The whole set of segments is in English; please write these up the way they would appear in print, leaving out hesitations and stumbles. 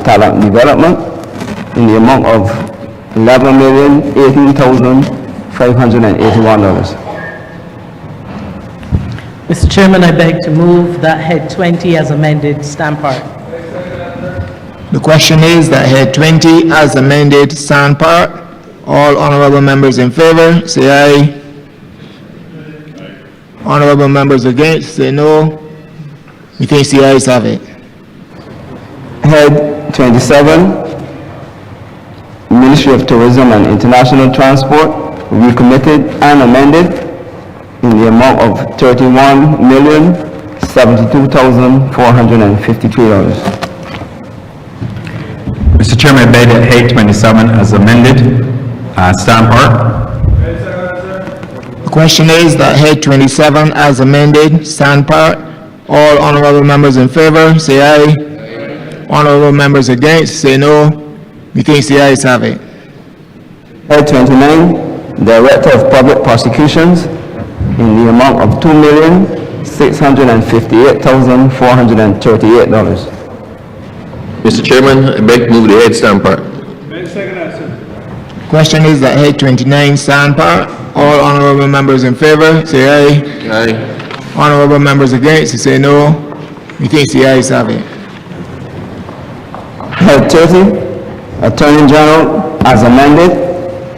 talent development in the amount of $11,018,581. Mr. Chairman, I beg to move that head 20 as amended stand part. The question is that head 20 as amended stand part. All honorable members in favor, say aye. Honorable members against, say no. Methinks the ayes have it. Head 27, Ministry of Tourism and International Transport, recommitted and amended in the amount of $31,072,453. Mr. Chairman, I beg that head 27 as amended stand part. The question is that head 27 as amended stand part. All honorable members in favor, say aye. Honorable members against, say no. Methinks the ayes have it. Head 29, Director of Public Prosecutions, in the amount of $2,658,438. Mr. Chairman, I beg to move the head stand part. Question is that head 29 stand part. All honorable members in favor, say aye. Aye. Honorable members against, say no. Methinks the ayes have it. Head 30, Attorney General, as amended,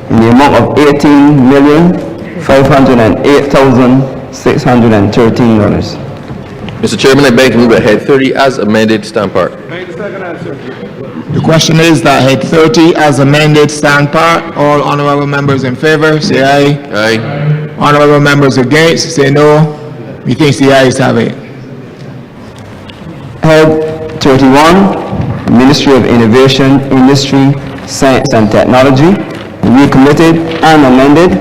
in the amount of $18,508,613. Mr. Chairman, I beg to move that head 30 as amended stand part. The question is that head 30 as amended stand part. All honorable members in favor, say aye. Aye. Honorable members against, say no. Methinks the ayes have it. Head 31, Ministry of Innovation, Industry, Science and Technology, recommitted and amended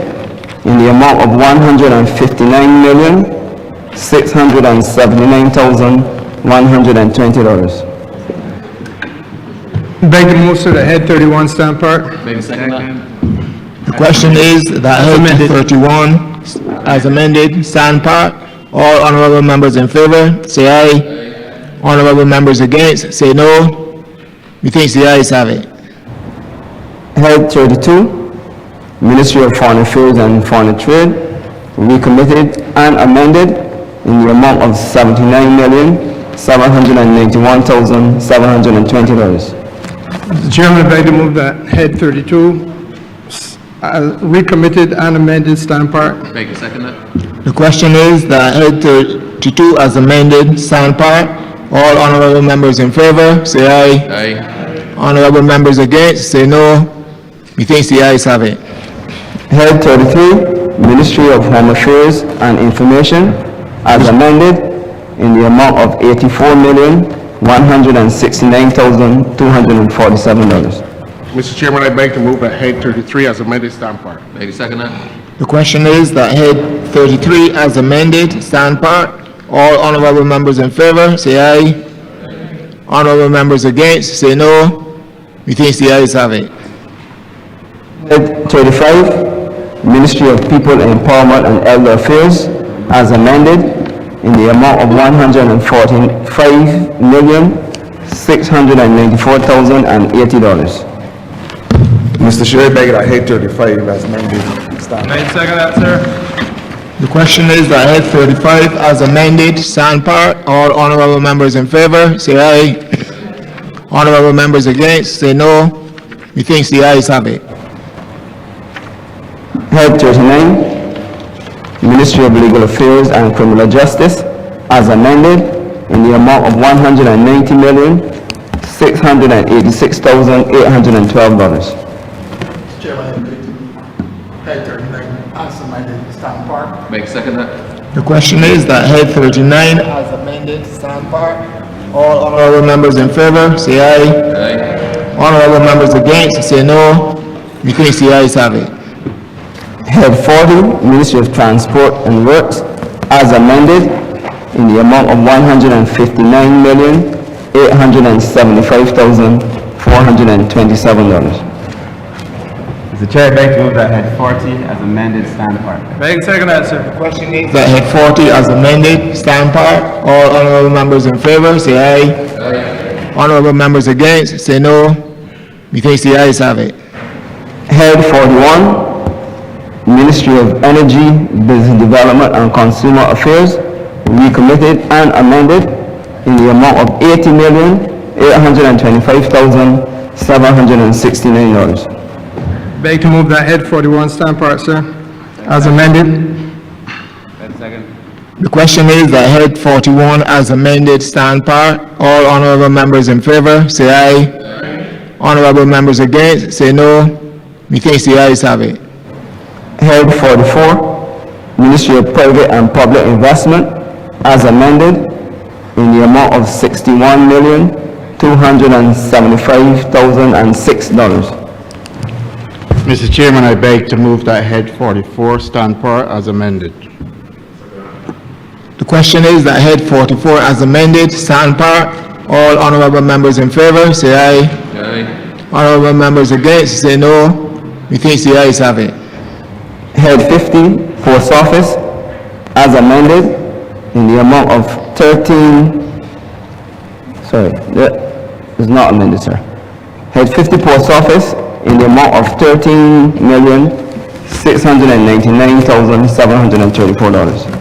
in the amount of $159,679,120. Beg to move to the head 31 stand part. The question is that head 31 as amended stand part. All honorable members in favor, say aye. Honorable members against, say no. Methinks the ayes have it. Head 32, Ministry of Foreign Affairs and Foreign Trade, recommitted and amended in the amount of $79,791,720. Mr. Chairman, I beg to move that head 32 recommitted and amended stand part. Beg to second that. The question is that head 32 as amended stand part. All honorable members in favor, say aye. Aye. Honorable members against, say no. Methinks the ayes have it. Head 33, Ministry of Home Affairs and Information, as amended in the amount of $84,169,247. Mr. Chairman, I beg to move that head 33 as amended stand part. Beg to second that. The question is that head 33 as amended stand part. All honorable members in favor, say aye. Honorable members against, say no. Methinks the ayes have it. Head 35, Ministry of People Empowerment and Elder Affairs, as amended in the amount of $145,694,080. Mr. Chair, I beg that head 35 as amended stand part. Second that, sir. The question is that head 35 as amended stand part. All honorable members in favor, say aye. Honorable members against, say no. Methinks the ayes have it. Head 39, Ministry of Legal Affairs and Criminal Justice, as amended in the amount of $190,686,812. Head 39 as amended stand part. Beg to second that. The question is that head 39 as amended stand part. All honorable members in favor, say aye. Aye. Honorable members against, say no. Methinks the ayes have it. Head 40, Ministry of Transport and Works, as amended in the amount of $159,875,427. Mr. Chair, I beg to move that head 40 as amended stand part. Beg second that, sir. Question is that head 40 as amended stand part. All honorable members in favor, say aye. Aye. Honorable members against, say no. Methinks the ayes have it. Head 41, Ministry of Energy, Business Development and Consumer Affairs, recommitted and amended in the amount of $80,825,769. Beg to move that head 41 stand part, sir, as amended. The question is that head 41 as amended stand part. All honorable members in favor, say aye. Honorable members against, say no. Methinks the ayes have it. Head 44, Ministry of Private and Public Investment, as amended, in the amount of $61,275,006. Mr. Chairman, I beg to move that head 44 stand part as amended. The question is that head 44 as amended stand part. All honorable members in favor, say aye. Honorable members against, say no. Methinks the ayes have it. Head 50, Post Office, as amended, in the amount of it's not amended, sir. Head 50, Post Office, in the amount of $13,699,734.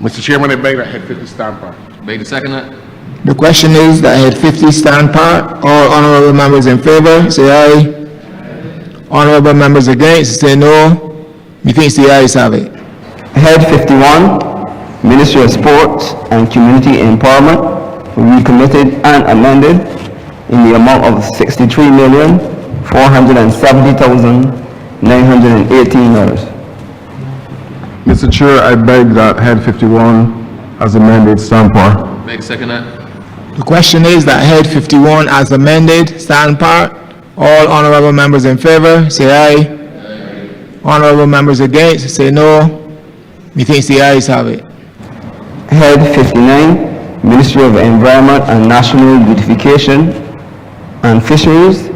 Mr. Chairman, I beg that head 50 stand part. Beg to second that. The question is that head 50 stand part. All honorable members in favor, say aye. Honorable members against, say no. Methinks the ayes have it. Head 51, Ministry of Sports and Community Empowerment, recommitted and amended in the amount of $63,470,918. Mr. Chair, I beg that head 51 as amended stand part. Beg to second that. The question is that head 51 as amended stand part. All honorable members in favor, say aye. Honorable members against, say no. Methinks the ayes have it. Head 59, Ministry of Environment and National Beautification and Fisheries,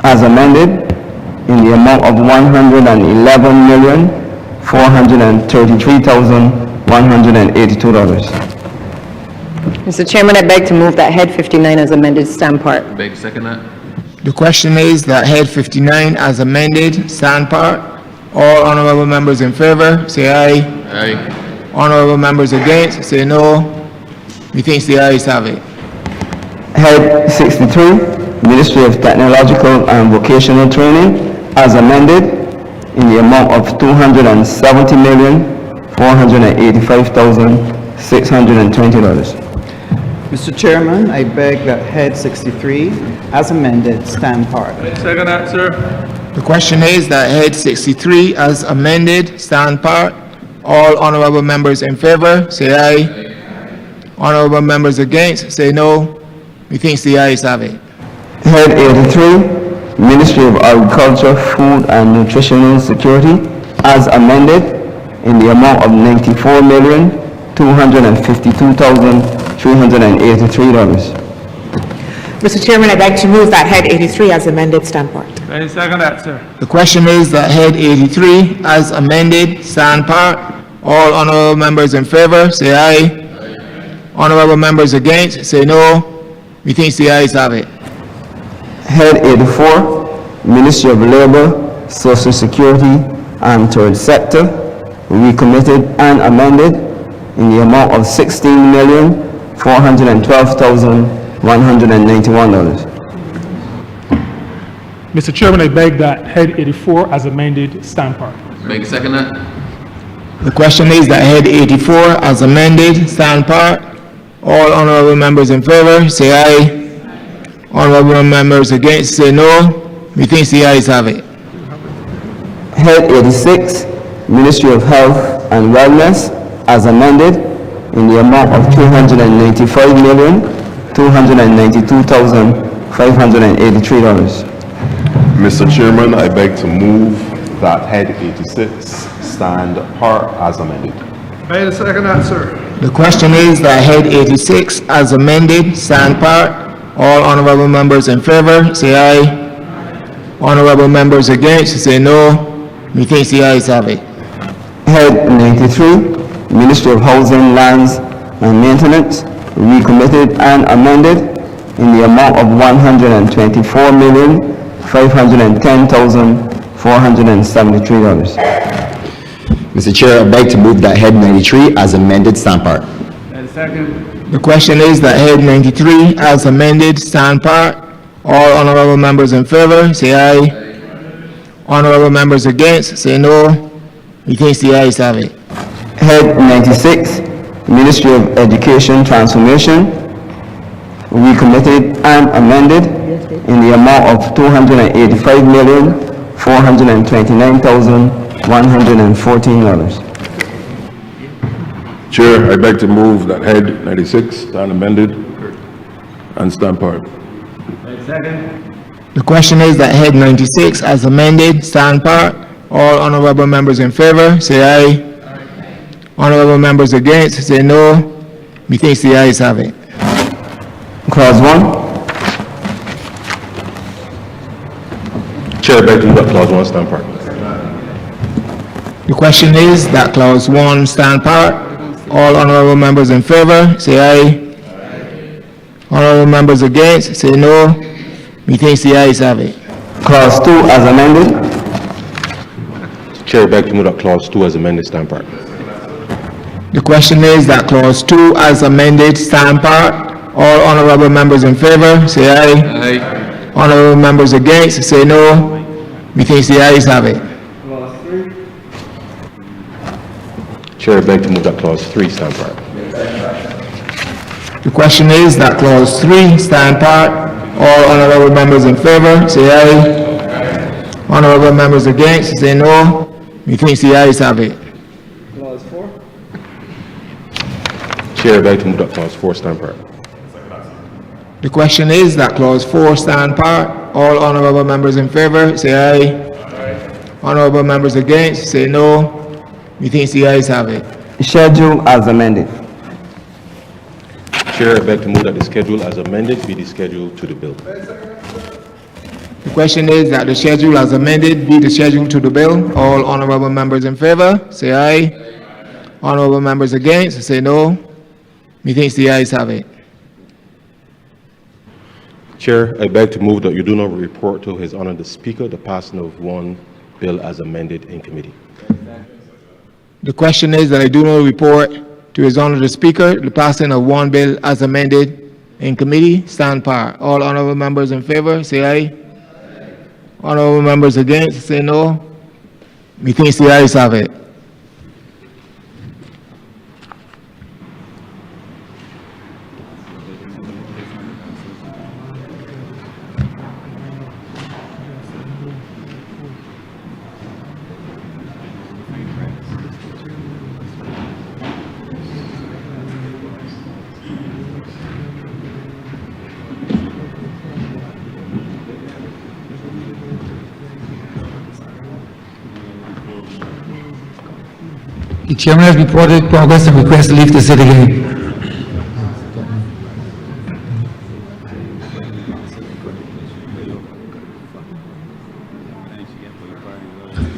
as amended, in the amount of $111,433,182. Mr. Chairman, I beg to move that head 59 as amended stand part. Beg to second that. The question is that head 59 as amended stand part. All honorable members in favor, say aye. Honorable members against, say no. Methinks the ayes have it. Head 63, Ministry of Technological and Vocational Training, as amended, in the amount of $270,485,620. Mr. Chairman, I beg that head 63, as amended, stand part. Second that, sir. The question is that head 63 as amended stand part. All honorable members in favor, say aye. Honorable members against, say no. Methinks the ayes have it. Head 83, Ministry of Agriculture, Food and Nutritional Security, as amended, in the amount of $94,252,383. Mr. Chairman, I beg to move that head 83 as amended stand part. Beg to second that, sir. The question is that head 83 as amended stand part. All honorable members in favor, say aye. Honorable members against, say no. Methinks the ayes have it. Head 84, Ministry of Labor, Social Security and Third Sector, recommitted and amended in the amount of $16,412,191. Mr. Chairman, I beg that head 84 as amended stand part. Beg to second that. The question is that head 84 as amended stand part. All honorable members in favor, say aye. Honorable members against, say no. Methinks the ayes have it. Head 86, Ministry of Health and Wellness, as amended, in the amount of $295,292,583. Mr. Chairman, I beg to move that head 86 stand part as amended. Beg to second that, sir. The question is that head 86 as amended stand part. All honorable members in favor, say aye. Honorable members against, say no. Methinks the ayes have it. Head 93, Ministry of Housing, Lands and Maintenance, recommitted and amended in the amount of $124,510,473. Mr. Chair, I beg to move that head 93 as amended stand part. The question is that head 93 as amended stand part. All honorable members in favor, say aye. Honorable members against, say no. Methinks the ayes have it. Head 96, Ministry of Education Transformation, recommitted and amended in the amount of $285,429,114. Chair, I beg to move that head 96 stand amended and stand part. The question is that head 96 as amended stand part. All honorable members in favor, say aye. Honorable members against, say no. Methinks the ayes have it. Clause 1. Chair, I beg to move that clause 1 stand part. The question is that clause 1 stand part. All honorable members in favor, say aye. Honorable members against, say no. Methinks the ayes have it. Clause 2 as amended. Chair, I beg to move that clause 2 as amended stand part. The question is that clause 2 as amended stand part. All honorable members in favor, say aye. Aye. Honorable members against, say no. Methinks the ayes have it. Chair, I beg to move that clause 3 stand part. The question is that clause 3 stand part. All honorable members in favor, say aye. Honorable members against, say no. Methinks the ayes have it. Chair, I beg to move that clause 4 stand part. The question is that clause 4 stand part. All honorable members in favor, say aye. Honorable members against, say no. Methinks the ayes have it. Schedule as amended. Chair, I beg to move that the schedule as amended be the schedule to the bill. The question is that the schedule as amended be the schedule to the bill. All honorable members in favor, say aye. Honorable members against, say no. Methinks the ayes have it. Chair, I beg to move that you do not report to His Honor the Speaker the passing of one bill as amended in committee. The question is that I do not report to His Honor the Speaker the passing of one bill as amended in committee. Stand par. All honorable members in favor, say aye. Honorable members against, say no. Methinks the ayes have it. The chairman has reported progress and requests to leave the sit again.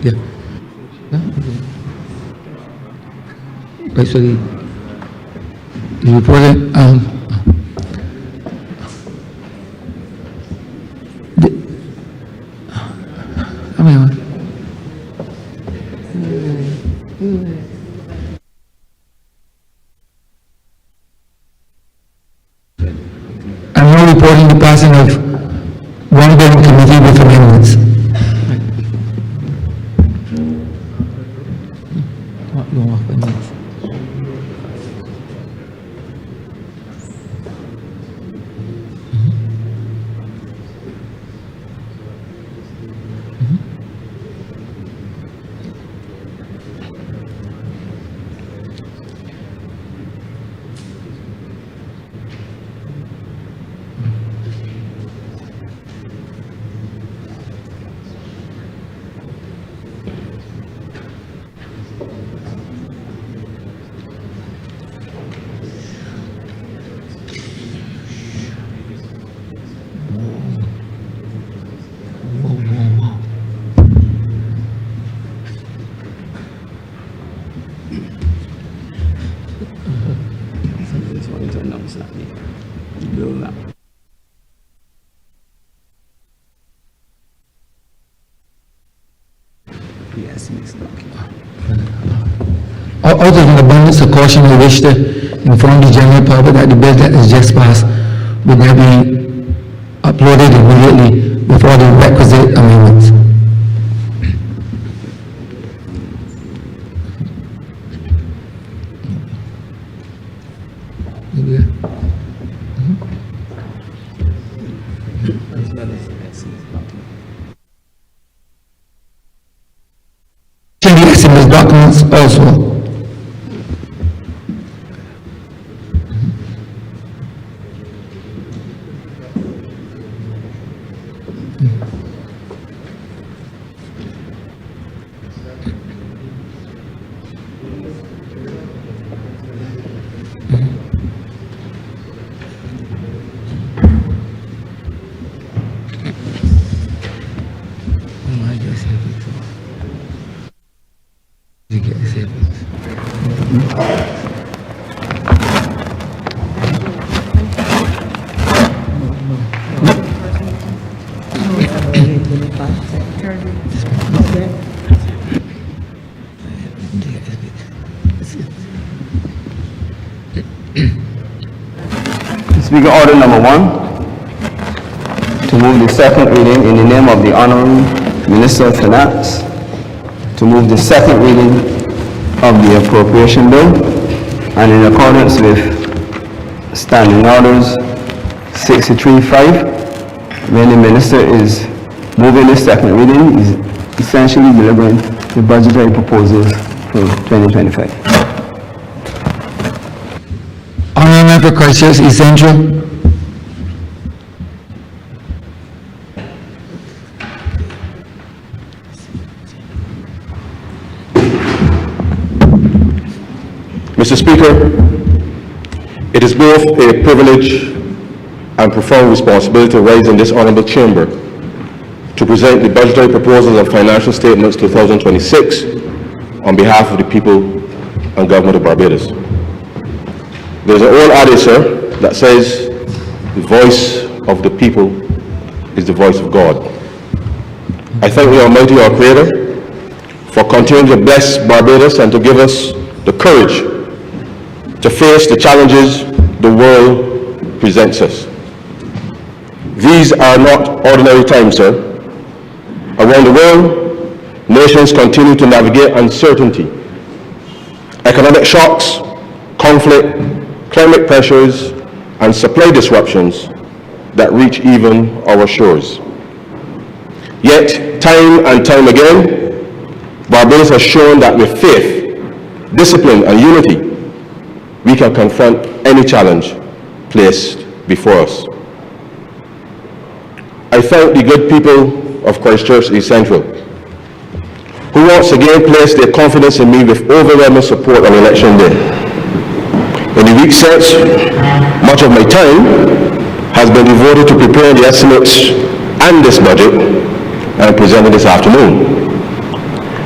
Yeah. Right, so he reported, I'm now reporting the passing of one bill in committee with amendments. Out of an abundance of caution, we wish to inform the general public that the bill that is just passed will now be uploaded immediately with all the requisite amendments. In these documents also. Speaker Order number 1, to move the second reading in the name of the Honorable Minister of Finance, to move the second reading of the appropriation bill, and in accordance with Standing Orders 63.5, when the Minister is moving the second reading, is essentially delivering the budgetary proposals for 2025. Honorable Member Christchurch East Central. Mr. Speaker, it is both a privilege and profound responsibility to rise in this honorable chamber to present the budgetary proposals and financial statements 2026 on behalf of the people and government of Barbados. There's an old adage, sir, that says the voice of the people is the voice of God. I thank the Almighty, our Creator, for continuing to bless Barbados and to give us the courage to face the challenges the world presents us. These are not ordinary times, sir. Around the world, nations continue to navigate uncertainty, economic shocks, conflict, climate pressures, and supply disruptions that reach even our shores. Yet, time and time again, Barbados has shown that with faith, discipline, and unity, we can confront any challenge placed before us. I thank the good people of Christchurch East Central, who once again placed their confidence in me with overwhelming support on election day. In the weeks since, much of my time has been devoted to preparing the estimates and this budget and presenting this afternoon.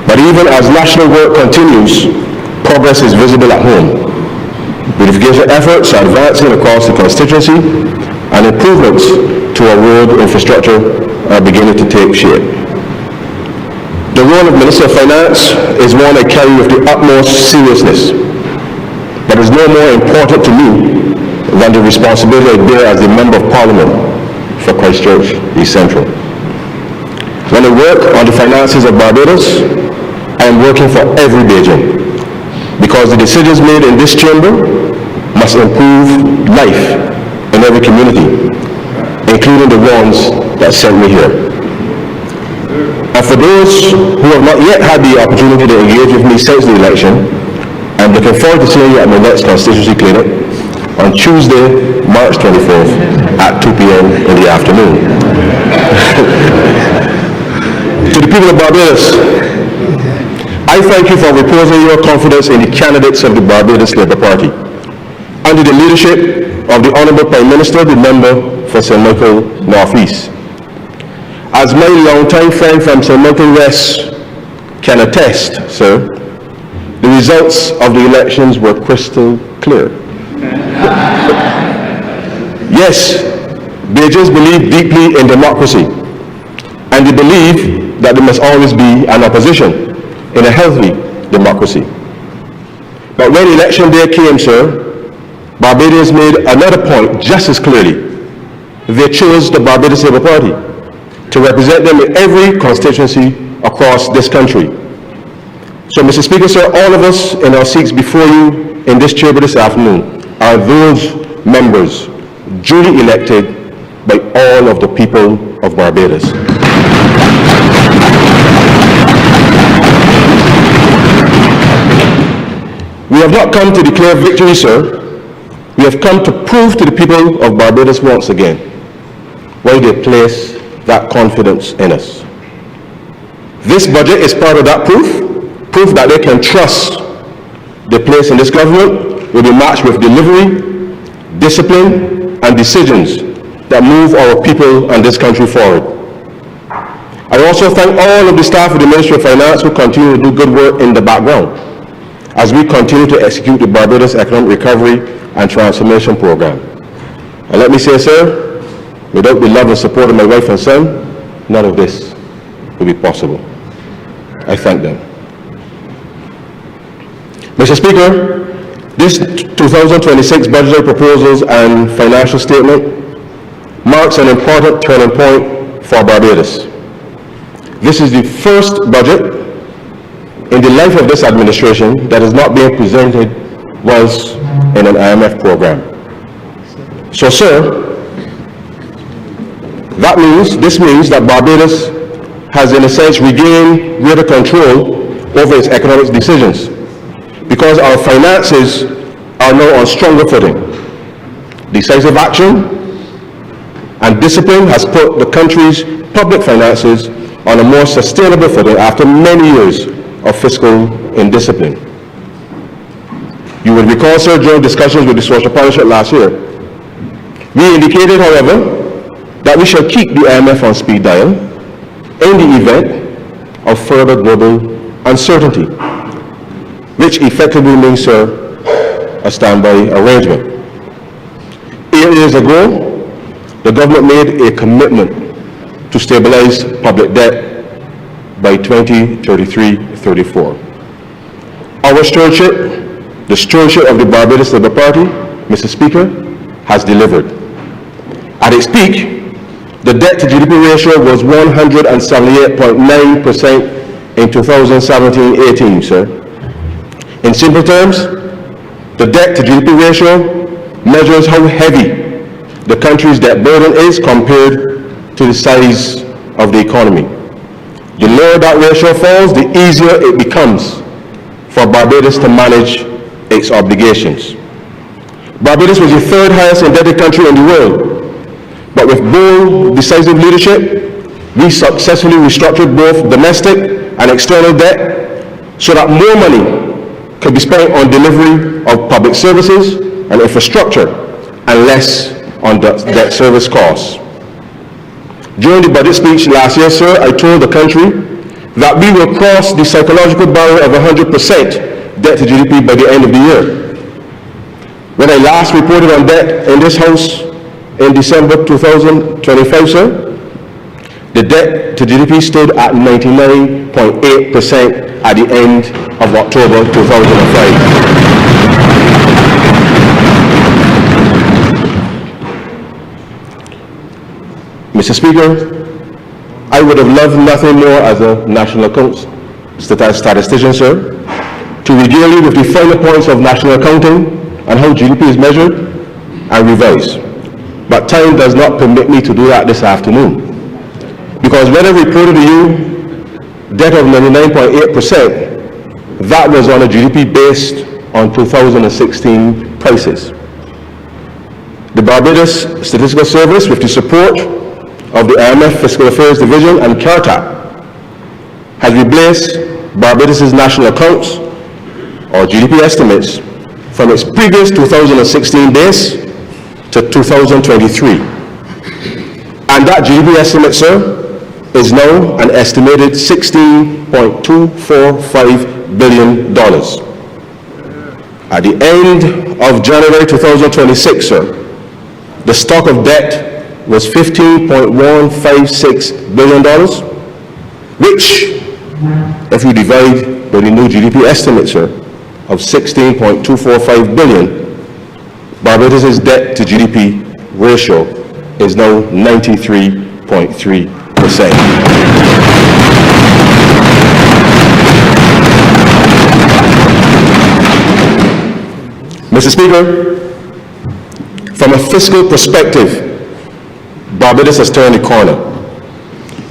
But even as national work continues, progress is visible at home. Beautification efforts are advancing across the constituency, and improvements to our road infrastructure are beginning to take shape. The role of Minister of Finance is one I carry with the utmost seriousness, but is no more important to me than the responsibility I bear as the Member of Parliament for Christchurch East Central. When I work on the finances of Barbados, I am working for every Bajan, because the decisions made in this chamber must improve life in every community, including the ones that sent me here. And for those who have not yet had the opportunity to engage with me since the election, I'm looking forward to seeing you at my next constituency clinic on Tuesday, March 24th at 2 p.m. in the afternoon. To the people of Barbados, I thank you for reposing your confidence in the candidates of the Barbados Labour Party, under the leadership of the Honourable Prime Minister, the member for St. Michael North East. As my longtime friend from St. Michael West can attest, sir, the results of the elections were crystal clear. Yes, Bajans believe deeply in democracy, and they believe that there must always be an opposition in a healthy democracy. But when election day came, sir, Barbadians made another point just as clearly. They chose the Barbados Labour Party to represent them in every constituency across this country. So, Mr. Speaker, sir, all of us in our seats before you in this chamber this afternoon are those members duly elected by all of the people of Barbados. We have not come to declare victory, sir. We have come to prove to the people of Barbados once again why they place that confidence in us. This budget is part of that proof that they can trust the place in this government will be matched with delivery, discipline, and decisions that move our people and this country forward. I also thank all of the staff of the Ministry of Finance who continue to do good work in the background as we continue to execute the Barbados Economic Recovery and Transformation Program. And let me say, sir, without the love and support of my wife and son, none of this would be possible. I thank them. Mr. Speaker, this 2026 budgetary proposals and financial statement marks an important turning point for Barbados. This is the first budget in the life of this administration that is not being presented once in an IMF program. So, sir, this means that Barbados has in a sense regained greater control over its economic decisions because our finances are now on stronger footing. Decisive action and discipline has put the country's public finances on a more sustainable footing after many years of fiscal indiscipline. You will recall, sir, during discussions with the social partnership last year, we indicated, however, that we shall keep the IMF on speed dial in the event of further global uncertainty, which effectively means, sir, a standby arrangement. 8 years ago, the government made a commitment to stabilize public debt by 2033-34. Our stewardship, the stewardship of the Barbados Labour Party, Mr. Speaker, has delivered. At its peak, the debt to GDP ratio was 178.9% in 2017-18, sir. In simple terms, the debt to GDP ratio measures how heavy the country's debt burden is compared to the size of the economy. The lower that ratio falls, the easier it becomes for Barbados to manage its obligations. Barbados was the third highest indebted country in the world, but with bold, decisive leadership, we successfully restructured both domestic and external debt so that more money could be spent on delivery of public services and infrastructure and less on debt service costs. During the budget speech last year, sir, I told the country that we will cross the psychological barrier of 100% debt to GDP by the end of the year. When I last reported on debt in this House in December 2025, sir, the debt to GDP stood at 99.8% at the end of October 2005. Mr. Speaker, I would have loved nothing more as a national accounts statistician, sir, to regale you with the finer points of national accounting and how GDP is measured and revised. But time does not permit me to do that this afternoon. Because when I reported to you debt of 99.8%, that was on a GDP based on 2016 prices. The Barbados Statistical Service, with the support of the IMF Fiscal Affairs Division and CARTAP, has replaced Barbados' national accounts, or GDP estimates, from its previous 2016 base to 2023. And that GDP estimate, sir, is now an estimated $16.245 billion. At the end of January 2026, sir, the stock of debt was $15.156 billion, which, if you divide by the new GDP estimate, sir, of 16.245 billion, Barbados' debt to GDP ratio is now 93.3%. Mr. Speaker, from a fiscal perspective, Barbados has turned the corner.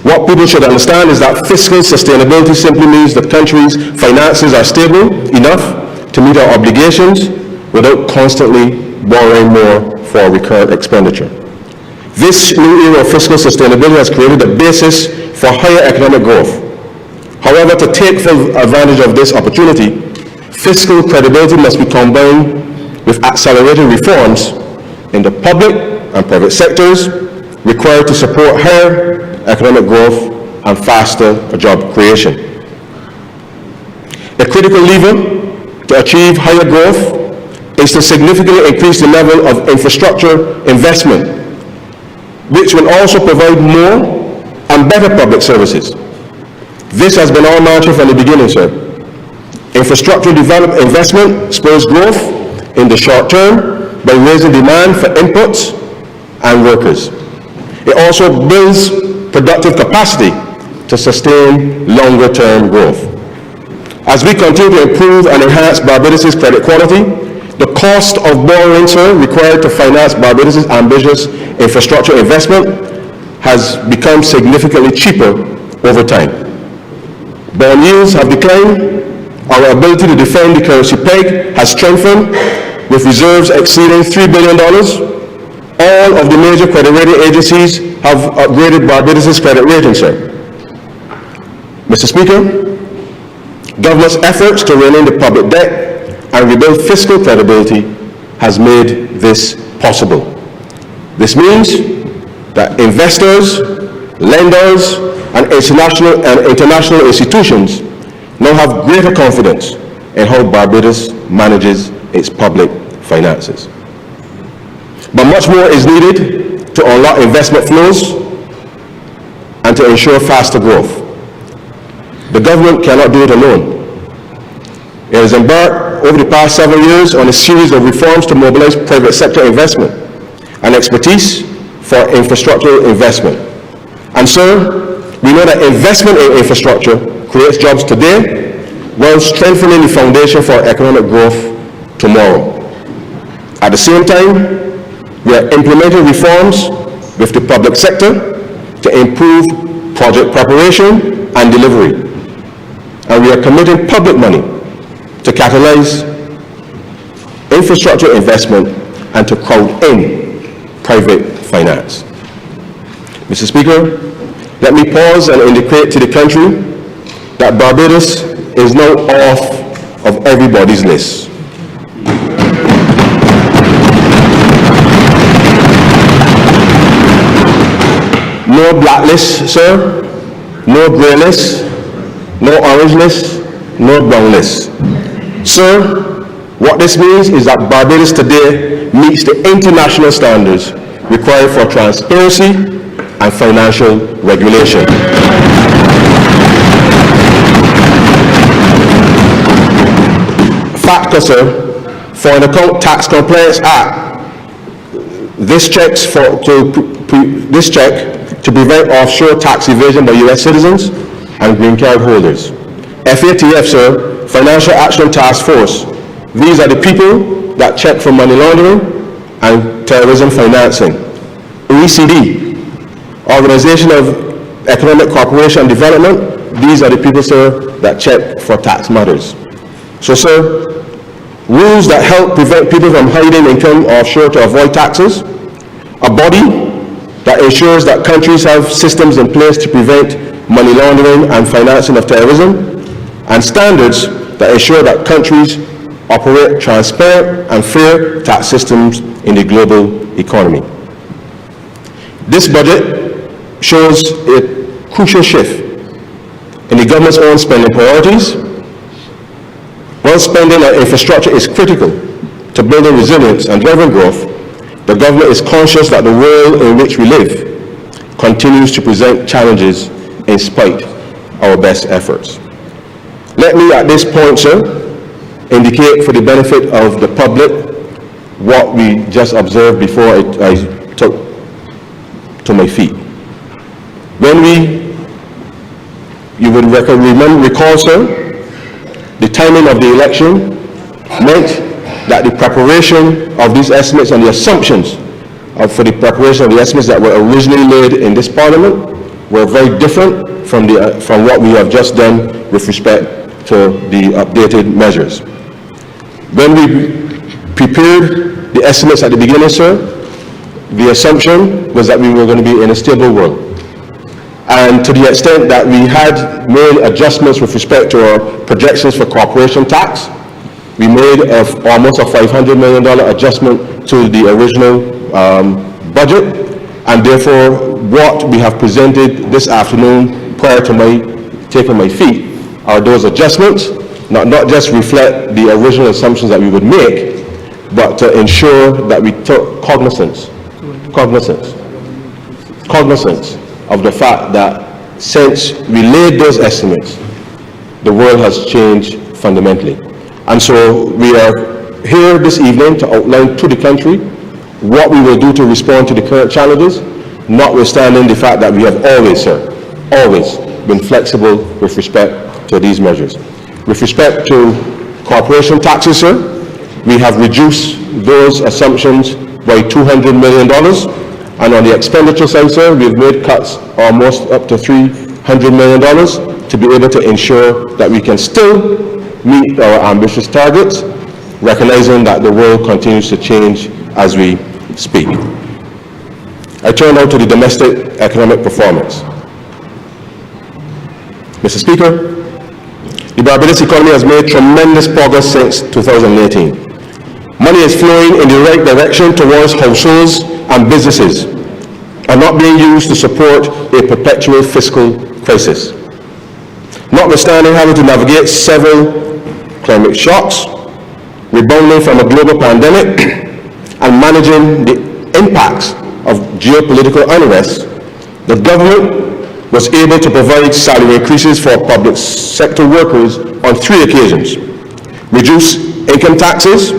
What people should understand is that fiscal sustainability simply means the country's finances are stable enough to meet our obligations without constantly borrowing more for recurrent expenditure. This new era of fiscal sustainability has created a basis for higher economic growth. However, to take full advantage of this opportunity, fiscal credibility must be combined with accelerated reforms in the public and private sectors required to support higher economic growth and faster job creation. A critical lever to achieve higher growth is to significantly increase the level of infrastructure investment, which will also provide more and better public services. This has been our mantra from the beginning, sir. Infrastructure investment spurs growth in the short term by raising demand for inputs and workers. It also builds productive capacity to sustain longer-term growth. As we continue to improve and enhance Barbados' credit quality, the cost of borrowing, sir, required to finance Barbados' ambitious infrastructure investment has become significantly cheaper over time. Bond yields have declined, our ability to defend the currency peg has strengthened, with reserves exceeding $3 billion. All of the major credit rating agencies have upgraded Barbados' credit rating, sir. Mr. Speaker, government's efforts to rein in the public debt and rebuild fiscal credibility has made this possible. This means that investors, lenders, and international institutions now have greater confidence in how Barbados manages its public finances. But much more is needed to unlock investment flows and to ensure faster growth. The government cannot do it alone. It has embarked over the past several years on a series of reforms to mobilize private sector investment and expertise for infrastructure investment. And sir, we know that investment in infrastructure creates jobs today while strengthening the foundation for economic growth tomorrow. At the same time, we are implementing reforms with the public sector to improve project preparation and delivery. And we are committing public money to catalyze infrastructure investment and to crowd in private finance. Mr. Speaker, let me pause and indicate to the country that Barbados is now off of everybody's list. No blacklist, sir, no grey list, no orange list, no brown list. Sir, what this means is that Barbados today meets the international standards required for transparency and financial regulation. FATCA, sir, Foreign Account Tax Compliance Act. This check to prevent offshore tax evasion by U.S. citizens and green card holders. FATF, sir, Financial Action Task Force. These are the people that check for money laundering and terrorism financing. OECD, Organization of Economic Cooperation and Development. These are the people, sir, that check for tax matters. So, sir, rules that help prevent people from hiding income offshore to avoid taxes. A body that ensures that countries have systems in place to prevent money laundering and financing of terrorism, and standards that ensure that countries operate transparent and fair tax systems in the global economy. This budget shows a crucial shift in the government's own spending priorities. While spending on infrastructure is critical to building resilience and driving growth, the government is conscious that the world in which we live continues to present challenges in spite of our best efforts. Let me at this point, sir, indicate for the benefit of the public what we just observed before I took to my feet. You would recall, sir, the timing of the election meant that the preparation of these estimates and the assumptions for the preparation of the estimates that were originally laid in this Parliament were very different from what we have just done with respect to the updated measures. When we prepared the estimates at the beginning, sir, the assumption was that we were going to be in a stable world. And to the extent that we had made adjustments with respect to our projections for corporation tax, we made almost a $500 million adjustment to the original budget, and therefore what we have presented this afternoon prior to my taking my feet are those adjustments, not just reflect the original assumptions that we would make, but to ensure that we took cognizance of the fact that since we laid those estimates, the world has changed fundamentally. And so we are here this evening to outline to the country what we will do to respond to the current challenges, notwithstanding the fact that we have always, sir, always been flexible with respect to these measures. With respect to corporation taxes, sir, we have reduced those assumptions by $200 million. And on the expenditure side, sir, we've made cuts almost up to $300 million to be able to ensure that we can still meet our ambitious targets, recognizing that the world continues to change as we speak. I turn now to the domestic economic performance. Mr. Speaker, the Barbados economy has made tremendous progress since 2018. Money is flowing in the right direction towards households and businesses and not being used to support a perpetual fiscal crisis. Notwithstanding having to navigate several climate shocks, rebounding from a global pandemic, and managing the impacts of geopolitical unrest, the government was able to provide salary increases for public sector workers on 3 occasions, reduce income taxes,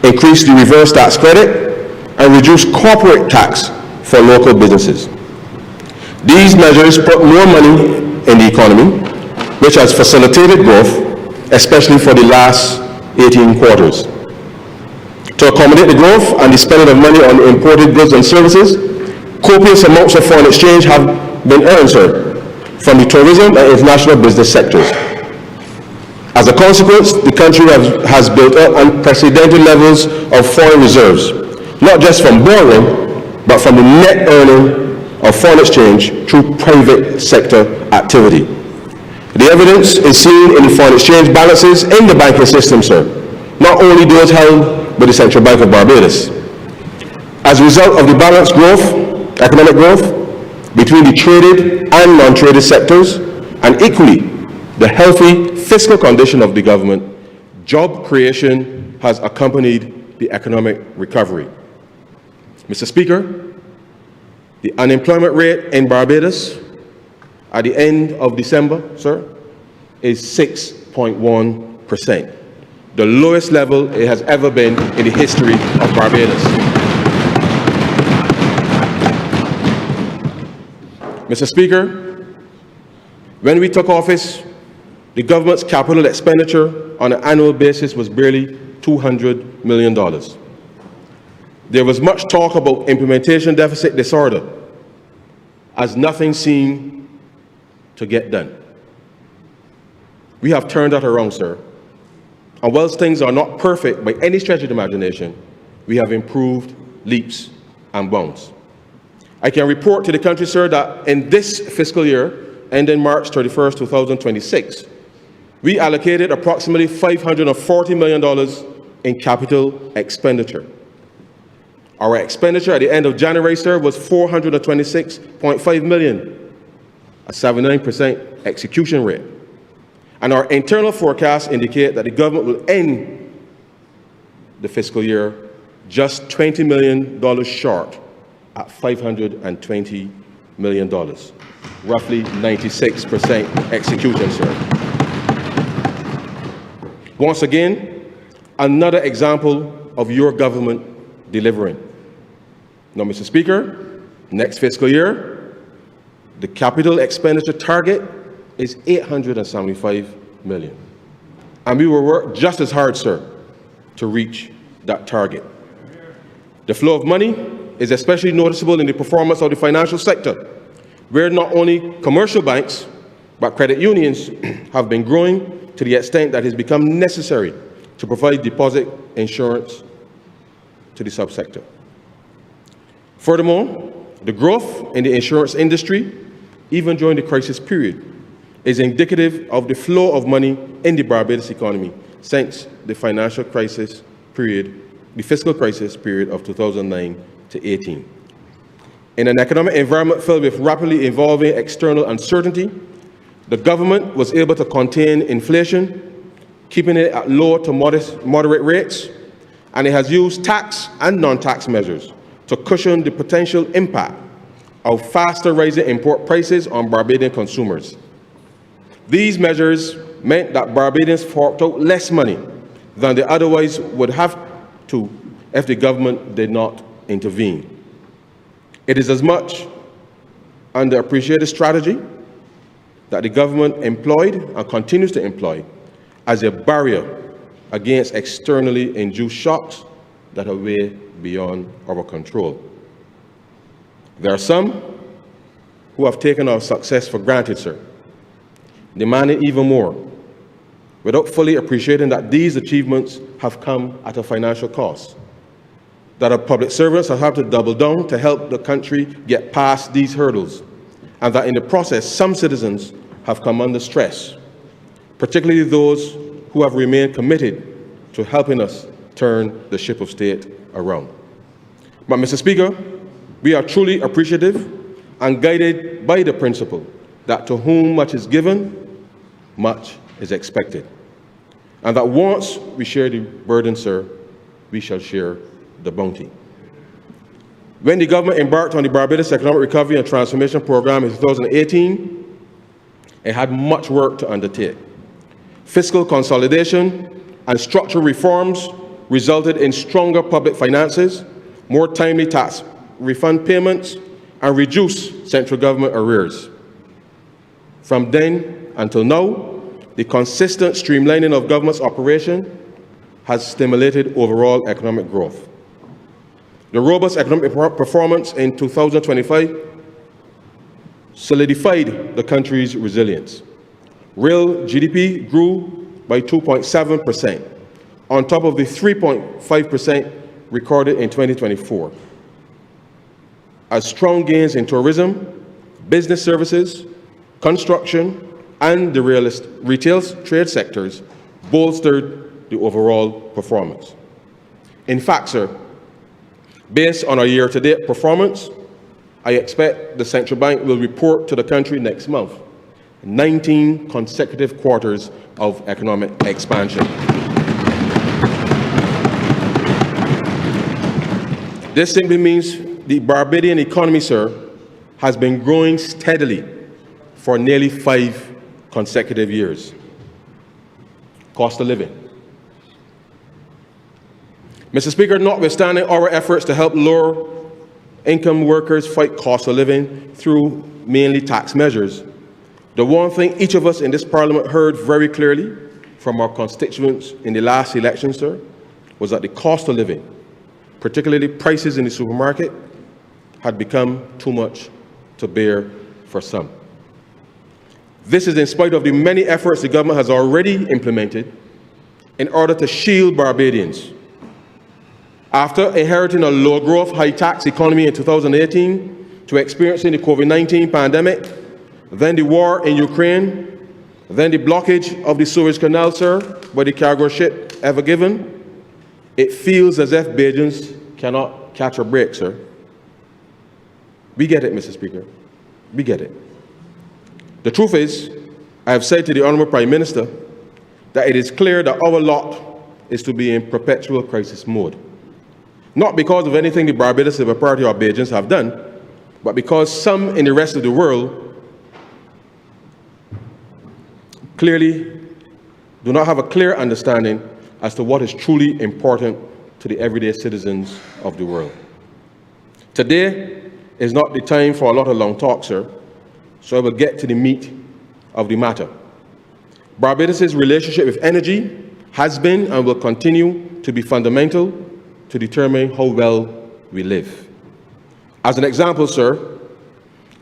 increase the reverse tax credit, and reduce corporate tax for local businesses. These measures put more money in the economy, which has facilitated growth, especially for the last 18 quarters. To accommodate the growth and the spending of money on imported goods and services, copious amounts of foreign exchange have been earned, sir, from the tourism and international business sectors. As a consequence, the country has built up unprecedented levels of foreign reserves, not just from borrowing, but from the net earning of foreign exchange through private sector activity. The evidence is seen in the foreign exchange balances in the banking system, sir, not only those held by the Central Bank of Barbados. As a result of the balanced growth, economic growth, between the traded and non-traded sectors, and equally, the healthy fiscal condition of the government, job creation has accompanied the economic recovery. Mr. Speaker, the unemployment rate in Barbados at the end of December, sir, is 6.1%, the lowest level it has ever been in the history of Barbados. Mr. Speaker, when we took office, the government's capital expenditure on an annual basis was barely $200 million. There was much talk about implementation deficit disorder, as nothing seemed to get done. We have turned that around, sir. And whilst things are not perfect by any stretch of the imagination, we have improved leaps and bounds. I can report to the country, sir, that in this fiscal year, ending March 31st, 2026, we allocated approximately $540 million in capital expenditure. Our expenditure at the end of January, sir, was $426.5 million, a 79% execution rate. And our internal forecasts indicate that the government will end the fiscal year just $20 million short at $520 million, roughly 96% execution, sir. Once again, another example of your government delivering. Now, Mr. Speaker, next fiscal year, the capital expenditure target is $875 million. And we will work just as hard, sir, to reach that target. The flow of money is especially noticeable in the performance of the financial sector, where not only commercial banks, but credit unions have been growing to the extent that it has become necessary to provide deposit insurance to the subsector. Furthermore, the growth in the insurance industry, even during the crisis period, is indicative of the flow of money in the Barbados economy since the financial crisis period, the fiscal crisis period of 2009 to 18. In an economic environment filled with rapidly evolving external uncertainty, the government was able to contain inflation, keeping it at low to moderate rates, and it has used tax and non-tax measures to cushion the potential impact of faster rising import prices on Barbadian consumers. These measures meant that Barbadians forked out less money than they otherwise would have to if the government did not intervene. It is as much underappreciated strategy that the government employed and continues to employ as a barrier against externally induced shocks that are way beyond our control. There are some who have taken our success for granted, sir, demanding even more, without fully appreciating that these achievements have come at a financial cost, that our public servants have had to double down to help the country get past these hurdles, and that in the process, some citizens have come under stress, particularly those who have remained committed to helping us turn the ship of state around. But, Mr. Speaker, we are truly appreciative and guided by the principle that to whom much is given, much is expected. And that once we share the burden, sir, we shall share the bounty. When the government embarked on the Barbados Economic Recovery and Transformation Program in 2018, it had much work to undertake. Fiscal consolidation and structural reforms resulted in stronger public finances, more timely tax refund payments, and reduced central government arrears. From then until now, the consistent streamlining of government's operation has stimulated overall economic growth. The robust economic performance in 2025 solidified the country's resilience. Real GDP grew by 2.7%, on top of the 3.5% recorded in 2024. As strong gains in tourism, business services, construction, and the retail trade sectors bolstered the overall performance. In fact, sir, based on our year-to-date performance, I expect the central bank will report to the country next month 19 consecutive quarters of economic expansion. This simply means the Barbadian economy, sir, has been growing steadily for nearly 5 consecutive years. Cost of living. Mr. Speaker, notwithstanding our efforts to help lower income workers fight cost of living through mainly tax measures, the one thing each of us in this Parliament heard very clearly from our constituents in the last election, sir, was that the cost of living, particularly prices in the supermarket, had become too much to bear for some. This is in spite of the many efforts the government has already implemented in order to shield Barbadians. After inheriting a low-growth, high-tax economy in 2018 to experiencing the COVID-19 pandemic, then the war in Ukraine, then the blockage of the Suez Canal, sir, by the cargo ship Ever Given, it feels as if Bajans cannot catch a break, sir. We get it, Mr. Speaker. We get it. The truth is, I have said to the Honourable Prime Minister that it is clear that our lot is to be in perpetual crisis mode. Not because of anything the Barbados Labour Party or Bajans have done, but because some in the rest of the world clearly do not have a clear understanding as to what is truly important to the everyday citizens of the world. Today is not the time for a lot of long talk, sir, so I will get to the meat of the matter. Barbados' relationship with energy has been and will continue to be fundamental to determine how well we live. As an example, sir,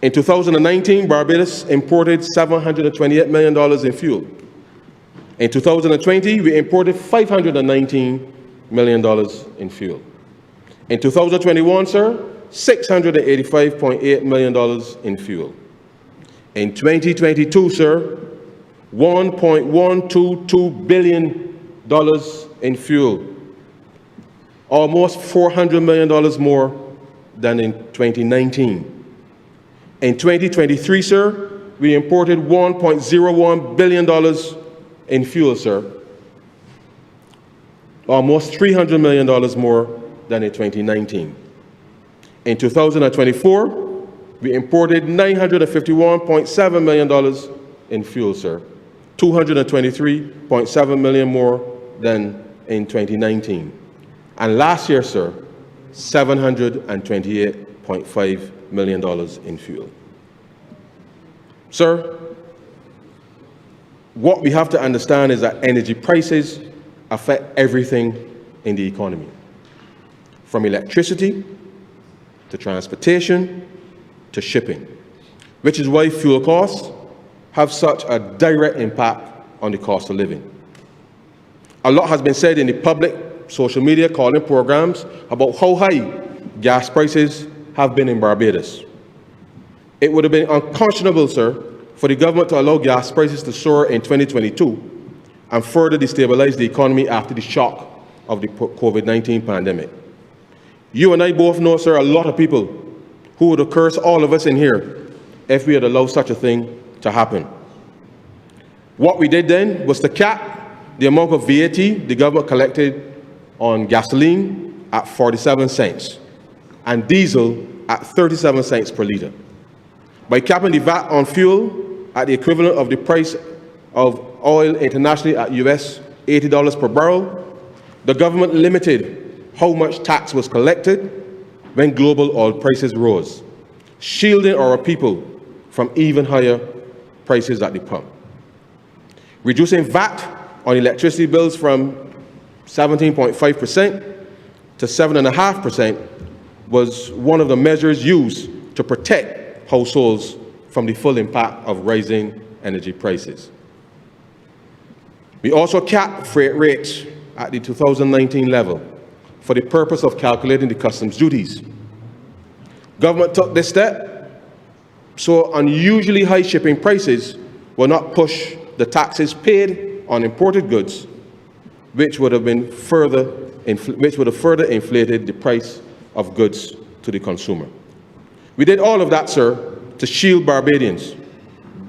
in 2019, Barbados imported $728 million in fuel. In 2020, we imported $519 million in fuel. In 2021, sir, $685.8 million in fuel. In 2022, sir, $1.122 billion in fuel, almost $400 million more than in 2019. In 2023, sir, we imported $1.01 billion in fuel, sir, almost $300 million more than in 2019. In 2024, we imported $951.7 million in fuel, sir, $223.7 million more than in 2019. And last year, sir, $728.5 million in fuel. Sir, what we have to understand is that energy prices affect everything in the economy, from electricity to transportation to shipping, which is why fuel costs have such a direct impact on the cost of living. A lot has been said in the public social media calling programs about how high gas prices have been in Barbados. It would have been unconscionable, sir, for the government to allow gas prices to soar in 2022 and further destabilize the economy after the shock of the COVID-19 pandemic. You and I both know, sir, a lot of people who would have cursed all of us in here if we had allowed such a thing to happen. What we did then was to cap the amount of VAT the government collected on gasoline at 47 cents and diesel at 37 cents per litre. By capping the VAT on fuel at the equivalent of the price of oil internationally at US $80 per barrel, the government limited how much tax was collected when global oil prices rose, shielding our people from even higher prices at the pump. Reducing VAT on electricity bills from 17.5% to 7.5% was one of the measures used to protect households from the full impact of rising energy prices. We also capped freight rates at the 2019 level for the purpose of calculating the customs duties. Government took this step so unusually high shipping prices will not push the taxes paid on imported goods, which would have further inflated the price of goods to the consumer. We did all of that, sir, to shield Barbadians,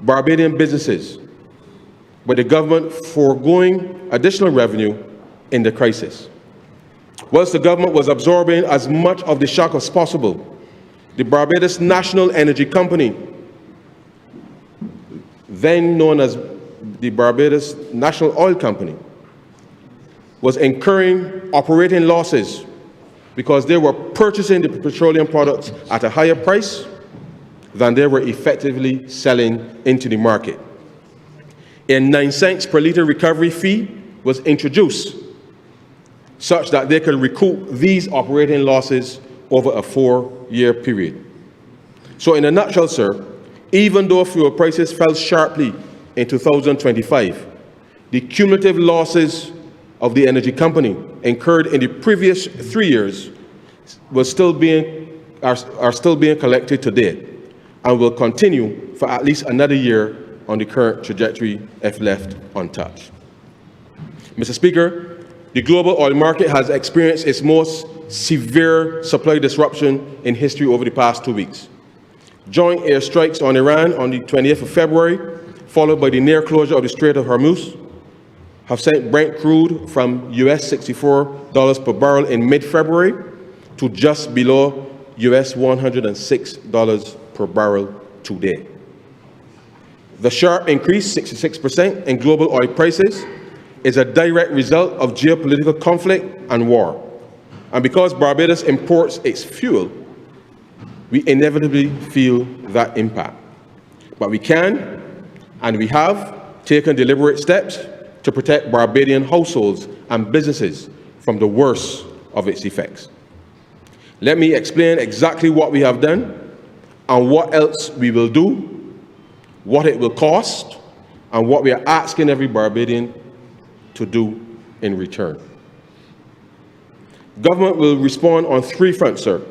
Barbadian businesses, with the government foregoing additional revenue in the crisis. Whilst the government was absorbing as much of the shock as possible, the Barbados National Energy Company, then known as the Barbados National Oil Company, was incurring operating losses because they were purchasing the petroleum products at a higher price than they were effectively selling into the market. A 9 cents per litre recovery fee was introduced such that they could recoup these operating losses over a 4-year period. So in a nutshell, sir, even though fuel prices fell sharply in 2025, the cumulative losses of the energy company incurred in the previous 3 years are still being collected today and will continue for at least another year on the current trajectory if left untouched. Mr. Speaker, the global oil market has experienced its most severe supply disruption in history over the past 2 weeks. Joint airstrikes on Iran on the 20th of February, followed by the near closure of the Strait of Hormuz, have sent Brent crude from US $64 per barrel in mid-February to just below US $106 per barrel today. The sharp increase, 66%, in global oil prices is a direct result of geopolitical conflict and war. And because Barbados imports its fuel, we inevitably feel that impact. But we can, and we have, taken deliberate steps to protect Barbadian households and businesses from the worst of its effects. Let me explain exactly what we have done and what else we will do, what it will cost, and what we are asking every Barbadian to do in return. Government will respond on three fronts, sir: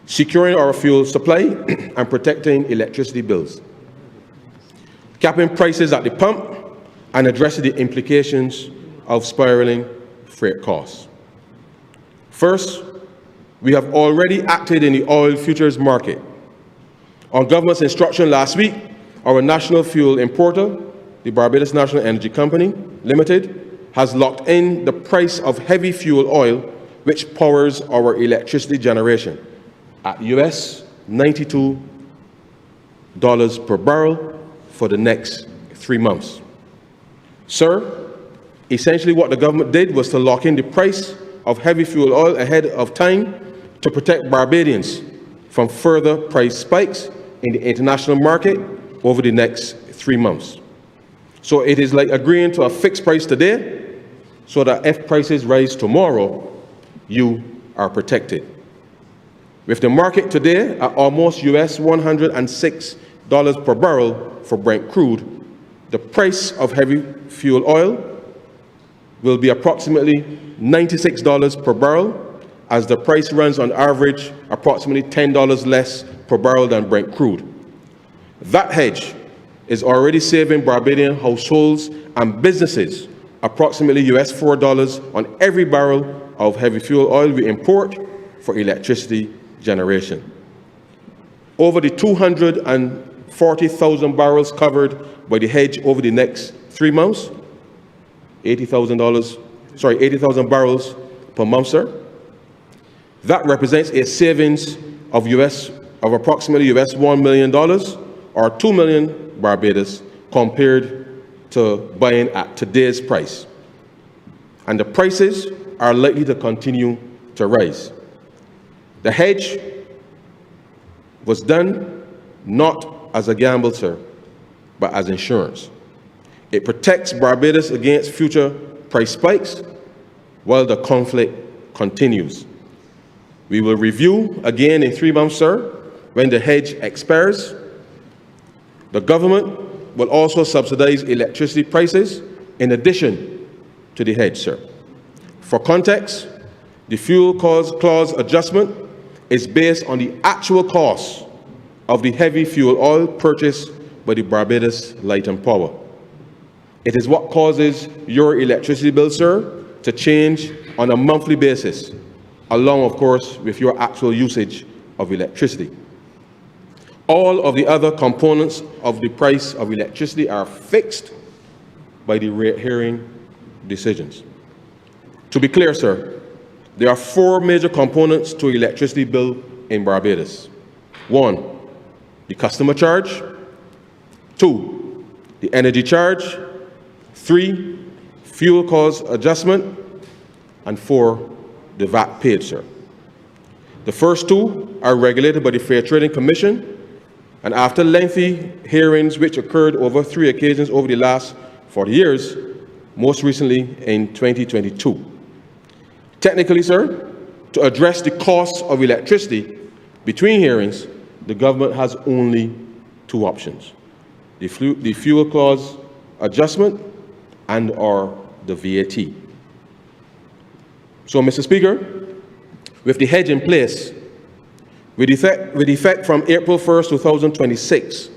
securing our fuel supply and protecting electricity bills, capping prices at the pump, and addressing the implications of spiraling freight costs. First, we have already acted in the oil futures market. On government's instruction last week, our national fuel importer, the Barbados National Energy Company Limited, has locked in the price of heavy fuel oil, which powers our electricity generation, at US $92 per barrel for the next 3 months. Sir, essentially what the government did was to lock in the price of heavy fuel oil ahead of time to protect Barbadians from further price spikes in the international market over the next 3 months. So it is like agreeing to a fixed price today, so that if prices rise tomorrow, you are protected. With the market today at almost US $106 per barrel for Brent crude, the price of heavy fuel oil will be approximately $96 per barrel, as the price runs on average approximately $10 less per barrel than Brent crude. That hedge is already saving Barbadian households and businesses approximately US $4 on every barrel of heavy fuel oil we import for electricity generation. Over the 240,000 barrels covered by the hedge over the next 3 months, 80,000 barrels per month, sir. That represents a savings of approximately US $1 million or 2 million Barbados compared to buying at today's price. And the prices are likely to continue to rise. The hedge was done not as a gamble, sir, but as insurance. It protects Barbados against future price spikes while the conflict continues. We will review again in 3 months, sir, when the hedge expires. The government will also subsidize electricity prices in addition to the hedge, sir. For context, the fuel clause adjustment is based on the actual cost of the heavy fuel oil purchased by the Barbados Light and Power. It is what causes your electricity bill, sir, to change on a monthly basis, along, of course, with your actual usage of electricity. All of the other components of the price of electricity are fixed by the rate hearing decisions. To be clear, sir, there are 4 major components to electricity bill in Barbados. 1, the customer charge. 2, the energy charge. 3, fuel cost adjustment. And 4, the VAT paid, sir. The first 2 are regulated by the Fair Trading Commission, and after lengthy hearings which occurred over 3 occasions over the last 40 years, most recently in 2022. Technically, sir, to address the cost of electricity between hearings, the government has only 2 options: the fuel clause adjustment and/or the VAT. So, Mr. Speaker, with the hedge in place, with effect from April 1st, 2026,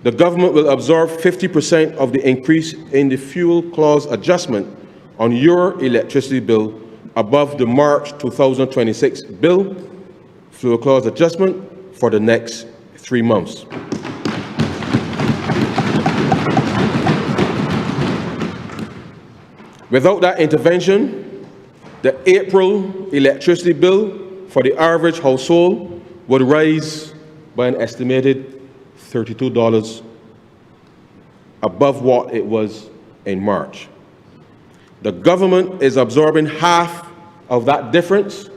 the government will absorb 50% of the increase in the fuel clause adjustment on your electricity bill above the March 2026 bill fuel clause adjustment for the next 3 months. Without that intervention, the April electricity bill for the average household would rise by an estimated $32 above what it was in March. The government is absorbing half of that difference,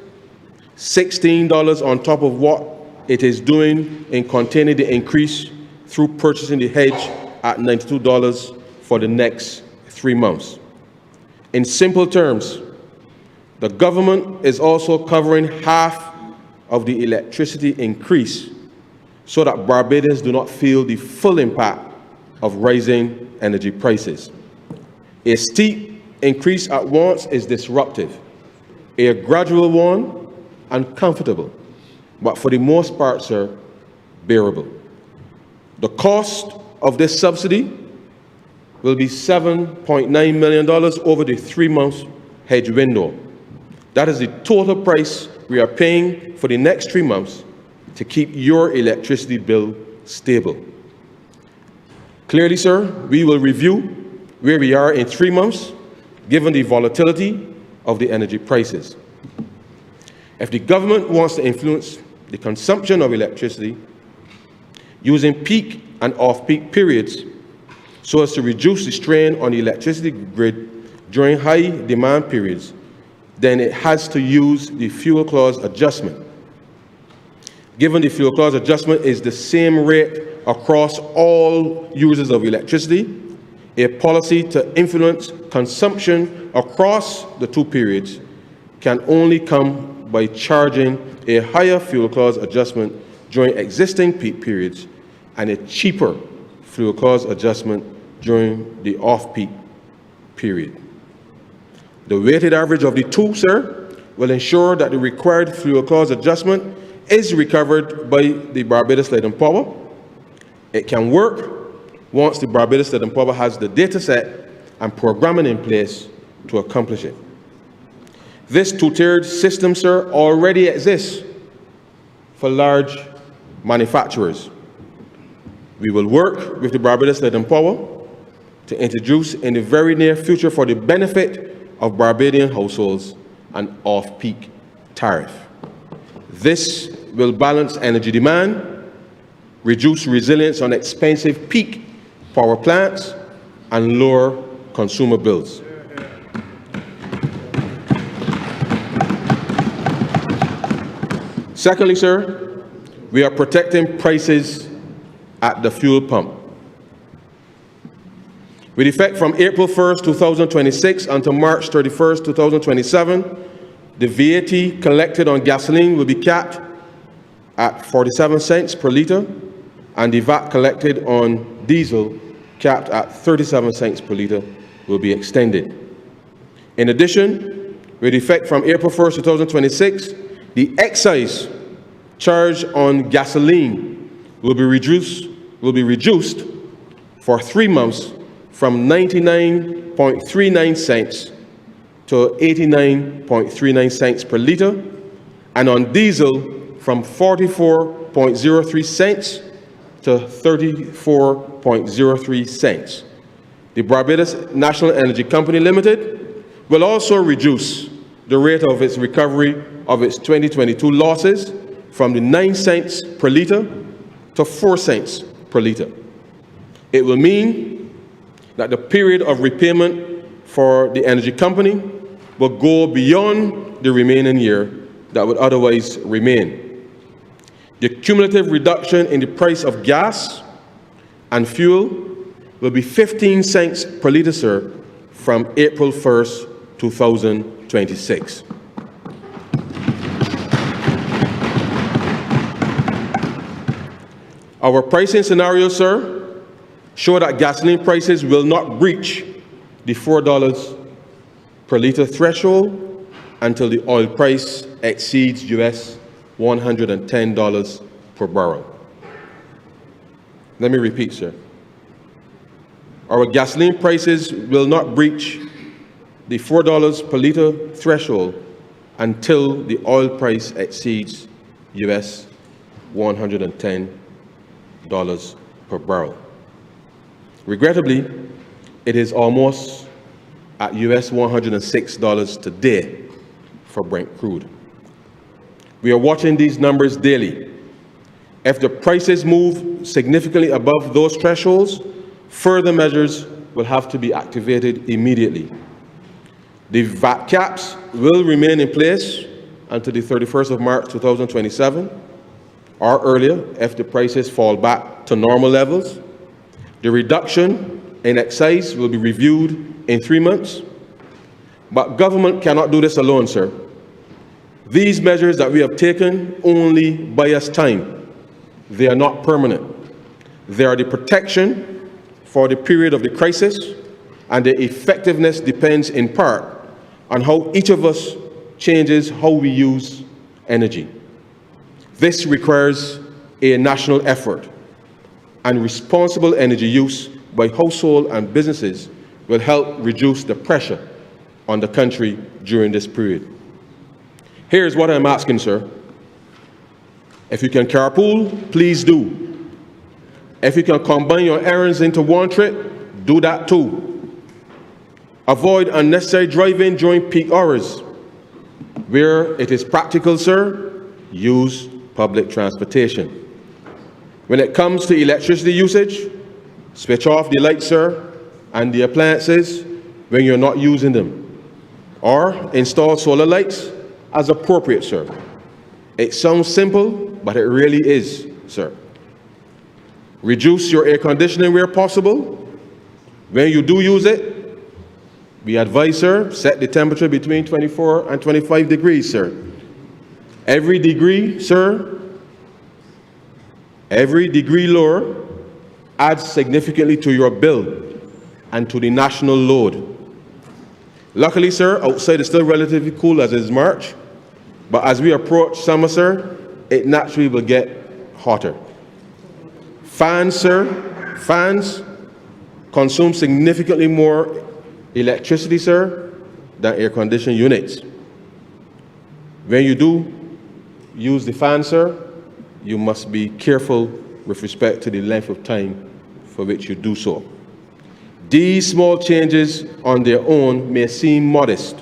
$16 on top of what it is doing in containing the increase through purchasing the hedge at $92 for the next 3 months. In simple terms, the government is also covering half of the electricity increase so that Barbadians do not feel the full impact of rising energy prices. A steep increase at once is disruptive, a gradual one uncomfortable, but for the most part, sir, bearable. The cost of this subsidy will be $7.9 million over the 3 months hedge window. That is the total price we are paying for the next 3 months to keep your electricity bill stable. Clearly, sir, we will review where we are in 3 months, given the volatility of the energy prices. If the government wants to influence the consumption of electricity using peak and off-peak periods so as to reduce the strain on the electricity grid during high demand periods, then it has to use the fuel clause adjustment. Given the fuel clause adjustment is the same rate across all users of electricity, a policy to influence consumption across the 2 periods can only come by charging a higher fuel clause adjustment during existing peak periods and a cheaper fuel clause adjustment during the off-peak period. The weighted average of the 2, sir, will ensure that the required fuel clause adjustment is recovered by the Barbados Light and Power. It can work once the Barbados Light and Power has the data set and programming in place to accomplish it. This two-tiered system, sir, already exists for large manufacturers. We will work with the Barbados Light and Power to introduce in the very near future for the benefit of Barbadian households an off-peak tariff. This will balance energy demand, reduce reliance on expensive peak power plants, and lower consumer bills. Secondly, sir, we are protecting prices at the fuel pump. With effect from April 1st, 2026 until March 31st, 2027, the VAT collected on gasoline will be capped at 47 cents per litre, and the VAT collected on diesel, capped at 37 cents per litre, will be extended. In addition, with effect from April 1st, 2026, the excise charge on gasoline will be reduced for 3 months from 99.39 cents to 89.39 cents per litre, and on diesel from 44.03 cents to 34.03 cents. The Barbados National Energy Company Limited will also reduce the rate of its recovery of its 2022 losses from the 9 cents per litre to 4 cents per litre. It will mean that the period of repayment for the energy company will go beyond the remaining year that would otherwise remain. The cumulative reduction in the price of gas and fuel will be 15 cents per litre, sir, from April 1st, 2026. Our pricing scenario, sir, show that gasoline prices will not breach the $4 per litre threshold until the oil price exceeds US $110 per barrel. Let me repeat, sir. Our gasoline prices will not breach the $4 per litre threshold until the oil price exceeds US $110 per barrel. Regrettably, it is almost at US $106 today for Brent crude. We are watching these numbers daily. If the prices move significantly above those thresholds, further measures will have to be activated immediately. The VAT caps will remain in place until the 31st of March 2027 or earlier if the prices fall back to normal levels. The reduction in excise will be reviewed in 3 months. But government cannot do this alone, sir. These measures that we have taken only buy us time. They are not permanent. They are the protection for the period of the crisis, and their effectiveness depends in part on how each of us changes how we use energy. This requires a national effort, and responsible energy use by households and businesses will help reduce the pressure on the country during this period. Here's what I'm asking, sir. If you can carpool, please do. If you can combine your errands into one trip, do that too. Avoid unnecessary driving during peak hours. Where it is practical, sir, use public transportation. When it comes to electricity usage, switch off the lights, sir, and the appliances when you're not using them. Or install solar lights as appropriate, sir. It sounds simple, but it really is, sir. Reduce your air conditioning where possible. When you do use it, we advise, sir, set the temperature between 24 and 25 degrees, sir. Every degree, sir, every degree lower adds significantly to your bill and to the national load. Luckily, sir, outside is still relatively cool as it is March, but as we approach summer, sir, it naturally will get hotter. Fans, sir, fans consume significantly more electricity, sir, than air conditioning units. When you do use the fan, sir, you must be careful with respect to the length of time for which you do so. These small changes on their own may seem modest,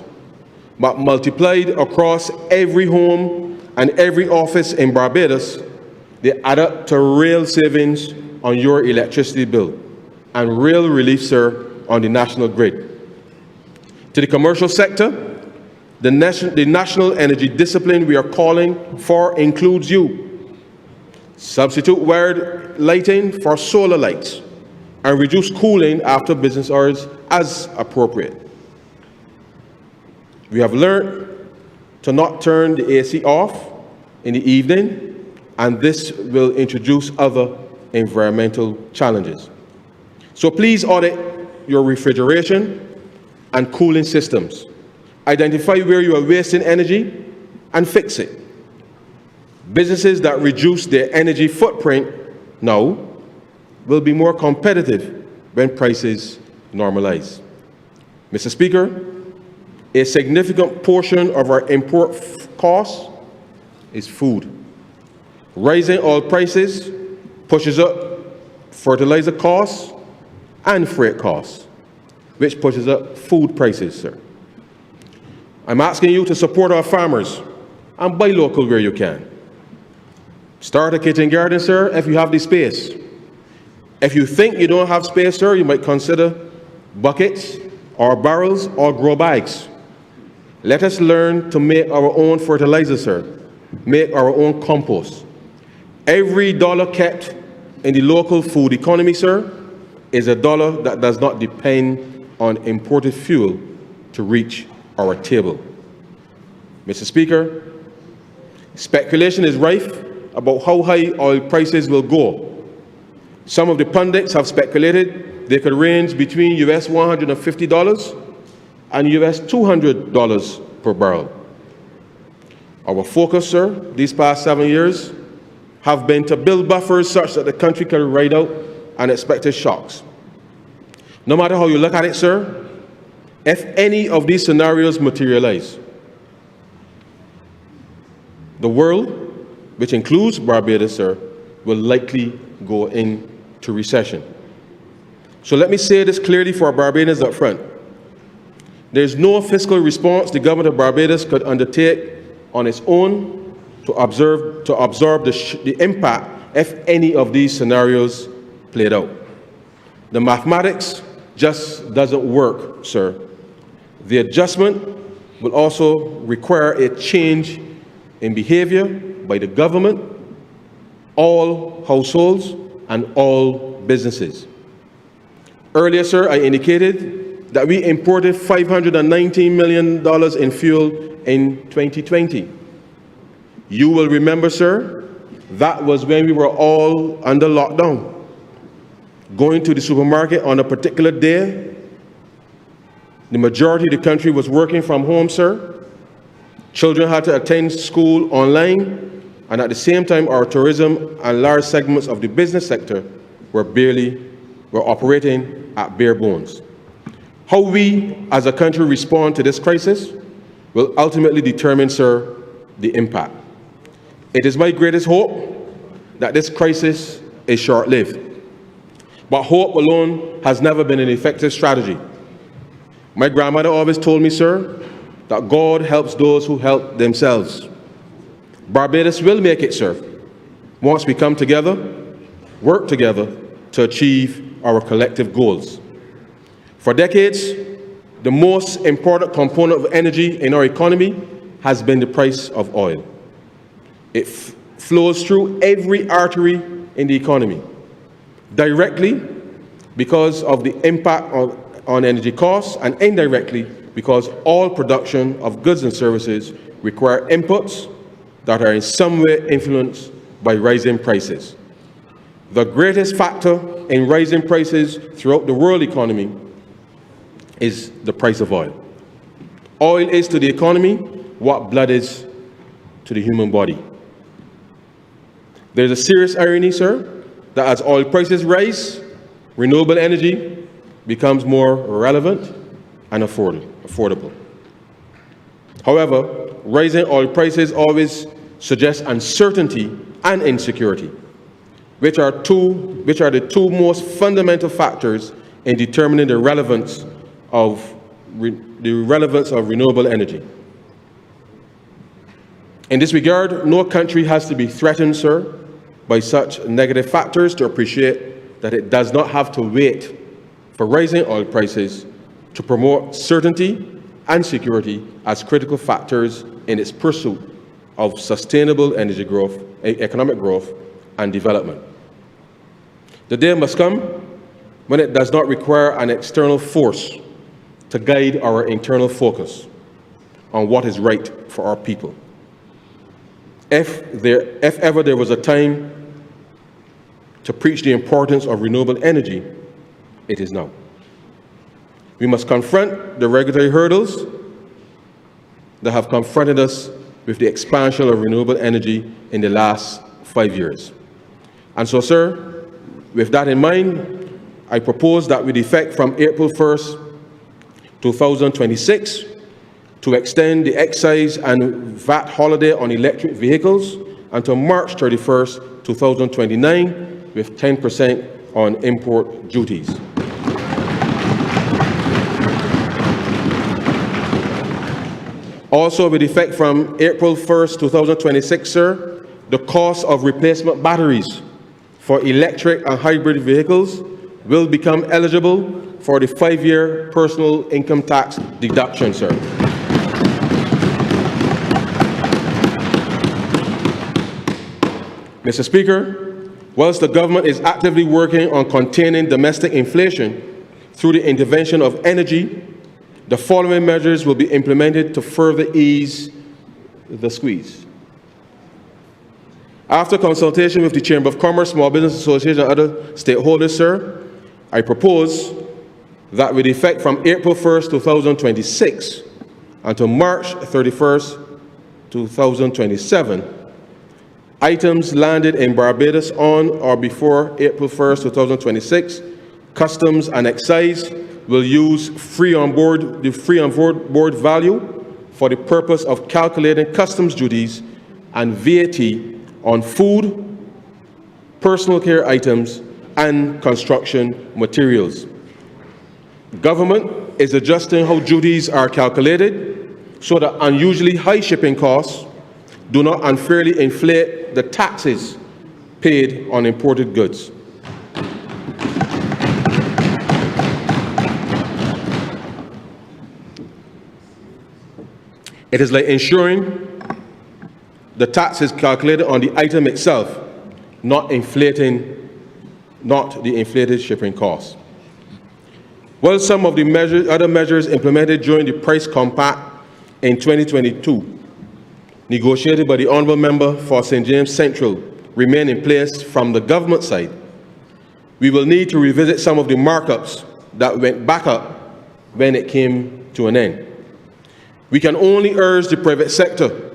but multiplied across every home and every office in Barbados, they add up to real savings on your electricity bill and real relief, sir, on the national grid. To the commercial sector, the national energy discipline we are calling for includes you. Substitute wired lighting for solar lights and reduce cooling after business hours as appropriate. We have learned to not turn the AC off in the evening, and this will introduce other environmental challenges. So please audit your refrigeration and cooling systems. Identify where you are wasting energy and fix it. Businesses that reduce their energy footprint now will be more competitive when prices normalize. Mr. Speaker, a significant portion of our import costs is food. Rising oil prices pushes up fertilizer costs and freight costs, which pushes up food prices, sir. I'm asking you to support our farmers and buy local where you can. Start a kitchen garden, sir, if you have the space. If you think you don't have space, sir, you might consider buckets or barrels or grow bags. Let us learn to make our own fertilizer, sir. Make our own compost. Every dollar kept in the local food economy, sir, is a dollar that does not depend on imported fuel to reach our table. Mr. Speaker, speculation is rife about how high oil prices will go. Some of the pundits have speculated they could range between US $150 and US $200 per barrel. Our focus, sir, these past 7 years have been to build buffers such that the country can ride out unexpected shocks. No matter how you look at it, sir, if any of these scenarios materialize, the world, which includes Barbados, sir, will likely go into recession. So let me say this clearly for Barbadians up front. There's no fiscal response the government of Barbados could undertake on its own to absorb the impact if any of these scenarios played out. The mathematics just doesn't work, sir. The adjustment will also require a change in behavior by the government, all households, and all businesses. Earlier, sir, I indicated that we imported $519 million in fuel in 2020. You will remember, sir, that was when we were all under lockdown. Going to the supermarket on a particular day, the majority of the country was working from home, sir. Children had to attend school online, and at the same time, our tourism and large segments of the business sector were operating at bare bones. How we as a country respond to this crisis will ultimately determine, sir, the impact. It is my greatest hope that this crisis is short-lived. But hope alone has never been an effective strategy. My grandmother always told me, sir, that God helps those who help themselves. Barbados will make it, sir, once we come together, work together to achieve our collective goals. For decades, the most important component of energy in our economy has been the price of oil. It flows through every artery in the economy, directly because of the impact on energy costs, and indirectly because all production of goods and services require inputs that are in some way influenced by rising prices. The greatest factor in rising prices throughout the world economy is the price of oil. Oil is to the economy what blood is to the human body. There's a serious irony, sir, that as oil prices rise, renewable energy becomes more relevant and affordable. However, rising oil prices always suggest uncertainty and insecurity, which are the two most fundamental factors in determining the relevance of renewable energy. In this regard, no country has to be threatened, sir, by such negative factors to appreciate that it does not have to wait for rising oil prices to promote certainty and security as critical factors in its pursuit of sustainable energy growth, economic growth, and development. The day must come when it does not require an external force to guide our internal focus on what is right for our people. If ever there was a time to preach the importance of renewable energy, it is now. We must confront the regulatory hurdles that have confronted us with the expansion of renewable energy in the last 5 years. And so, sir, with that in mind, I propose that with effect from April 1st, 2026, to extend the excise and VAT holiday on electric vehicles until March 31st, 2029, with 10% on import duties. Also, with effect from April 1st, 2026, sir, the cost of replacement batteries for electric and hybrid vehicles will become eligible for the 5-year personal income tax deduction, sir. Mr. Speaker, whilst the government is actively working on containing domestic inflation through the intervention of energy, the following measures will be implemented to further ease the squeeze. After consultation with the Chamber of Commerce, Small Business Association, and other stakeholders, sir, I propose that with effect from April 1st, 2026 until March 31st, 2027, items landed in Barbados on or before April 1st, 2026, Customs and Excise will use the free on board value for the purpose of calculating customs duties and VAT on food, personal care items, and construction materials. Government is adjusting how duties are calculated so that unusually high shipping costs do not unfairly inflate the taxes paid on imported goods. It is like ensuring the tax is calculated on the item itself, not the inflated shipping costs. While some of the other measures implemented during the price compact in 2022, negotiated by the Honourable Member for St. James Central, remain in place from the government side, we will need to revisit some of the markups that went back up when it came to an end. We can only urge the private sector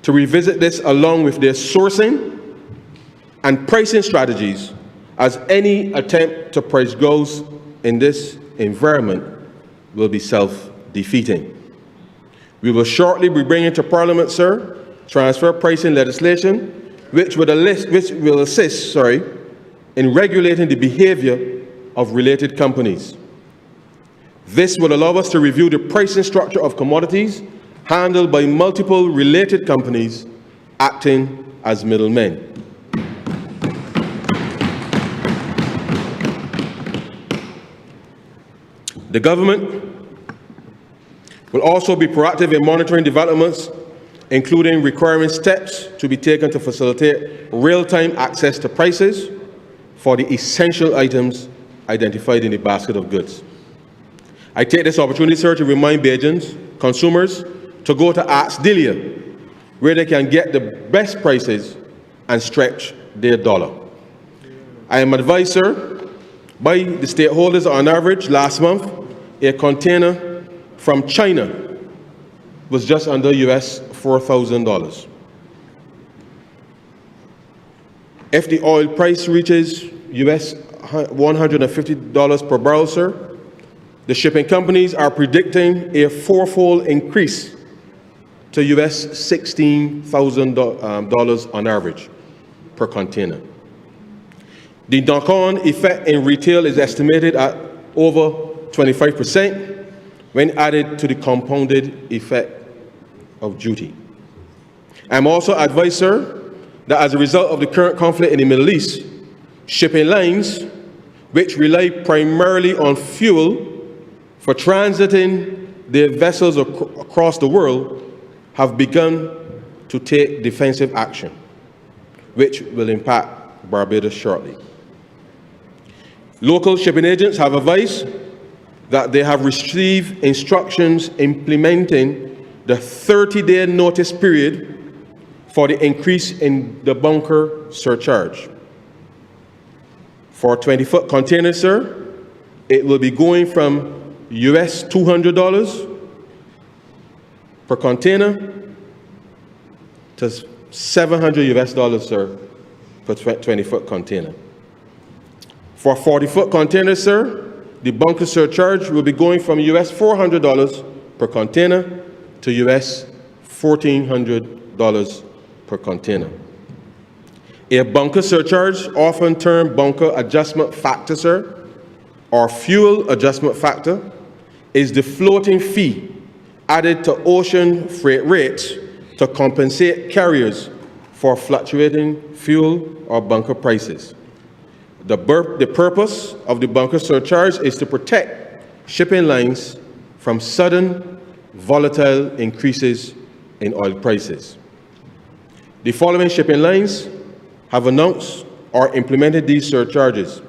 to revisit this along with their sourcing and pricing strategies, as any attempt to price goals in this environment will be self-defeating. We will shortly be bringing to Parliament, sir, transfer pricing legislation which will assist in regulating the behavior of related companies. This will allow us to review the pricing structure of commodities handled by multiple related companies acting as middlemen. The government will also be proactive in monitoring developments, including requiring steps to be taken to facilitate real-time access to prices for the essential items identified in the basket of goods. I take this opportunity, sir, to remind Bajans, consumers, to go to Ask Delia, where they can get the best prices and stretch their dollar. I am advised, sir, by the stakeholders on average last month, a container from China was just under US $4,000. If the oil price reaches US $150 per barrel, sir, the shipping companies are predicting a fourfold increase to US $16,000 on average per container. The knock-on effect in retail is estimated at over 25% when added to the compounded effect of duty. I'm also advised, sir, that as a result of the current conflict in the Middle East, shipping lines, which rely primarily on fuel for transiting their vessels across the world, have begun to take defensive action, which will impact Barbados shortly. Local shipping agents have advised that they have received instructions implementing the 30-day notice period for the increase in the bunker surcharge. For 20-foot containers, sir, it will be going from US $200 per container to $700 US, sir, for 20-foot container. For 40-foot containers, sir, the bunker surcharge will be going from US $400 per container to US $1,400 per container. A bunker surcharge, often termed bunker adjustment factor, sir, or fuel adjustment factor, is the floating fee added to ocean freight rates to compensate carriers for fluctuating fuel or bunker prices. The purpose of the bunker surcharge is to protect shipping lines from sudden, volatile increases in oil prices. The following shipping lines have announced or implemented these surcharges.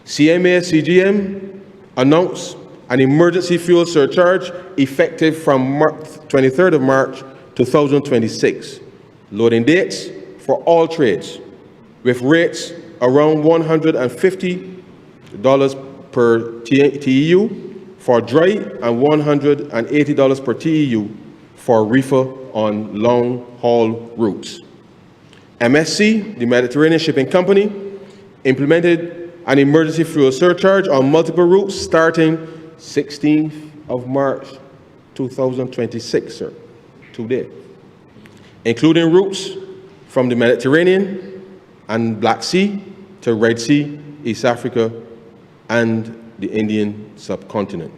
CMA CGM announced an emergency fuel surcharge effective from 23rd of March 2026. Loading dates for all trades, with rates around $150 per TEU for dry and $180 per TEU for reefer on long-haul routes. MSC, the Mediterranean Shipping Company, implemented an emergency fuel surcharge on multiple routes starting 16th of March 2026, sir, today, including routes from the Mediterranean and Black Sea to Red Sea, East Africa, and the Indian subcontinent.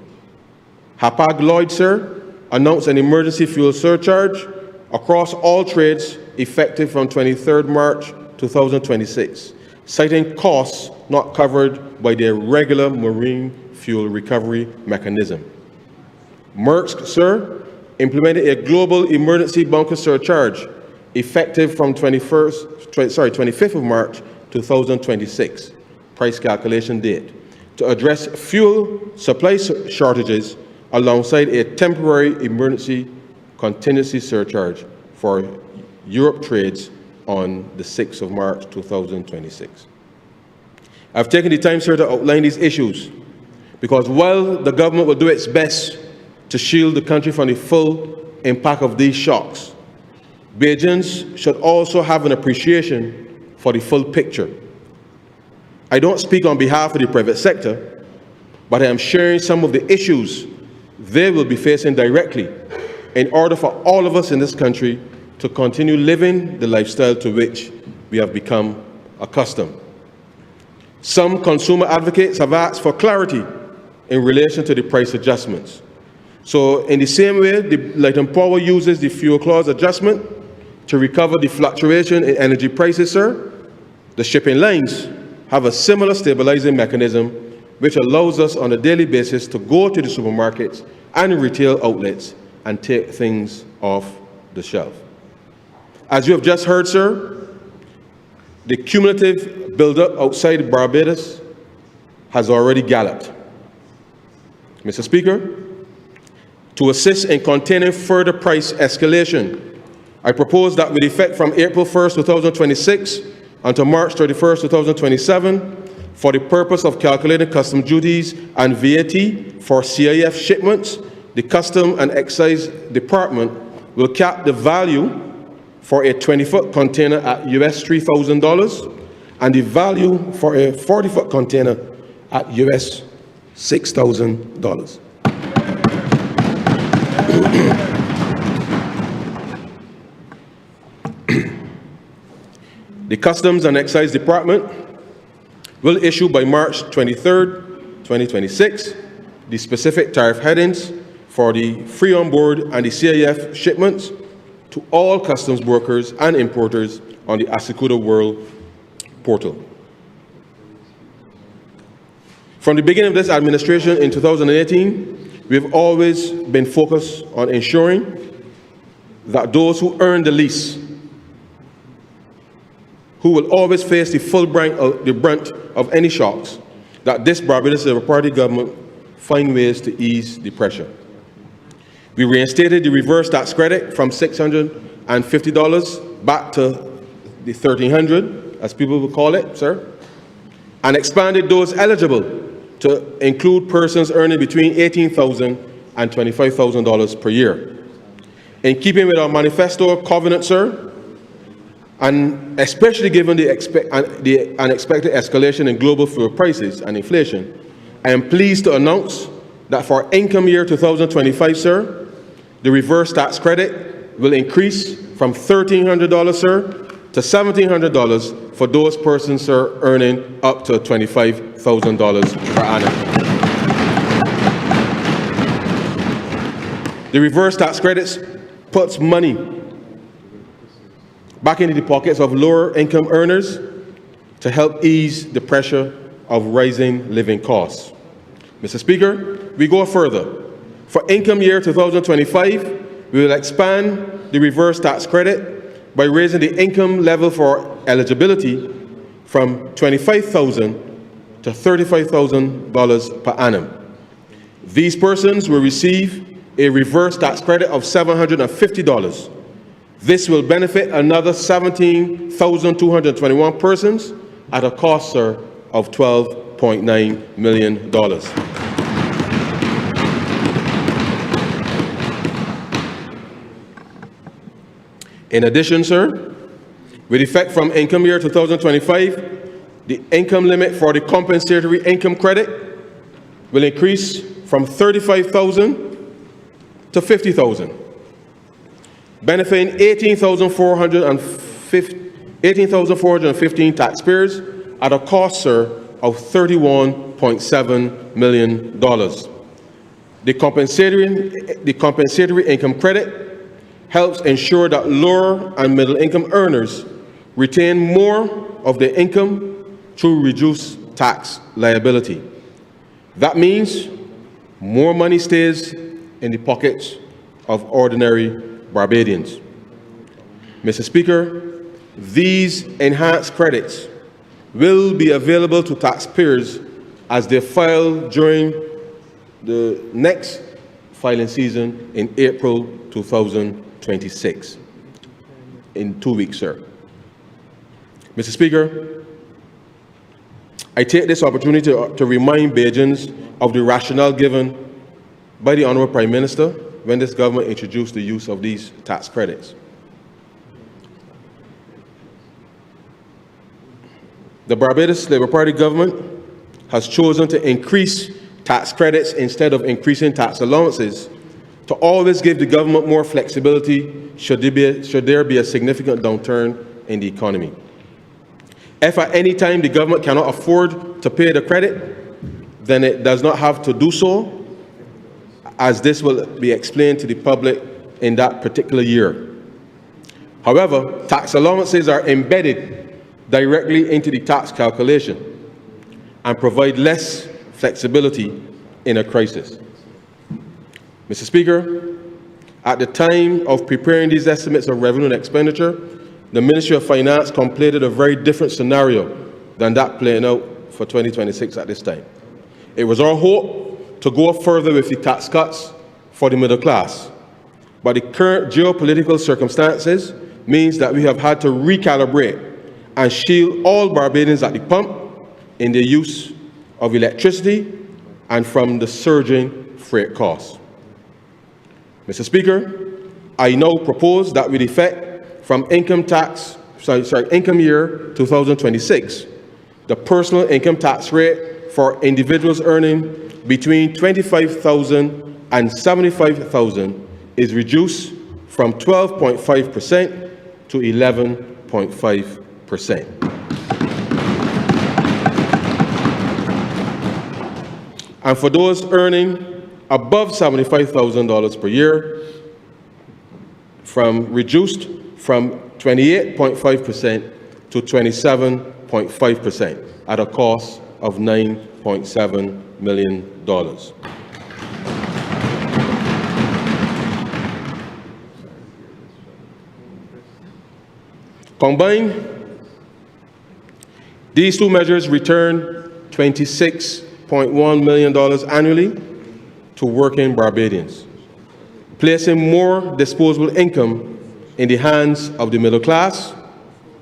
Hapag-Lloyd, sir, announced an emergency fuel surcharge across all trades effective from 23rd March 2026, citing costs not covered by their regular marine fuel recovery mechanism. Maersk, sir, implemented a global emergency bunker surcharge effective from 25th of March 2026, price calculation date, to address fuel supply shortages alongside a temporary emergency contingency surcharge for Europe trades on the 6th of March 2026. I've taken the time, sir, to outline these issues because while the government will do its best to shield the country from the full impact of these shocks, Bajans should also have an appreciation for the full picture. I don't speak on behalf of the private sector, but I am sharing some of the issues they will be facing directly in order for all of us in this country to continue living the lifestyle to which we have become accustomed. Some consumer advocates have asked for clarity in relation to the price adjustments. So in the same way, the Light and Power uses the fuel clause adjustment to recover the fluctuation in energy prices, sir, the shipping lines have a similar stabilizing mechanism which allows us on a daily basis to go to the supermarkets and retail outlets and take things off the shelf. As you have just heard, sir, the cumulative buildup outside Barbados has already galloped. Mr. Speaker, to assist in containing further price escalation, I propose that with effect from April 1st, 2026 until March 31st, 2027, for the purpose of calculating customs duties and VAT for CIF shipments, the Customs and Excise Department will cap the value for a 20-foot container at US $3,000 and the value for a 40-foot container at US $6,000. The Customs and Excise Department will issue by March 23rd, 2026, the specific tariff headings for the free on board and the CIF shipments to all customs brokers and importers on the Asicuda World portal. From the beginning of this administration in 2018, we have always been focused on ensuring that those who earn the least, who will always face the full brunt of any shocks, that this Barbados Labour Party government find ways to ease the pressure. We reinstated the reverse tax credit from $650 back to the $1,300, as people will call it, sir, and expanded those eligible to include persons earning between $18,000 and $25,000 per year. In keeping with our manifesto covenant, sir, and especially given the unexpected escalation in global fuel prices and inflation, I am pleased to announce that for income year 2025, sir, the reverse tax credit will increase from $1,300, sir, to $1,700 for those persons, sir, earning up to $25,000 per annum. The reverse tax credits puts money back into the pockets of lower income earners to help ease the pressure of rising living costs. Mr. Speaker, we go further. For income year 2025, we will expand the reverse tax credit by raising the income level for eligibility from $25,000 to $35,000 per annum. These persons will receive a reverse tax credit of $750. This will benefit another 17,221 persons at a cost, sir, of $12.9 million. In addition, sir, with effect from income year 2025, the income limit for the compensatory income credit will increase from $35,000 to $50,000, benefiting 18,415 taxpayers at a cost, sir, of $31.7 million. The compensatory income credit helps ensure that lower and middle income earners retain more of their income through reduced tax liability. That means more money stays in the pockets of ordinary Barbadians. Mr. Speaker, these enhanced credits will be available to taxpayers as they file during the next filing season in April 2026. In 2 weeks, sir. Mr. Speaker, I take this opportunity to remind Bajans of the rationale given by the Honourable Prime Minister when this government introduced the use of these tax credits. The Barbados Labour Party government has chosen to increase tax credits instead of increasing tax allowances to always give the government more flexibility should there be a significant downturn in the economy. If at any time the government cannot afford to pay the credit, then it does not have to do so, as this will be explained to the public in that particular year. However, tax allowances are embedded directly into the tax calculation and provide less flexibility in a crisis. Mr. Speaker, at the time of preparing these estimates of revenue and expenditure, the Ministry of Finance contemplated a very different scenario than that playing out for 2026 at this time. It was our hope to go further with the tax cuts for the middle class, but the current geopolitical circumstances means that we have had to recalibrate and shield all Barbadians at the pump in the use of electricity and from the surging freight costs. Mr. Speaker, I now propose that with effect from income year 2026, the personal income tax rate for individuals earning between $25,000 and $75,000 is reduced from 12.5% to 11.5%. And for those earning above $75,000 per year, reduced from 28.5% to 27.5% at a cost of $9.7 million. Combined, these two measures return $26.1 million annually to working Barbadians, placing more disposable income in the hands of the middle class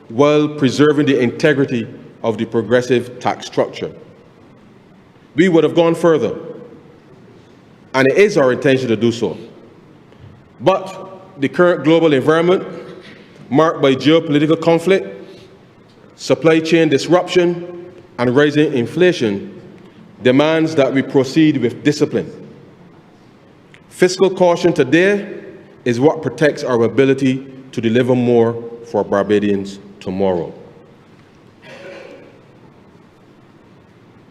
while preserving the integrity of the progressive tax structure. We would have gone further, and it is our intention to do so. But the current global environment, marked by geopolitical conflict, supply chain disruption, and rising inflation, demands that we proceed with discipline. Fiscal caution today is what protects our ability to deliver more for Barbadians tomorrow.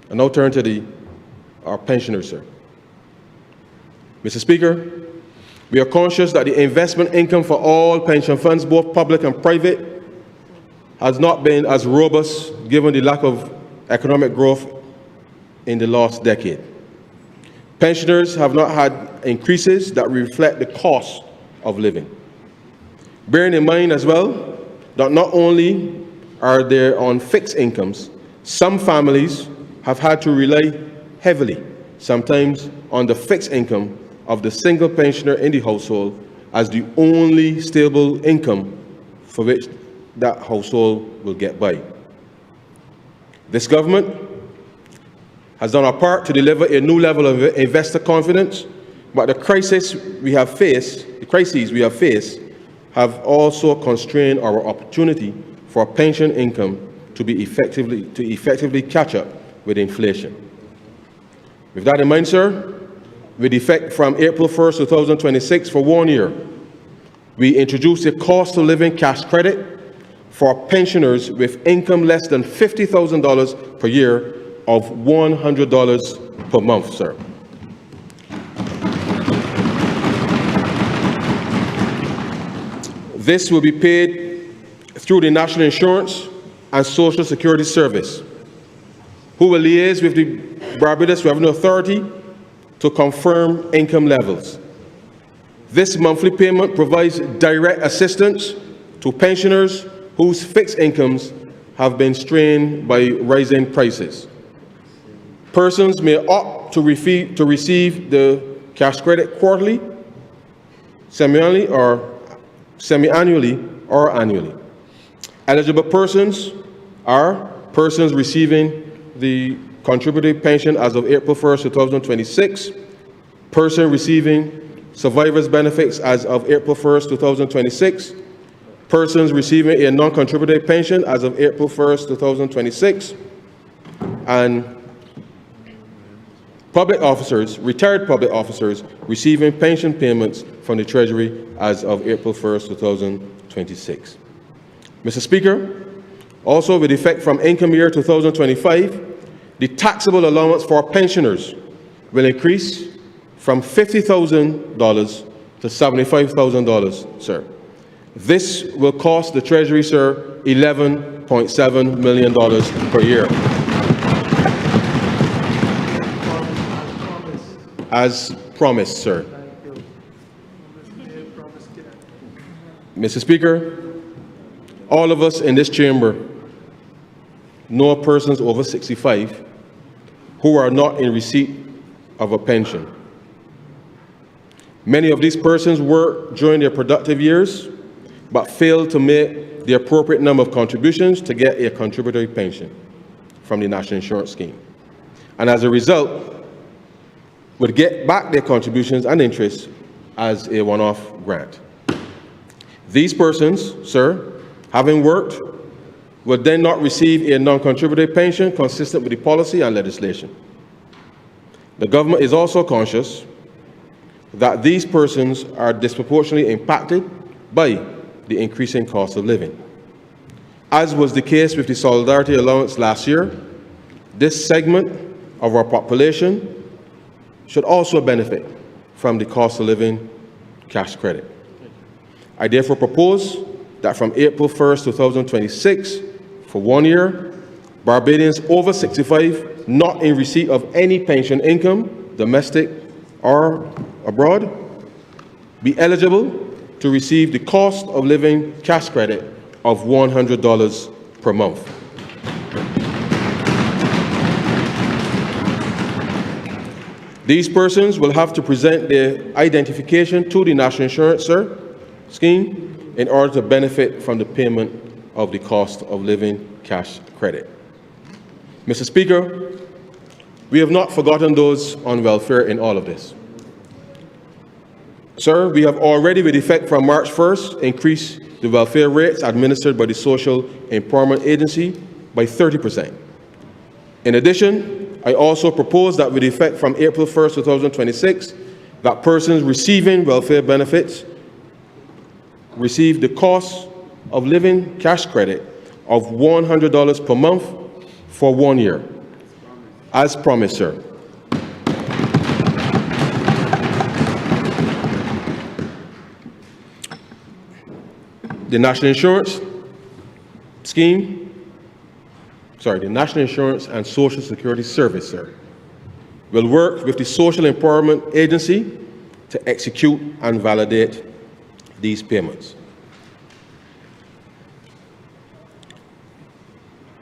I now turn to our pensioners, sir. Mr. Speaker, we are conscious that the investment income for all pension funds, both public and private, has not been as robust given the lack of economic growth in the last decade. Pensioners have not had increases that reflect the cost of living. Bearing in mind as well that not only are they on fixed incomes, some families have had to rely heavily, sometimes on the fixed income of the single pensioner in the household as the only stable income for which that household will get by. This government has done our part to deliver a new level of investor confidence, but the crises we have faced have also constrained our opportunity for pension income to effectively catch up with inflation. With that in mind, sir, with effect from April 1st, 2026 for 1 year, we introduced a cost of living cash credit for pensioners with income less than $50,000 per year of $100 per month, sir. This will be paid through the National Insurance and Social Security Service, who will liaise with the Barbados Revenue Authority to confirm income levels. This monthly payment provides direct assistance to pensioners whose fixed incomes have been strained by rising prices. Persons may opt to receive the cash credit quarterly, semi-annually, or annually. Eligible persons are persons receiving the contributory pension as of April 1st, 2026, person receiving survivor's benefits as of April 1st, 2026, persons receiving a non-contributory pension as of April 1st, 2026, and public officers, retired public officers receiving pension payments from the Treasury as of April 1st, 2026. Mr. Speaker, also with effect from income year 2025, the taxable allowance for pensioners will increase from $50,000 to $75,000, sir. This will cost the Treasury, sir, $11.7 million per year. As promised, sir. Mr. Speaker, all of us in this chamber know persons over 65 who are not in receipt of a pension. Many of these persons work during their productive years, but fail to make the appropriate number of contributions to get a contributory pension from the National Insurance Scheme. And as a result, would get back their contributions and interest as a one-off grant. These persons, sir, having worked, would then not receive a non-contributory pension consistent with the policy and legislation. The government is also conscious that these persons are disproportionately impacted by the increasing cost of living. As was the case with the Solidarity Allowance last year, this segment of our population should also benefit from the cost of living cash credit. I therefore propose that from April 1st, 2026, for 1 year, Barbadians over 65 not in receipt of any pension income, domestic or abroad, be eligible to receive the cost of living cash credit of $100 per month. These persons will have to present their identification to the National Insurance Scheme in order to benefit from the payment of the cost of living cash credit. Mr. Speaker, we have not forgotten those on welfare in all of this. Sir, we have already, with effect from March 1st, increased the welfare rates administered by the Social Employment Agency by 30%. In addition, I also propose that with effect from April 1st, 2026, that persons receiving welfare benefits receive the cost of living cash credit of $100 per month for 1 year. As promised, sir. The National Insurance and Social Security Service, sir, will work with the Social Employment Agency to execute and validate these payments.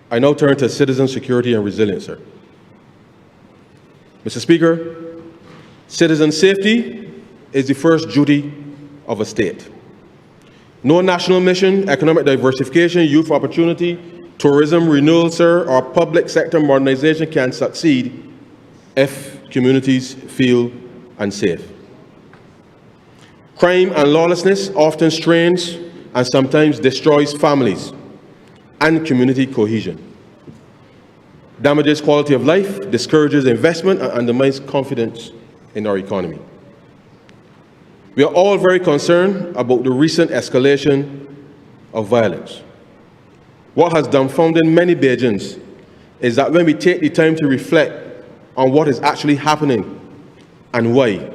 I now turn to citizen security and resilience, sir. Mr. Speaker, citizen safety is the first duty of a state. No national mission, economic diversification, youth opportunity, tourism, renewal, sir, or public sector modernization can succeed if communities feel unsafe. Crime and lawlessness often strains and sometimes destroys families and community cohesion, damages quality of life, discourages investment, and undermines confidence in our economy. We are all very concerned about the recent escalation of violence. What has dumbfounded many Bajans is that when we take the time to reflect on what is actually happening and why,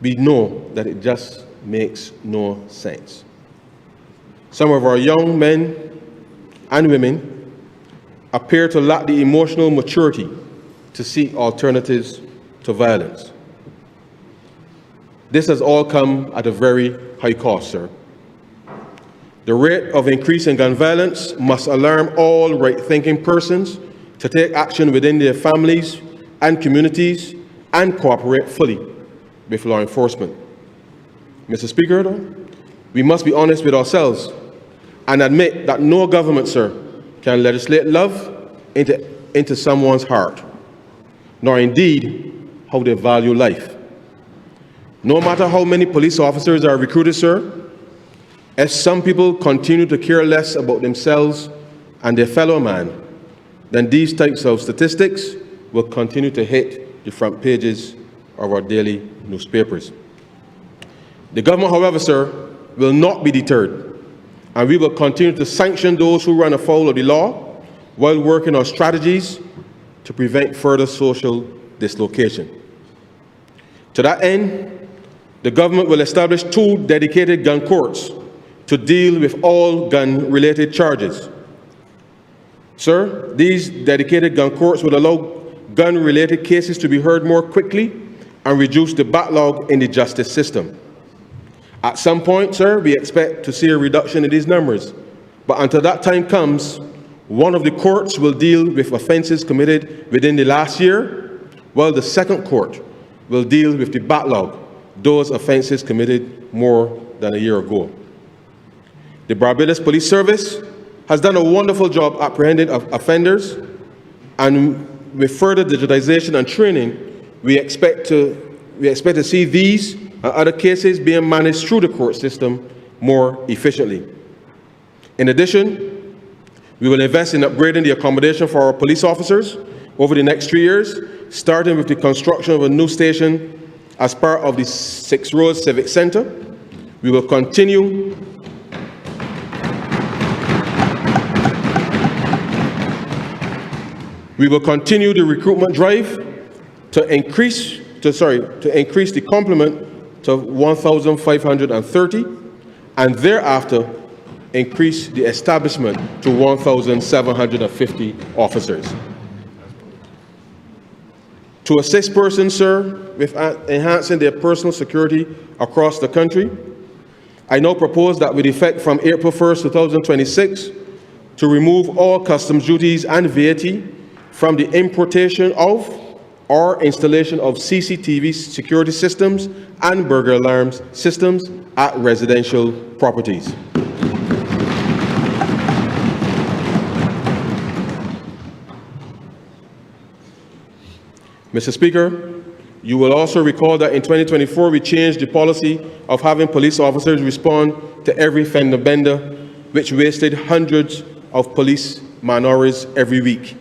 we know that it just makes no sense. Some of our young men and women appear to lack the emotional maturity to seek alternatives to violence. This has all come at a very high cost, sir. The rate of increase in gun violence must alarm all right-thinking persons to take action within their families and communities and cooperate fully with law enforcement. Mr. Speaker, we must be honest with ourselves and admit that no government, sir, can legislate love into someone's heart, nor indeed how they value life. No matter how many police officers are recruited, sir, if some people continue to care less about themselves and their fellow man, then these types of statistics will continue to hit the front pages of our daily newspapers. The government, however, sir, will not be deterred, and we will continue to sanction those who run afoul of the law while working on strategies to prevent further social dislocation. To that end, the government will establish 2 dedicated gun courts to deal with all gun-related charges. Sir, these dedicated gun courts will allow gun-related cases to be heard more quickly and reduce the backlog in the justice system. At some point, sir, we expect to see a reduction in these numbers, but until that time comes, one of the courts will deal with offenses committed within the last year, while the second court will deal with the backlog, those offenses committed more than a year ago. The Barbados Police Service has done a wonderful job apprehending offenders, and with further digitization and training, we expect to see these and other cases being managed through the court system more efficiently. In addition, we will invest in upgrading the accommodation for our police officers over the next 3 years, starting with the construction of a new station as part of the 6 Roads Civic Center. We will continue the recruitment drive to increase the complement to 1,530, and thereafter increase the establishment to 1,750 officers. To assist persons, sir, with enhancing their personal security across the country, I now propose that with effect from April 1st, 2026, to remove all customs duties and VAT from the importation of or installation of CCTV security systems and burglar alarms systems at residential properties. Mr. Speaker, you will also recall that in 2024 we changed the policy of having police officers respond to every fender bender, which wasted hundreds of police man-hours every week.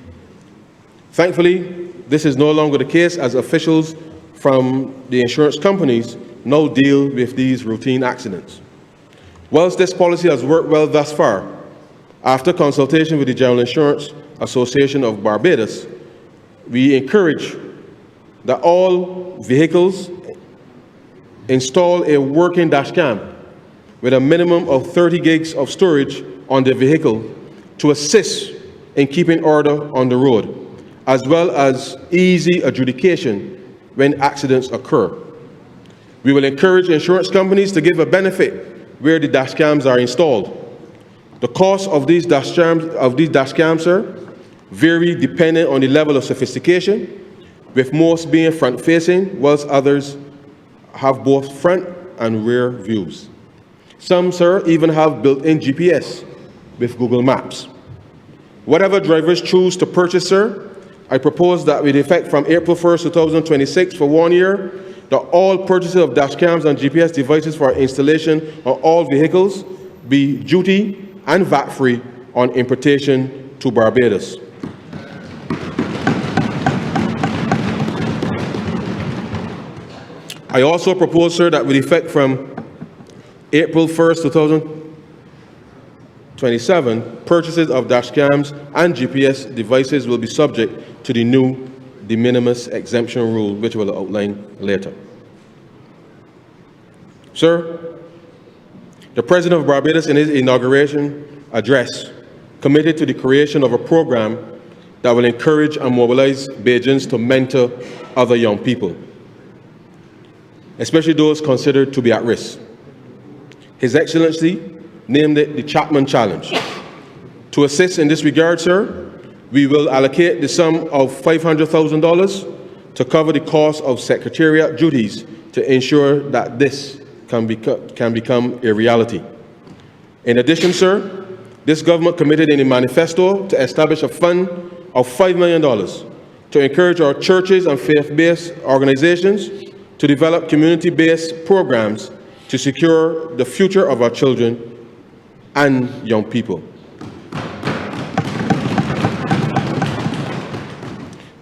Thankfully, this is no longer the case, as officials from the insurance companies now deal with these routine accidents. Whilst this policy has worked well thus far, after consultation with the General Insurance Association of Barbados, we encourage that all vehicles install a working dash cam with a minimum of 30 gigs of storage on the vehicle to assist in keeping order on the road, as well as easy adjudication when accidents occur. We will encourage insurance companies to give a benefit where the dash cams are installed. The cost of these dash cams, sir, vary depending on the level of sophistication, with most being front-facing, whilst others have both front and rear views. Some, sir, even have built-in GPS with Google Maps. Whatever drivers choose to purchase, sir, I propose that with effect from April 1st, 2026 for 1 year, that all purchases of dash cams and GPS devices for installation on all vehicles be duty and VAT-free on importation to Barbados. I also propose, sir, that with effect from April 1st, 2027, purchases of dash cams and GPS devices will be subject to the new de minimis exemption rule, which we'll outline later. Sir, the President of Barbados, in his inauguration address, committed to the creation of a program that will encourage and mobilize Bajans to mentor other young people. especially those considered to be at risk. His Excellency named it the Chapman Challenge. To assist in this regard, sir, we will allocate the sum of $500,000 to cover the cost of secretariat duties to ensure that this can become a reality. In addition, sir, this government committed in a manifesto to establish a fund of $5 million to encourage our churches and faith-based organizations to develop community-based programs to secure the future of our children and young people.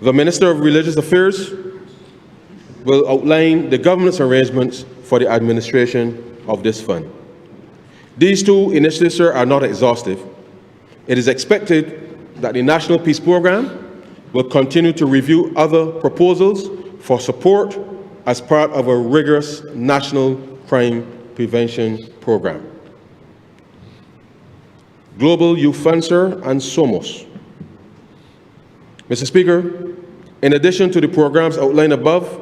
The Minister of Religious Affairs will outline the government's arrangements for the administration of this fund. These two initiatives, sir, are not exhaustive. It is expected that the National Peace Program will continue to review other proposals for support as part of a rigorous national crime prevention program. Global Youth Fund, sir, and SOMOS. Mr. Speaker, in addition to the programs outlined above,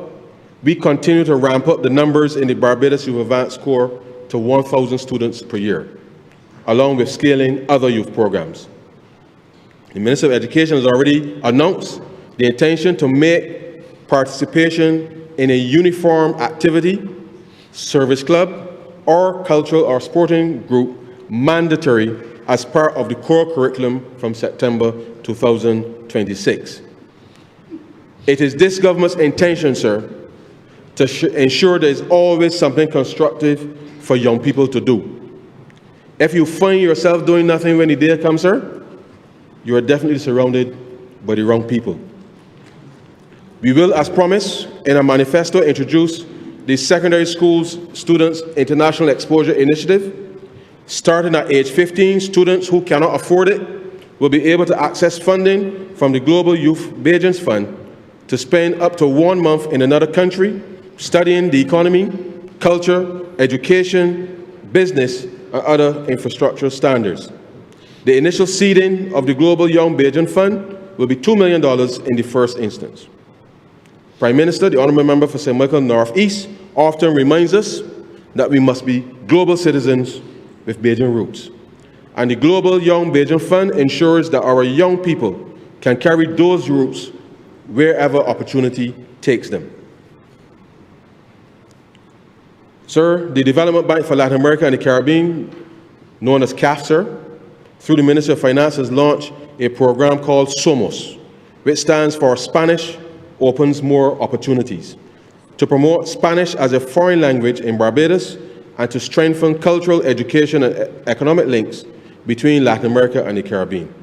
we continue to ramp up the numbers in the Barbados Youth Advanced Corps to 1,000 students per year, along with scaling other youth programs. The Minister of Education has already announced the intention to make participation in a uniform activity, service club, or cultural or sporting group mandatory as part of the core curriculum from September 2026. It is this government's intention, sir, to ensure there is always something constructive for young people to do. If you find yourself doing nothing when the day comes, sir, you are definitely surrounded by the wrong people. We will, as promised, in a manifesto introduce the Secondary Schools Students International Exposure Initiative. Starting at age 15, students who cannot afford it will be able to access funding from the Global Youth Beijing's Fund to spend up to 1 month in another country, studying the economy, culture, education, business, and other infrastructural standards. The initial seeding of the Global Young Beijing Fund will be $2 million in the first instance. Prime Minister, the Honourable Member for St. Michael North East, often reminds us that we must be global citizens with Beijing roots. And the Global Young Beijing Fund ensures that our young people can carry those roots wherever opportunity takes them. Sir, the Development Bank for Latin America and the Caribbean, known as CAF, sir, through the Ministry of Finance, has launched a program called SOMOS, which stands for Spanish Opens More Opportunities, to promote Spanish as a foreign language in Barbados and to strengthen cultural, education, and economic links between Latin America and the Caribbean.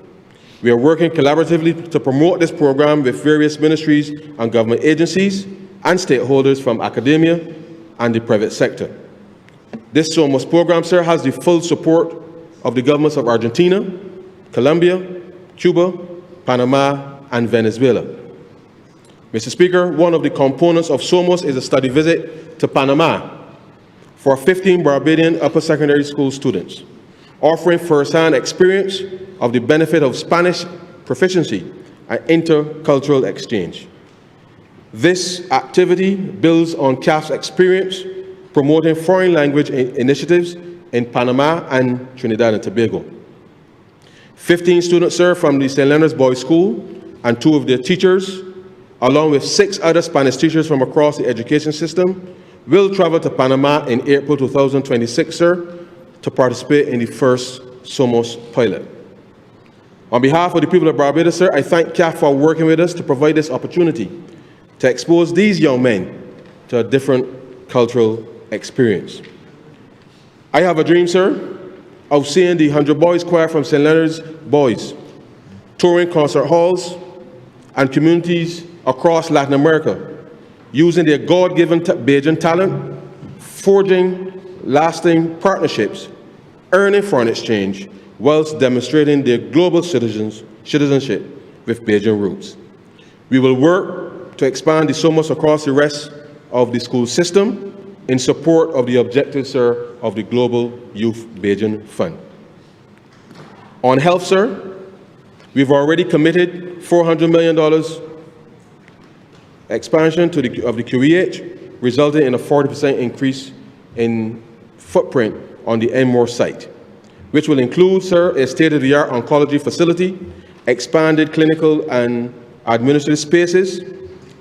We are working collaboratively to promote this program with various ministries and government agencies and stakeholders from academia and the private sector. This SOMOS program, sir, has the full support of the governments of Argentina, Colombia, Cuba, Panama, and Venezuela. Mr. Speaker, one of the components of SOMOS is a study visit to Panama for 15 Barbadian upper secondary school students, offering first-hand experience of the benefit of Spanish proficiency and intercultural exchange. This activity builds on CAF's experience promoting foreign language initiatives in Panama and Trinidad and Tobago. 15 students, sir, from the St. Leonard's Boys School and 2 of their teachers, along with 6 other Spanish teachers from across the education system, will travel to Panama in April 2026, sir, to participate in the first SOMOS pilot. On behalf of the people of Barbados, sir, I thank CAF for working with us to provide this opportunity to expose these young men to a different cultural experience. I have a dream, sir, of seeing the 100 Boys Choir from St. Leonard's Boys touring concert halls and communities across Latin America, using their God-given Bajan talent, forging lasting partnerships, earning foreign exchange, whilst demonstrating their global citizenship with Bajan roots. We will work to expand the SOMOS across the rest of the school system in support of the objectives, sir, of the Global Youth Beijing Fund. On health, sir, we've already committed $400 million expansion of the QEH resulting in a 40% increase in footprint on the Enmore site, which will include, sir, a state-of-the-art oncology facility, expanded clinical and administrative spaces,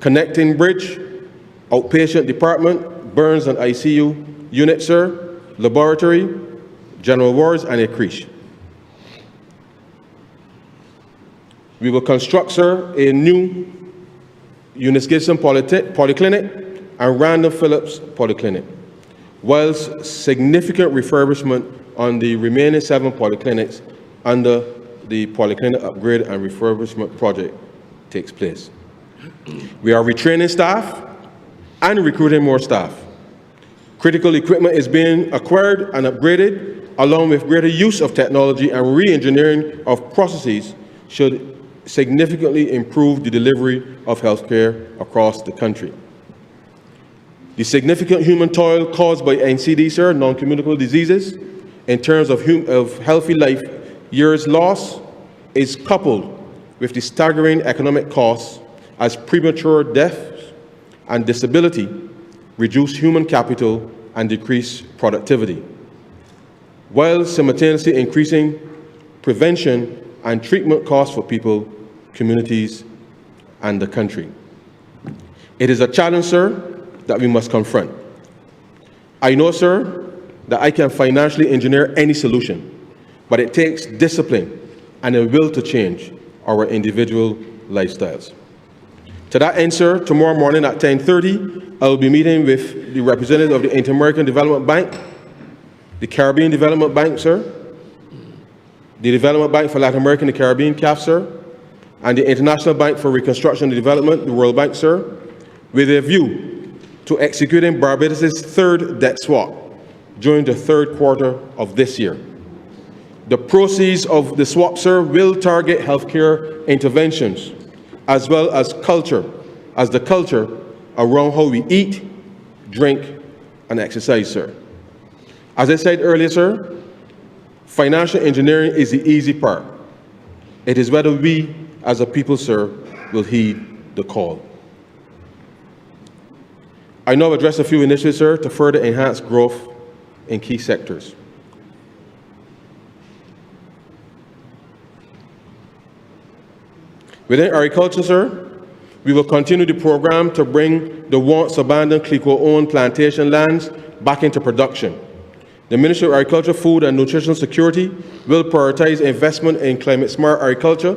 connecting bridge, outpatient department, burns and ICU unit, sir, laboratory, general wards, and a creche. We will construct, sir, a new Unisgison Polyclinic and Random Phillips Polyclinic, whilst significant refurbishment on the remaining 7 polyclinics under the Polyclinic Upgrade and Refurbishment Project takes place. We are retraining staff and recruiting more staff. Critical equipment is being acquired and upgraded, along with greater use of technology and re-engineering of processes should significantly improve the delivery of healthcare across the country. The significant human toil caused by NCD, sir, non-communicable diseases, in terms of healthy life years lost, is coupled with the staggering economic costs as premature deaths and disability reduce human capital and decrease productivity, while simultaneously increasing prevention and treatment costs for people, communities, and the country. It is a challenge, sir, that we must confront. I know, sir, that I can financially engineer any solution, but it takes discipline and a will to change our individual lifestyles. To that end, sir, tomorrow morning at 10:30, I will be meeting with the representative of the Inter-American Development Bank, the Caribbean Development Bank, sir, the Development Bank for Latin America and the Caribbean, CAF, sir, and the International Bank for Reconstruction and Development, the World Bank, sir, with a view to executing Barbados' 3rd debt swap during the 3rd quarter of this year. The proceeds of the swap, sir, will target healthcare interventions, as well as the culture around how we eat, drink, and exercise, sir. As I said earlier, sir, financial engineering is the easy part. It is whether we, as a people, sir, will heed the call. I now address a few initiatives, sir, to further enhance growth in key sectors. Within agriculture, sir, we will continue the program to bring the once abandoned Clico-owned plantation lands back into production. The Ministry of Agriculture, Food and Nutritional Security will prioritize investment in climate-smart agriculture,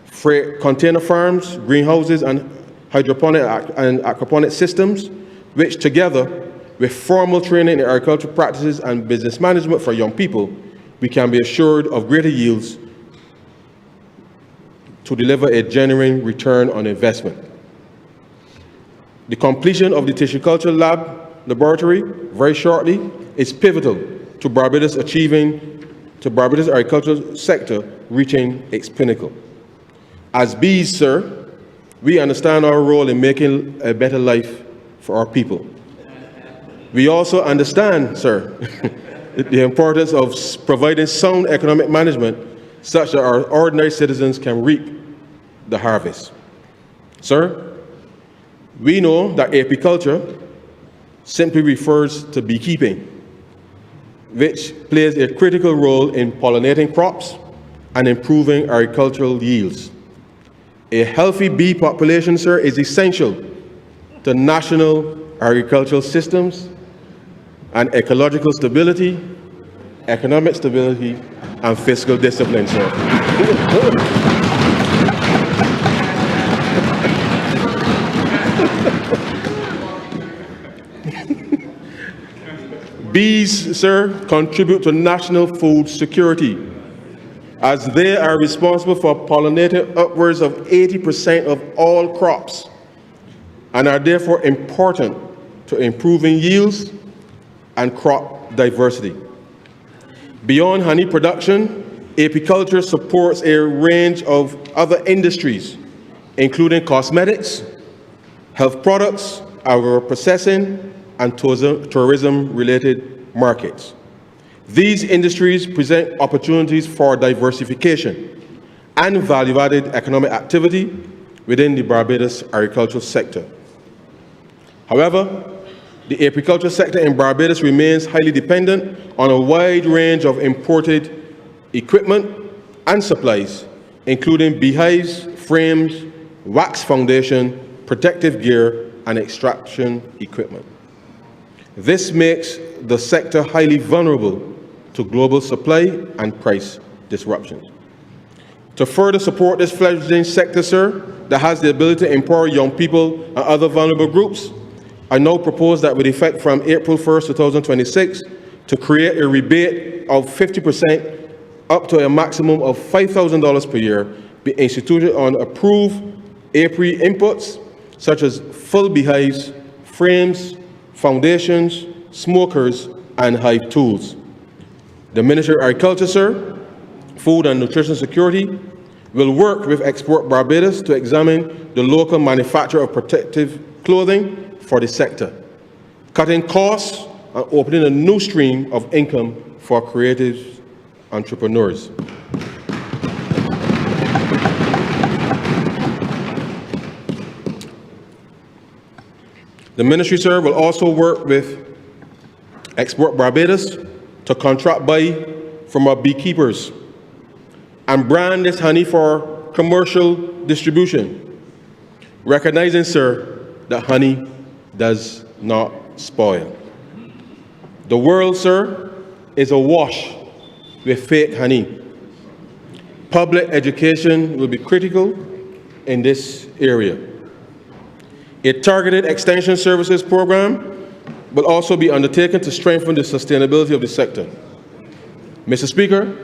freight container farms, greenhouses, and hydroponic and aquaponic systems, which together with formal training in agricultural practices and business management for young people, we can be assured of greater yields to deliver a genuine return on investment. The completion of the tissue culture laboratory very shortly is pivotal to Barbados agricultural sector reaching its pinnacle. As bees, sir, we understand our role in making a better life for our people. We also understand, sir, the importance of providing sound economic management such that our ordinary citizens can reap the harvest. Sir, we know that apiculture simply refers to beekeeping, which plays a critical role in pollinating crops and improving agricultural yields. A healthy bee population, sir, is essential to national agricultural systems and ecological stability, economic stability, and fiscal discipline, sir. Bees, sir, contribute to national food security, as they are responsible for pollinating upwards of 80% of all crops, and are therefore important to improving yields and crop diversity. Beyond honey production, apiculture supports a range of other industries, including cosmetics, health products, agro-processing, and tourism-related markets. These industries present opportunities for diversification and value-added economic activity within the Barbados agricultural sector. However, The agriculture sector in Barbados remains highly dependent on a wide range of imported equipment and supplies, including beehives, frames, wax foundation, protective gear, and extraction equipment. This makes the sector highly vulnerable to global supply and price disruptions. To further support this fledgling sector, sir, that has the ability to empower young people and other vulnerable groups, I now propose that with effect from April 1st, 2026, to create a rebate of 50% up to a maximum of $5,000 per year be instituted on approved apiary inputs such as full beehives, frames, foundations, smokers, and hive tools. The Ministry of Agriculture, sir, Food and Nutrition Security, will work with Export Barbados to examine the local manufacture of protective clothing for the sector, cutting costs and opening a new stream of income for creative entrepreneurs. The ministry, sir, will also work with Export Barbados to contract buy from our beekeepers and brand this honey for commercial distribution, recognizing, sir, that honey does not spoil. The world, sir, is awash with fake honey. Public education will be critical in this area. A targeted extension services program will also be undertaken to strengthen the sustainability of the sector. Mr. Speaker,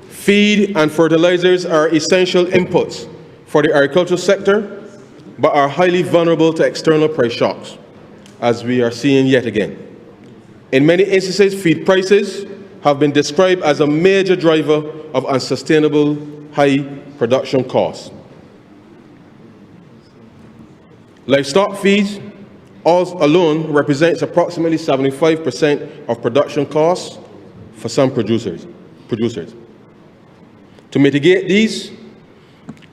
feed and fertilizers are essential inputs for the agricultural sector, but are highly vulnerable to external price shocks, as we are seeing yet again. In many instances, feed prices have been described as a major driver of unsustainable high production costs. Livestock feeds alone represents approximately 75% of production costs for some producers. To mitigate these,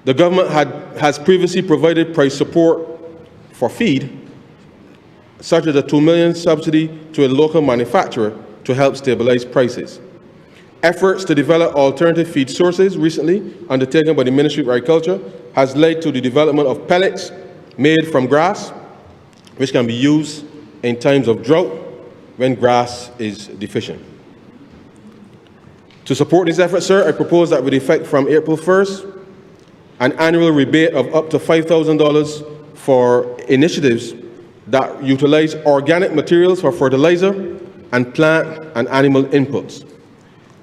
the government has previously provided price support for feed, such as a $2 million subsidy to a local manufacturer to help stabilize prices. Efforts to develop alternative feed sources recently undertaken by the Ministry of Agriculture has led to the development of pellets made from grass, which can be used in times of drought when grass is deficient. To support this effort, sir, I propose that with effect from April 1st, an annual rebate of up to $5,000 for initiatives that utilize organic materials for fertilizer and plant and animal inputs.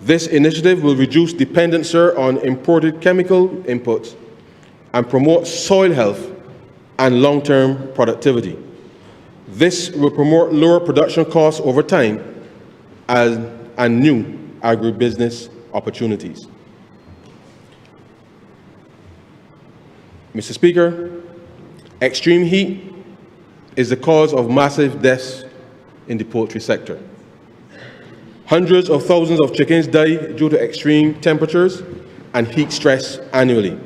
This initiative will reduce dependence, sir, on imported chemical inputs and promote soil health and long-term productivity. This will promote lower production costs over time and new agribusiness opportunities. Mr. Speaker, extreme heat is the cause of massive deaths in the poultry sector. Hundreds of thousands of chickens die due to extreme temperatures and heat stress annually.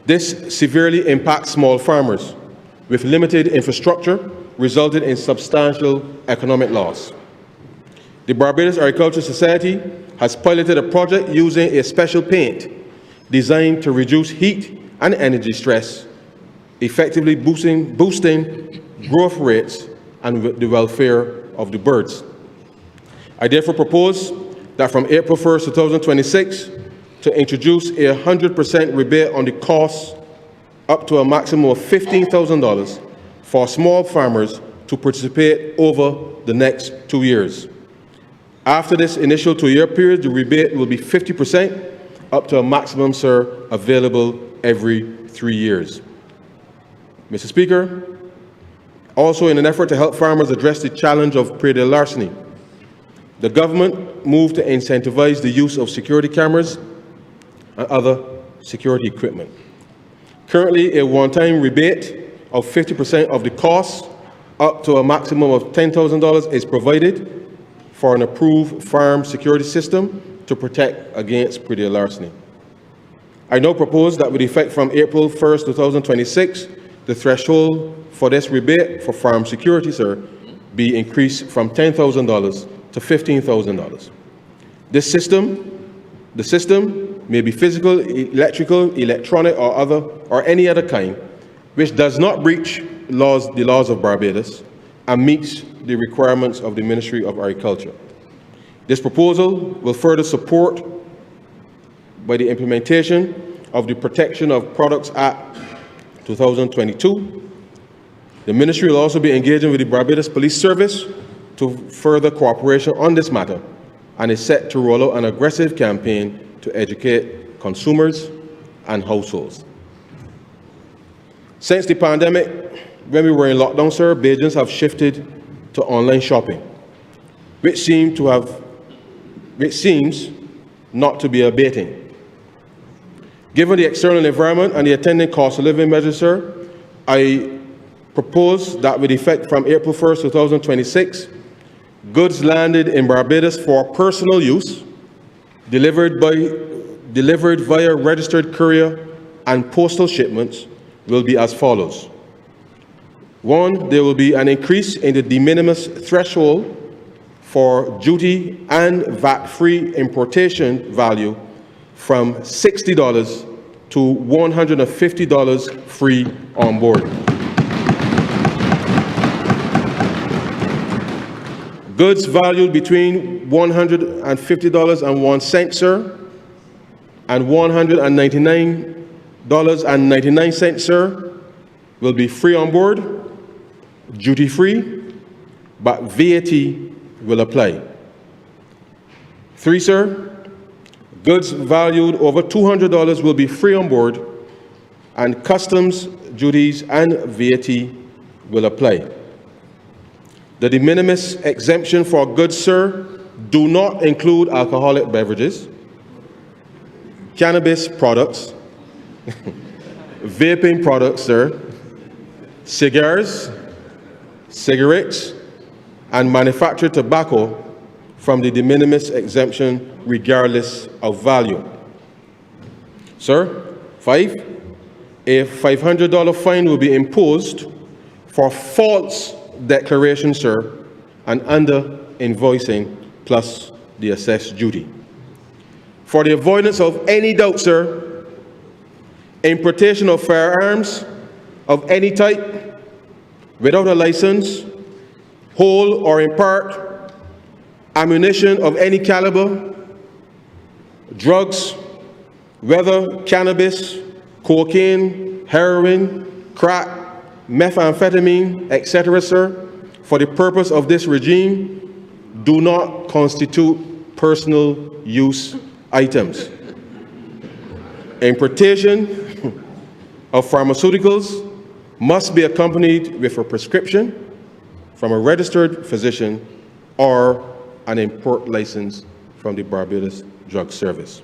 This severely impacts small farmers with limited infrastructure, resulting in substantial economic loss. The Barbados Agricultural Society has piloted a project using a special paint designed to reduce heat and energy stress, effectively boosting growth rates and the welfare of the birds. I therefore propose that from April 1st, 2026, to introduce a 100% rebate on the costs up to a maximum of $15,000 for small farmers to participate over the next 2 years. After this initial 2-year period, the rebate will be 50% up to a maximum, sir, available every 3 years. Mr. Speaker, also in an effort to help farmers address the challenge of prejudicial larceny, the government moved to incentivize the use of security cameras and other security equipment. Currently, a one-time rebate of 50% of the cost up to a maximum of $10,000 is provided for an approved farm security system to protect against prejudicial larceny. I now propose that with effect from April 1st, 2026, the threshold for this rebate for farm security, sir, be increased from $10,000 to $15,000. The system may be physical, electrical, electronic, or any other kind, which does not breach the laws of Barbados and meets the requirements of the Ministry of Agriculture. This proposal will further support by the implementation of the Protection of Products Act 2022. The Ministry will also be engaging with the Barbados Police Service to further cooperation on this matter and is set to roll out an aggressive campaign to educate consumers and households. Since the pandemic, when we were in lockdown, sir, Bajans have shifted to online shopping, which seems not to be abating. Given the external environment and the attendant cost of living measures, sir, I propose that with effect from April 1st, 2026, goods landed in Barbados for personal use, delivered via registered courier and postal shipments will be as follows. 1, there will be an increase in the de minimis threshold for duty and VAT-free importation value from $60 to $150 free on board. Goods valued between $150 and 1 cent, sir, and $199.99, sir, will be free on board, duty-free, but VAT will apply. 3, sir, goods valued over $200 will be free on board, and customs duties and VAT will apply. The de minimis exemption for goods, sir, do not include alcoholic beverages, cannabis products, vaping products, sir, cigars, cigarettes, and manufactured tobacco from the de minimis exemption regardless of value. Sir, 5, a $500 fine will be imposed for false declaration, sir, and under invoicing plus the assessed duty. For the avoidance of any doubt, sir, importation of firearms of any type without a license, whole or in part, ammunition of any caliber, drugs, whether cannabis, cocaine, heroin, crack, methamphetamine, etc., sir, for the purpose of this regime, do not constitute personal use items. Importation of pharmaceuticals must be accompanied with a prescription from a registered physician or an import license from the Barbados Drug Service.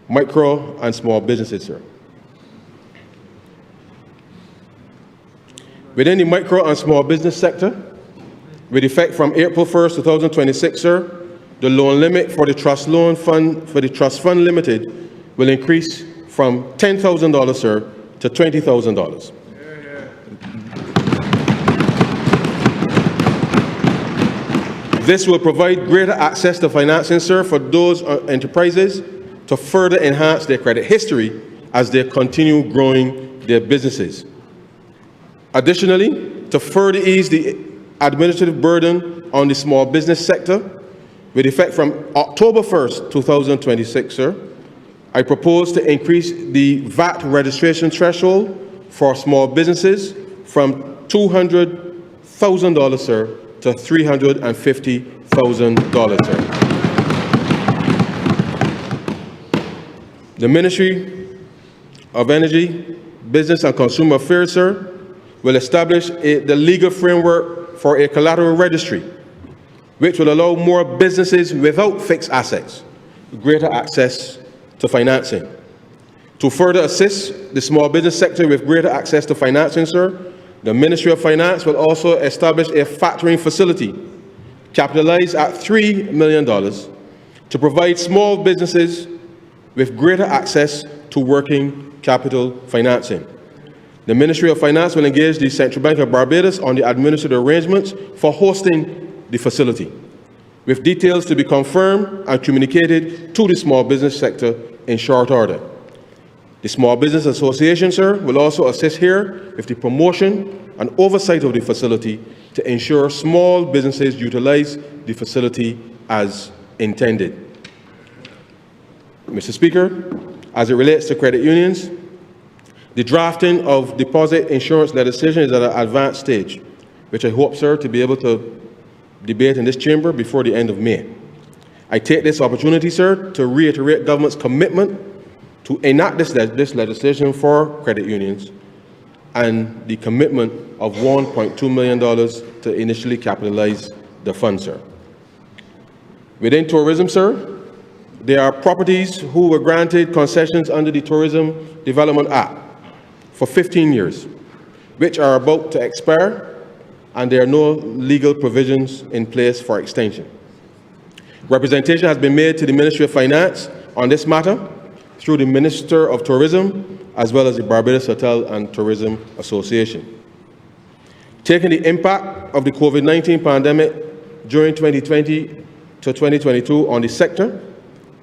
Micro and small businesses, sir. Within the micro and small business sector, with effect from April 1st, 2026, sir, the loan limit for the Trust Fund Limited will increase from $10,000, sir, to $20,000. This will provide greater access to financing, sir, for those enterprises to further enhance their credit history as they continue growing their businesses. Additionally, to further ease the administrative burden on the small business sector, with effect from October 1st, 2026, sir, I propose to increase the VAT registration threshold for small businesses from $200,000, sir, to $350,000, sir. The Ministry of Energy, Business and Consumer Affairs, sir, will establish the legal framework for a collateral registry, which will allow more businesses without fixed assets greater access to financing. To further assist the small business sector with greater access to financing, sir, the Ministry of Finance will also establish a factoring facility capitalized at $3 million to provide small businesses with greater access to working capital financing. The Ministry of Finance will engage the Central Bank of Barbados on the administrative arrangements for hosting the facility, with details to be confirmed and communicated to the small business sector in short order. The Small Business Association, sir, will also assist here with the promotion and oversight of the facility to ensure small businesses utilize the facility as intended. Mr. Speaker, as it relates to credit unions, the drafting of deposit insurance legislation is at an advanced stage, which I hope, sir, to be able to debate in this chamber before the end of May. I take this opportunity, sir, to reiterate government's commitment to enact this legislation for credit unions and the commitment of $1.2 million to initially capitalize the fund, sir. Within tourism, sir, there are properties who were granted concessions under the Tourism Development Act for 15 years, which are about to expire, and there are no legal provisions in place for extension. Representation has been made to the Ministry of Finance on this matter through the Minister of Tourism, as well as the Barbados Hotel and Tourism Association. Taking the impact of the COVID-19 pandemic during 2020 to 2022 on the sector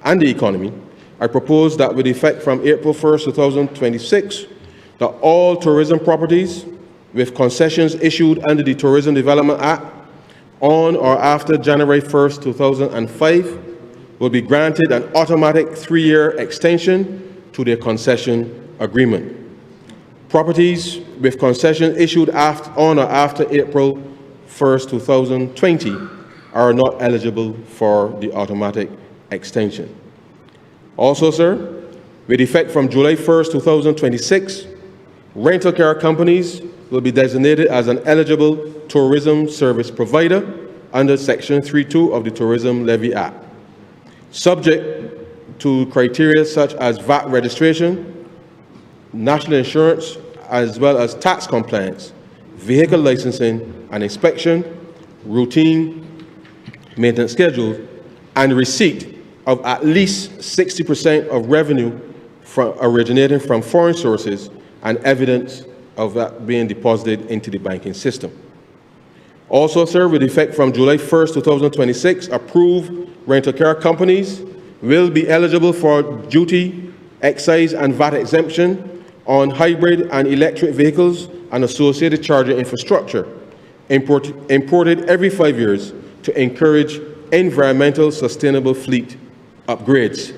and the economy, I propose that with effect from April 1st, 2026, that all tourism properties with concessions issued under the Tourism Development Act on or after January 1st, 2005 will be granted an automatic 3-year extension to their concession agreement. Properties with concessions issued on or after April 1st, 2020 are not eligible for the automatic extension. Also, sir, with effect from July 1st, 2026, rental car companies will be designated as an eligible tourism service provider under Section 3.2 of the Tourism Levy Act, subject to criteria such as VAT registration, national insurance, as well as tax compliance, vehicle licensing and inspection, routine maintenance schedules, and receipt of at least 60% of revenue originating from foreign sources and evidence of that being deposited into the banking system. Also, sir, with effect from July 1st, 2026, approved rental car companies will be eligible for duty, excise, and VAT exemption on hybrid and electric vehicles and associated charging infrastructure imported every 5 years to encourage environmental sustainable fleet upgrades.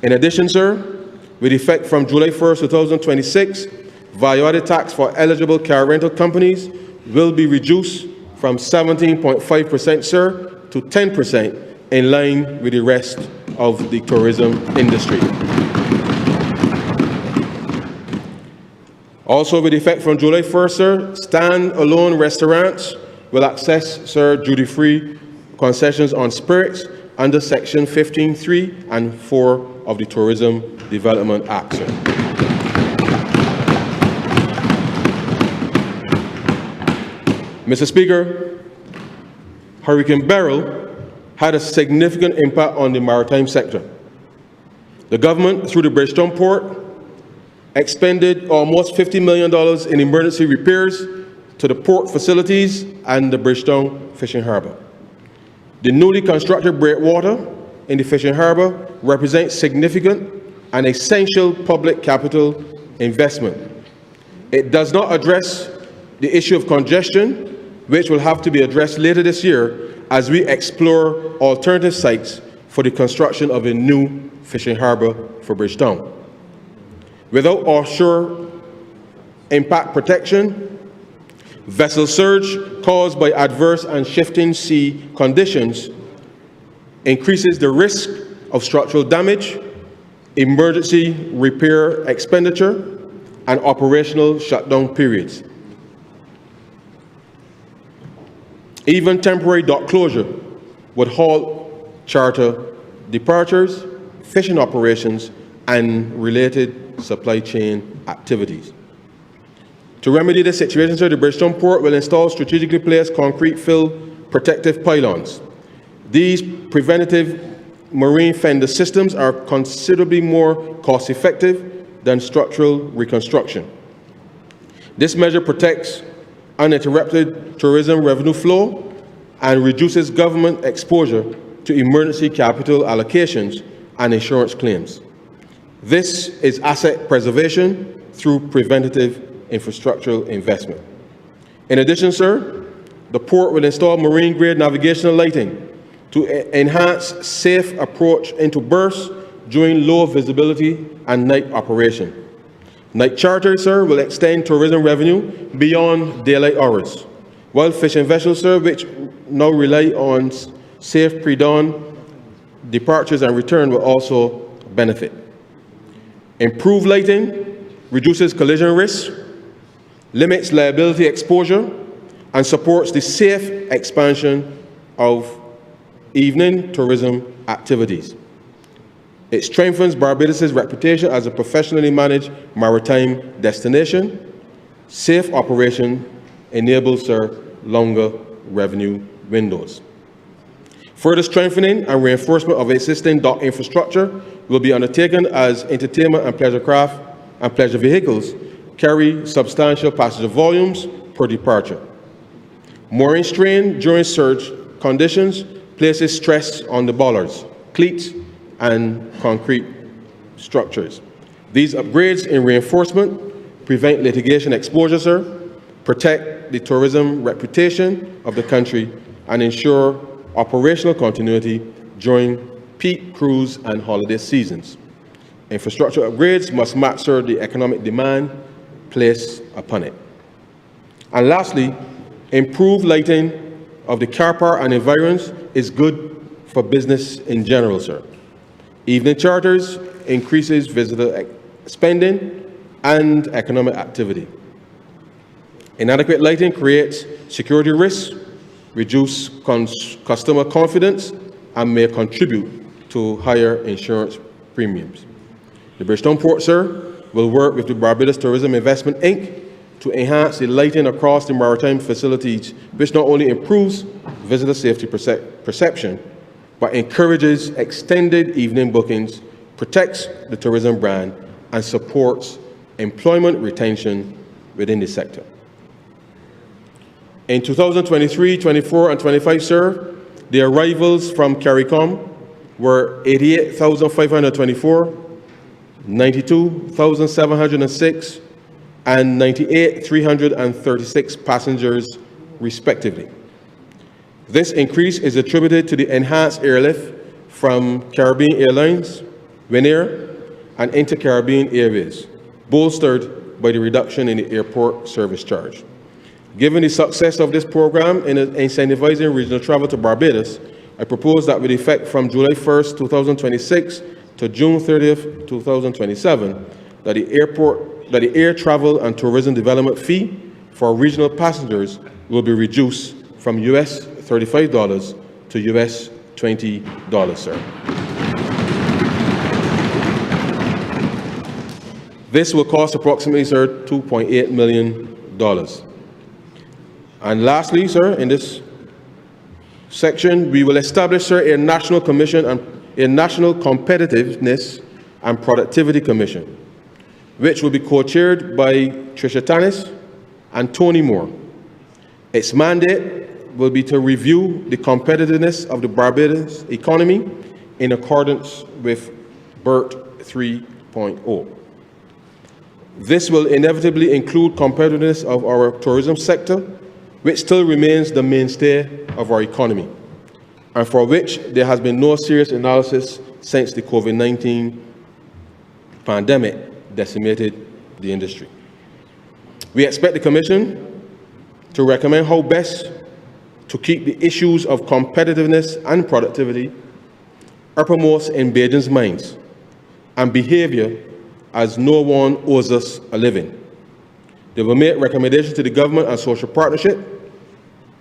In addition, sir, with effect from July 1st, 2026, value-added tax for eligible car rental companies will be reduced from 17.5%, sir, to 10% in line with the rest of the tourism industry. Also, with effect from July 1st, sir, stand-alone restaurants will access, sir, duty-free concessions on spirits under Section 15.3 and 4 of the Tourism Development Act, sir. Mr. Speaker, Hurricane Beryl had a significant impact on the maritime sector. The government, through the Bridgetown port, expended almost $50 million in emergency repairs to the port facilities and the Bridgetown fishing harbor. The newly constructed breakwater in the fishing harbor represents significant and essential public capital investment. It does not address the issue of congestion, which will have to be addressed later this year as we explore alternative sites for the construction of a new fishing harbor for Bridgetown. Without offshore impact protection, vessel surge caused by adverse and shifting sea conditions increases the risk of structural damage, emergency repair expenditure, and operational shutdown periods. Even temporary dock closure would halt charter departures, fishing operations, and related supply chain activities. To remedy this situation, sir, the Bridgetown Port will install strategically placed concrete fill protective pylons. These preventative marine fender systems are considerably more cost-effective than structural reconstruction. This measure protects uninterrupted tourism revenue flow and reduces government exposure to emergency capital allocations and insurance claims. This is asset preservation through preventative infrastructural investment. In addition, sir, the port will install marine-grade navigational lighting to enhance safe approach into berths during low visibility and night operation. Night charters, sir, will extend tourism revenue beyond daylight hours, while fishing vessels, sir, which now rely on safe pre-dawn departures and return, will also benefit. Improved lighting reduces collision risk, limits liability exposure, and supports the safe expansion of evening tourism activities. It strengthens Barbados' reputation as a professionally managed maritime destination. Safe operation enables, sir, longer revenue windows. Further strengthening and reinforcement of existing dock infrastructure will be undertaken as entertainment and pleasure craft and pleasure vehicles carry substantial passenger volumes per departure. Mooring strain during surge conditions places stress on the bollards, cleats, and concrete structures. These upgrades in reinforcement prevent litigation exposure, sir, protect the tourism reputation of the country, and ensure operational continuity during peak cruise and holiday seasons. Infrastructure upgrades must match, sir, the economic demand placed upon it. And lastly, improved lighting of the car park and environs is good for business in general, sir. Evening charters increases visitor spending and economic activity. Inadequate lighting creates security risks, reduce customer confidence, and may contribute to higher insurance premiums. The Bridgetown Port, sir, will work with the Barbados Tourism Investment, Inc. to enhance the lighting across the maritime facilities, which not only improves visitor safety perception, but encourages extended evening bookings, protects the tourism brand, and supports employment retention within the sector. In 2023, 24, and 25, sir, the arrivals from CARICOM were 88,524, 92,706, and 98,336 passengers, respectively. This increase is attributed to the enhanced airlift from Caribbean Airlines, Winair, and Inter-Caribbean Airways, bolstered by the reduction in the airport service charge. Given the success of this program in incentivizing regional travel to Barbados, I propose that with effect from July 1st, 2026 to June 30th, 2027, that the air travel and tourism development fee for regional passengers will be reduced from US $35 to US $20, sir. This will cost approximately, sir, $2.8 million. And lastly, sir, in this section, we will establish, sir, a national commission and a national competitiveness and productivity commission, which will be co-chaired by Tricia Tannis and Tony Moore. Its mandate will be to review the competitiveness of the Barbados economy in accordance with BERT 3.0. This will inevitably include competitiveness of our tourism sector, which still remains the mainstay of our economy, and for which there has been no serious analysis since the COVID-19 pandemic decimated the industry. We expect the Commission to recommend how best to keep the issues of competitiveness and productivity uppermost in Bajans' minds and behavior, as no one owes us a living. They will make recommendations to the government and social partnership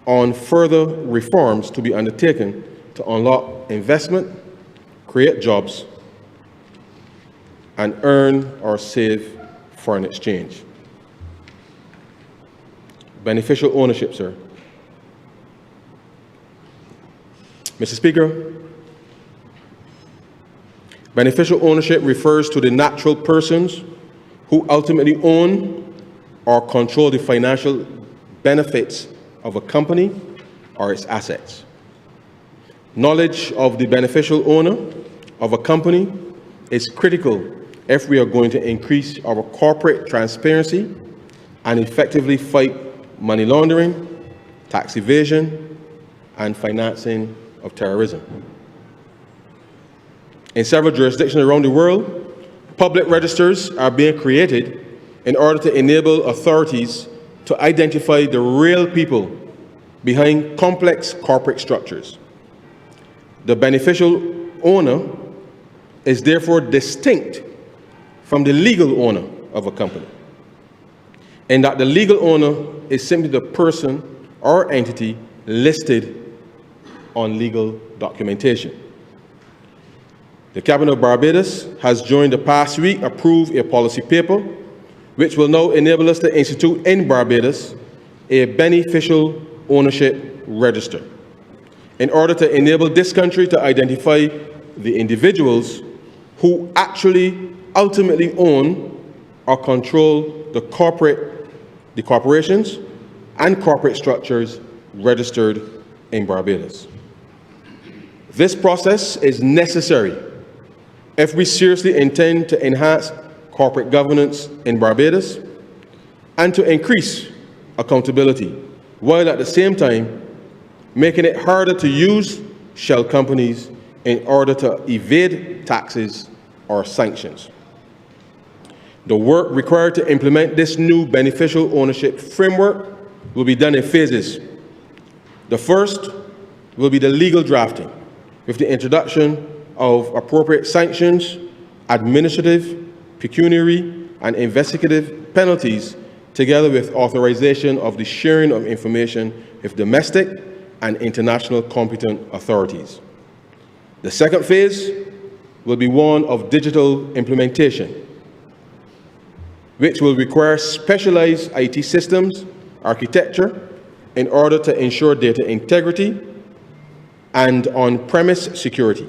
on further reforms to be undertaken to unlock investment, create jobs, and earn or save foreign exchange. Beneficial ownership, sir. Mr. Speaker, beneficial ownership refers to the natural persons who ultimately own or control the financial benefits of a company or its assets. Knowledge of the beneficial owner of a company is critical if we are going to increase our corporate transparency and effectively fight money laundering, tax evasion, and financing of terrorism. In several jurisdictions around the world, public registers are being created in order to enable authorities to identify the real people behind complex corporate structures. The beneficial owner is therefore distinct from the legal owner of a company, in that the legal owner is simply the person or entity listed on legal documentation. The Cabinet of Barbados has, during the past week, approved a policy paper which will now enable us to institute in Barbados a beneficial ownership register in order to enable this country to identify the individuals who actually ultimately own or control the corporations and corporate structures registered in Barbados. This process is necessary if we seriously intend to enhance corporate governance in Barbados and to increase accountability, while at the same time making it harder to use shell companies in order to evade taxes or sanctions. The work required to implement this new beneficial ownership framework will be done in phases. The first will be the legal drafting, with the introduction of appropriate sanctions, administrative, pecuniary, and investigative penalties, together with authorization of the sharing of information with domestic and international competent authorities. The second phase will be one of digital implementation, which will require specialized IT systems architecture in order to ensure data integrity and on-premise security,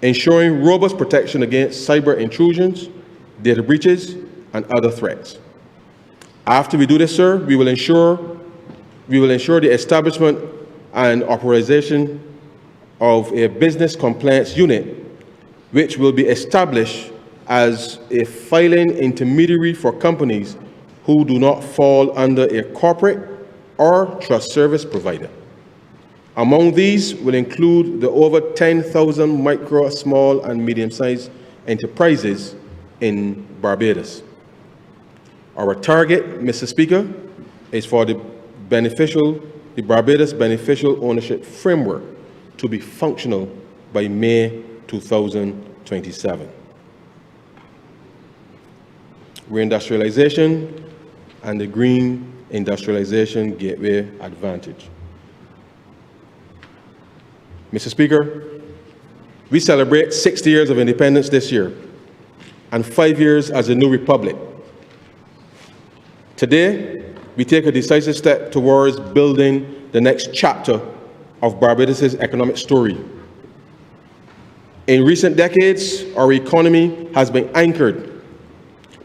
ensuring robust protection against cyber intrusions, data breaches, and other threats. After we do this, sir, we will ensure the establishment and authorization of a business compliance unit, which will be established as a filing intermediary for companies who do not fall under a corporate or trust service provider. Among these will include the over 10,000 micro, small, and medium-sized enterprises in Barbados. Our target, Mr. Speaker, is for the Barbados Beneficial Ownership Framework to be functional by May 2027. Reindustrialization and the Green Industrialization Gateway Advantage. Mr. Speaker, we celebrate 60 years of independence this year and 5 years as a new republic. Today, we take a decisive step towards building the next chapter of Barbados' economic story. In recent decades, our economy has been anchored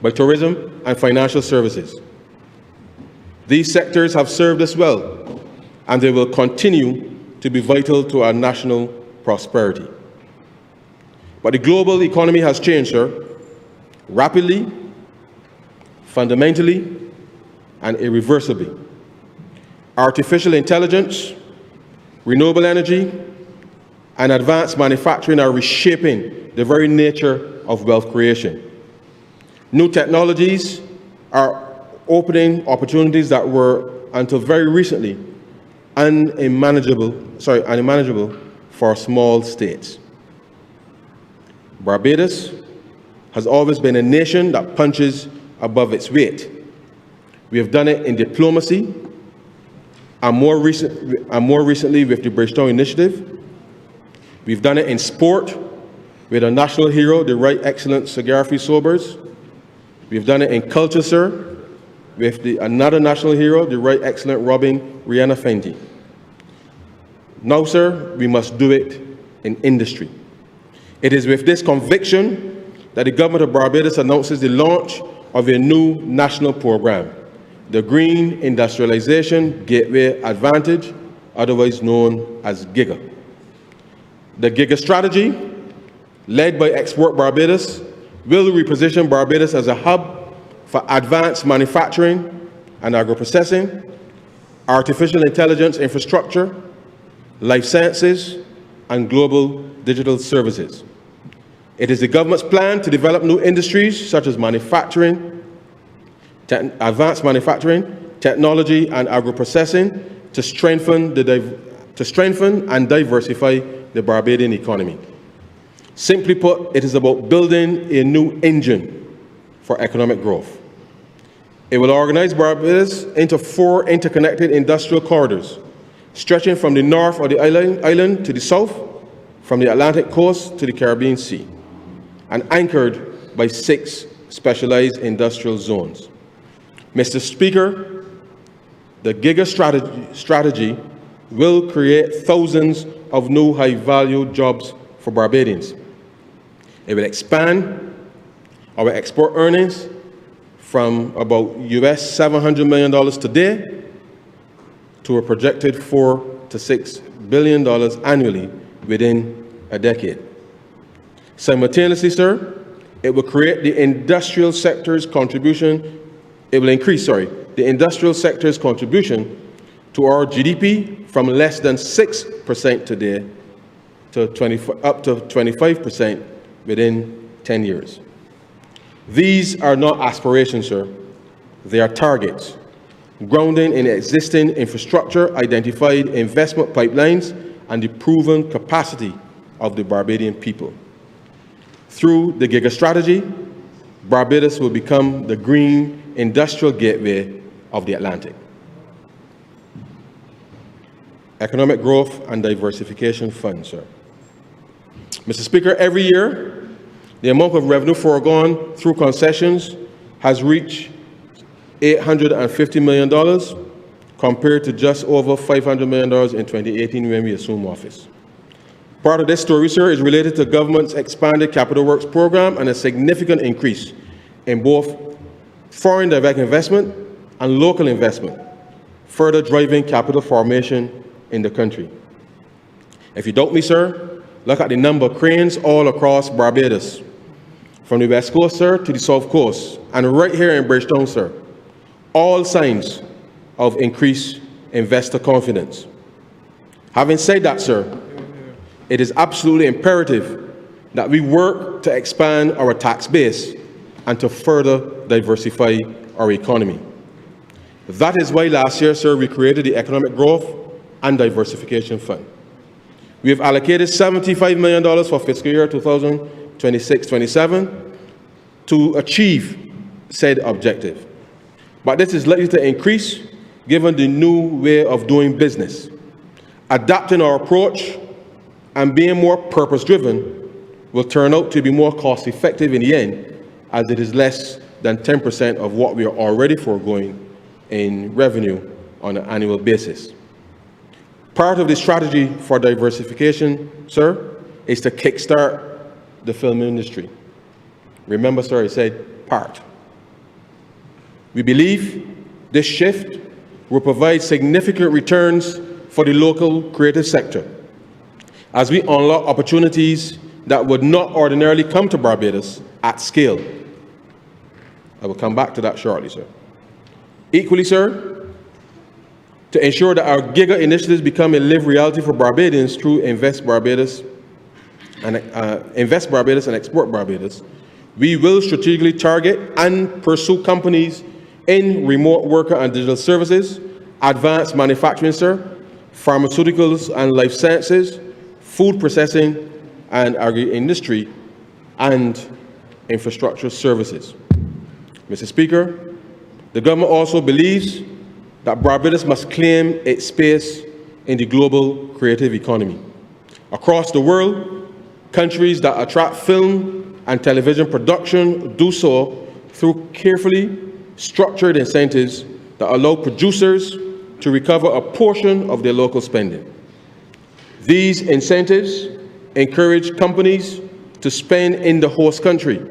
by tourism and financial services. These sectors have served us well, and they will continue to be vital to our national prosperity. But the global economy has changed, sir, rapidly, fundamentally, and irreversibly. Artificial intelligence, renewable energy, and advanced manufacturing are reshaping the very nature of wealth creation. New technologies are opening opportunities that were, until very recently, unimaginable for small states. Barbados has always been a nation that punches above its weight. We have done it in diplomacy, and more recently with the Bridgetown initiative. We've done it in sport with a national hero, the Right Excellent Sir Garfield Sobers. We've done it in culture, sir, with another national hero, the Right Excellent Robin Rihanna Fenty. Now, sir, we must do it in industry. It is with this conviction that the government of Barbados announces the launch of a new national program, the Green Industrialization Gateway Advantage, otherwise known as GIGA. The GIGA strategy, led by Export Barbados, will reposition Barbados as a hub for advanced manufacturing and agro-processing, artificial intelligence infrastructure, life sciences, and global digital services. It is the government's plan to develop new industries such as manufacturing, advanced manufacturing, technology, and agro-processing to strengthen and diversify the Barbadian economy. Simply put, it is about building a new engine for economic growth. It will organize Barbados into 4 interconnected industrial corridors, stretching from the north of the island to the south, from the Atlantic coast to the Caribbean Sea, and anchored by 6 specialized industrial zones. Mr. Speaker, the GIGA strategy will create thousands of new high-value jobs for Barbadians. It will expand our export earnings from about US $700 million today to a projected $4 to $6 billion annually within a decade. Simultaneously, sir, it will create the industrial sector's contribution, it will increase, the industrial sector's contribution to our GDP from less than 6% today to up to 25% within 10 years. These are not aspirations, sir. They are targets, grounded in existing infrastructure, identified investment pipelines, and the proven capacity of the Barbadian people. Through the GIGA strategy, Barbados will become the green industrial gateway of the Atlantic. Economic Growth and Diversification Fund, sir. Mr. Speaker, every year, the amount of revenue foregone through concessions has reached $850 million, compared to just over $500 million in 2018 when we assumed office. Part of this story, sir, is related to the government's expanded capital works program and a significant increase in both foreign direct investment and local investment, further driving capital formation in the country. If you doubt me, sir, look at the number of cranes all across Barbados, from the west coast, sir, to the south coast, and right here in Bridgetown, sir. All signs of increased investor confidence. Having said that, sir, it is absolutely imperative that we work to expand our tax base and to further diversify our economy. That is why last year, sir, we created the Economic Growth and Diversification Fund. We have allocated $75 million for fiscal year 2026-27 to achieve said objective. But this is likely to increase given the new way of doing business. Adapting our approach and being more purpose-driven will turn out to be more cost-effective in the end, as it is less than 10% of what we are already foregoing in revenue on an annual basis. Part of the strategy for diversification, sir, is to kickstart the film industry. Remember, sir, I said part. We believe this shift will provide significant returns for the local creative sector as we unlock opportunities that would not ordinarily come to Barbados at scale. I will come back to that shortly, sir. Equally, sir, to ensure that our GIGA initiatives become a live reality for Barbadians through Invest Barbados and Export Barbados, we will strategically target and pursue companies in remote worker and digital services, advanced manufacturing, sir, pharmaceuticals and life sciences, food processing and agri-industry, and infrastructure services. Mr. Speaker, the government also believes that Barbados must claim its space in the global creative economy. Across the world, countries that attract film and television production do so through carefully structured incentives that allow producers to recover a portion of their local spending. These incentives encourage companies to spend in the host country,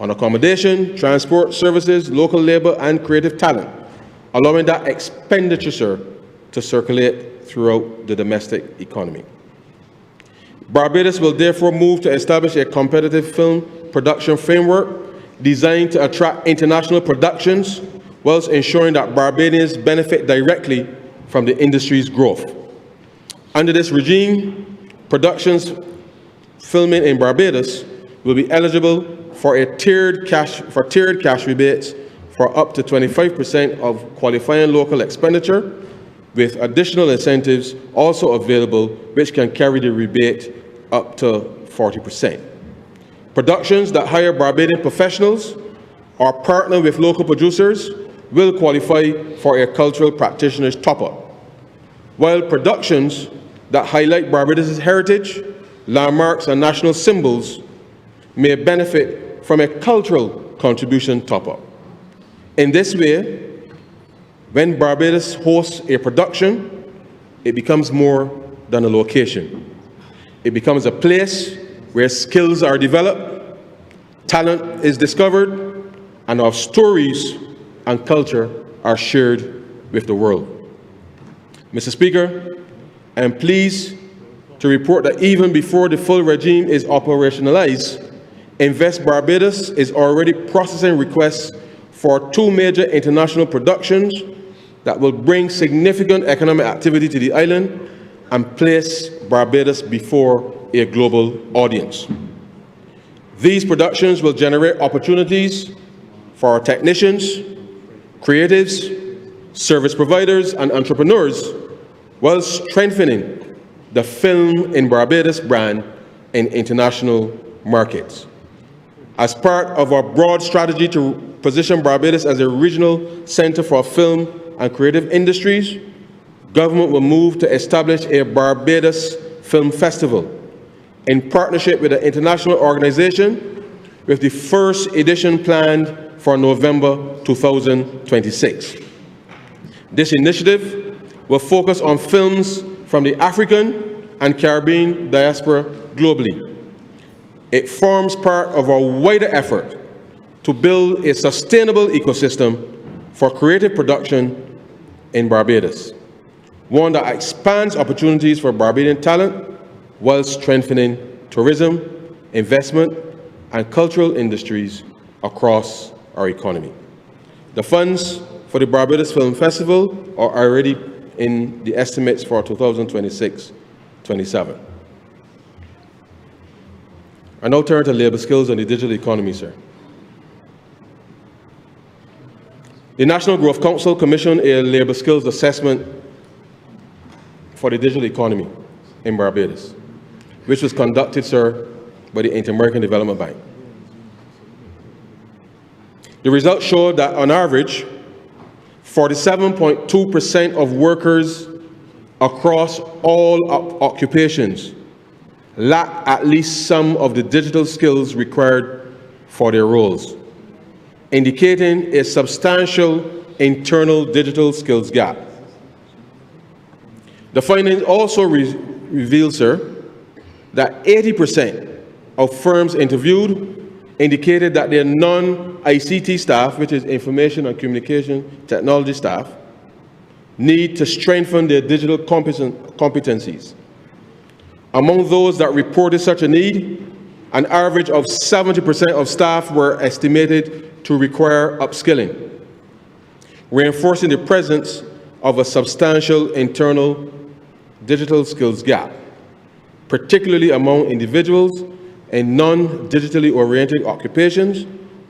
on accommodation, transport, services, local labor, and creative talent, allowing that expenditure, sir, to circulate throughout the domestic economy. Barbados will therefore move to establish a competitive film production framework designed to attract international productions whilst ensuring that Barbadians benefit directly from the industry's growth. Under this regime, productions filming in Barbados will be eligible for tiered cash rebates for up to 25% of qualifying local expenditure, with additional incentives also available which can carry the rebate up to 40%. Productions that hire Barbadian professionals or partner with local producers will qualify for a cultural practitioner's top-up, while productions that highlight Barbados' heritage, landmarks, and national symbols may benefit from a cultural contribution top-up. In this way, when Barbados hosts a production, it becomes more than a location. It becomes a place where skills are developed, talent is discovered, and our stories and culture are shared with the world. Mr. Speaker, I am pleased to report that even before the full regime is operationalized, Invest Barbados is already processing requests for 2 major international productions that will bring significant economic activity to the island and place Barbados before a global audience. These productions will generate opportunities for our technicians, creatives, service providers, and entrepreneurs, while strengthening the Film in Barbados brand in international markets. As part of our broad strategy to position Barbados as a regional center for film and creative industries, government will move to establish a Barbados Film Festival in partnership with an international organization, with the first edition planned for November 2026. This initiative will focus on films from the African and Caribbean diaspora globally. It forms part of our wider effort to build a sustainable ecosystem for creative production in Barbados, one that expands opportunities for Barbadian talent while strengthening tourism, investment, and cultural industries across our economy. The funds for the Barbados Film Festival are already in the estimates for 2026-27. I now turn to labor skills and the digital economy, sir. The National Growth Council commissioned a labor skills assessment for the digital economy in Barbados, which was conducted, sir, by the Inter-American Development Bank. The results showed that, on average, 47.2% of workers across all occupations lack at least some of the digital skills required for their roles, indicating a substantial internal digital skills gap. The findings also reveal, sir, that 80% of firms interviewed indicated that their non-ICT staff, which is information and communication technology staff, need to strengthen their digital competencies. Among those that reported such a need, an average of 70% of staff were estimated to require upskilling, reinforcing the presence of a substantial internal digital skills gap, particularly among individuals in non-digitally oriented occupations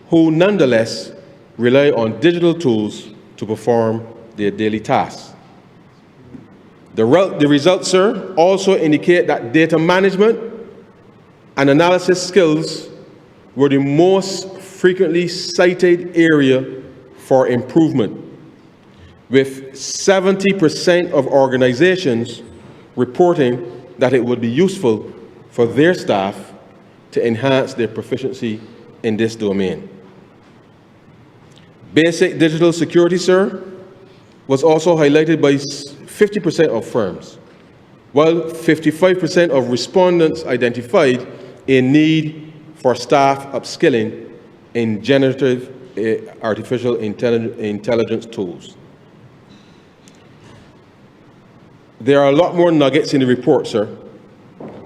who nonetheless rely on digital tools to perform their daily tasks. The results, sir, also indicate that data management and analysis skills were the most frequently cited area for improvement, with 70% of organizations reporting that it would be useful for their staff to enhance their proficiency in this domain. Basic digital security, sir, was also highlighted by 50% of firms, while 55% of respondents identified a need for staff upskilling in generative artificial intelligence tools. There are a lot more nuggets in the report, sir,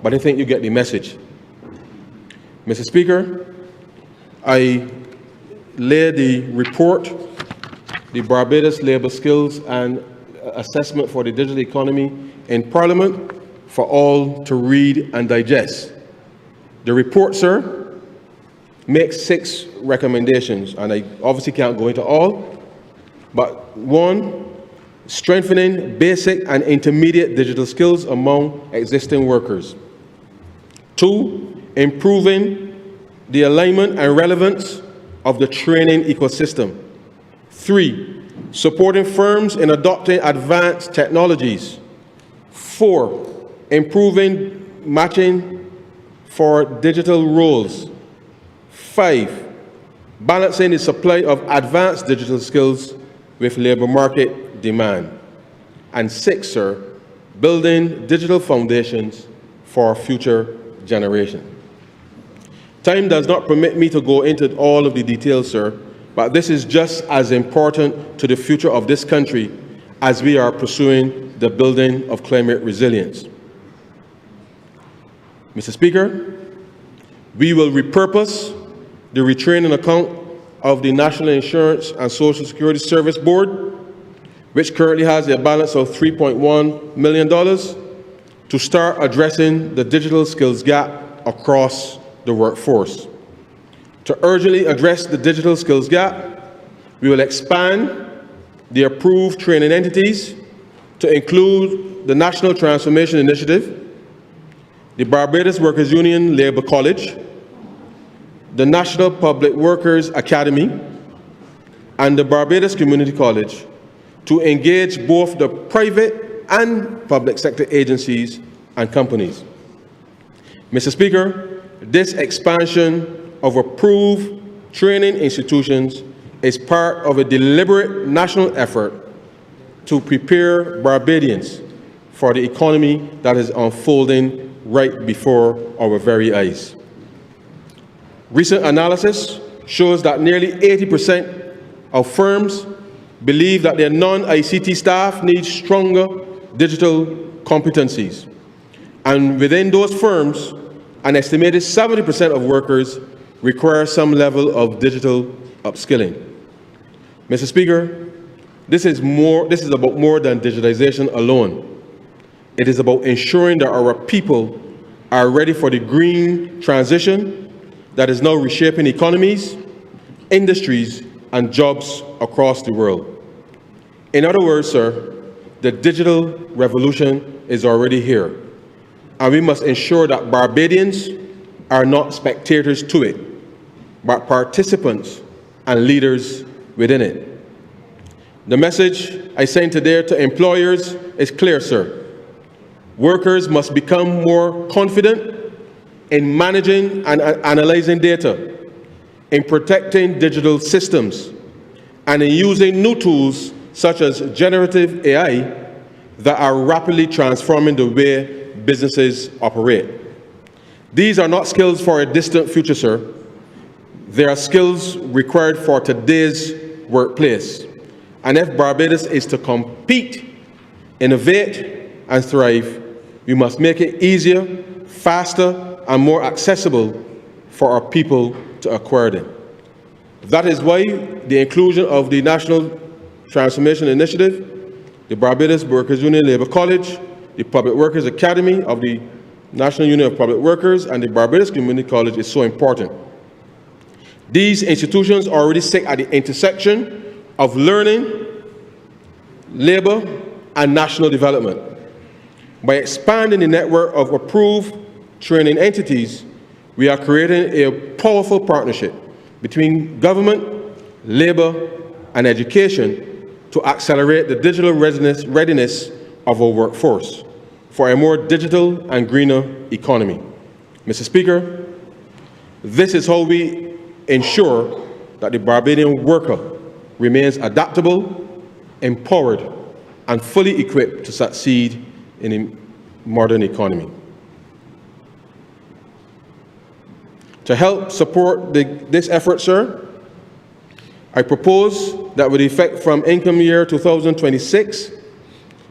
but I think you get the message. Mr. Speaker, I lay the report, the Barbados Labour Skills and Assessment for the Digital Economy in Parliament for all to read and digest. The report, sir, makes 6 recommendations, and I obviously can't go into all, but 1, strengthening basic and intermediate digital skills among existing workers. 2, improving the alignment and relevance of the training ecosystem. 3, supporting firms in adopting advanced technologies. 4, improving matching for digital roles. 5, balancing the supply of advanced digital skills with labor market demand. And 6, sir, building digital foundations for future generations. Time does not permit me to go into all of the details, sir, but this is just as important to the future of this country as we are pursuing the building of climate resilience. Mr. Speaker, we will repurpose the retraining account of the National Insurance and Social Security Service Board, which currently has a balance of $3.1 million, to start addressing the digital skills gap across the workforce. To urgently address the digital skills gap, we will expand the approved training entities to include the National Transformation Initiative, the Barbados Workers Union Labour College, the National Public Workers Academy, and the Barbados Community College to engage both the private and public sector agencies and companies. Mr. Speaker, this expansion of approved training institutions is part of a deliberate national effort to prepare Barbadians for the economy that is unfolding right before our very eyes. Recent analysis shows that nearly 80% of firms believe that their non-ICT staff need stronger digital competencies. And within those firms, an estimated 70% of workers require some level of digital upskilling. Mr. Speaker, this is about more than digitization alone. It is about ensuring that our people are ready for the green transition that is now reshaping economies, industries, and jobs across the world. In other words, sir, the digital revolution is already here, and we must ensure that Barbadians are not spectators to it, but participants and leaders within it. The message I send today to employers is clear, sir. Workers must become more confident in managing and analyzing data, in protecting digital systems, and in using new tools such as generative AI that are rapidly transforming the way businesses operate. These are not skills for a distant future, sir. They are skills required for today's workplace. And if Barbados is to compete, innovate, and thrive, we must make it easier, faster, and more accessible for our people to acquire them. That is why the inclusion of the National Transformation Initiative, the Barbados Workers Union Labour College, the Public Workers Academy of the National Union of Public Workers, and the Barbados Community College is so important. These institutions already sit at the intersection of learning, labor, and national development. By expanding the network of approved training entities, we are creating a powerful partnership between government, labor, and education to accelerate the digital readiness of our workforce for a more digital and greener economy. Mr. Speaker, this is how we ensure that the Barbadian worker remains adaptable, empowered, and fully equipped to succeed in a modern economy. To help support this effort, sir, I propose that with effect from income year 2026,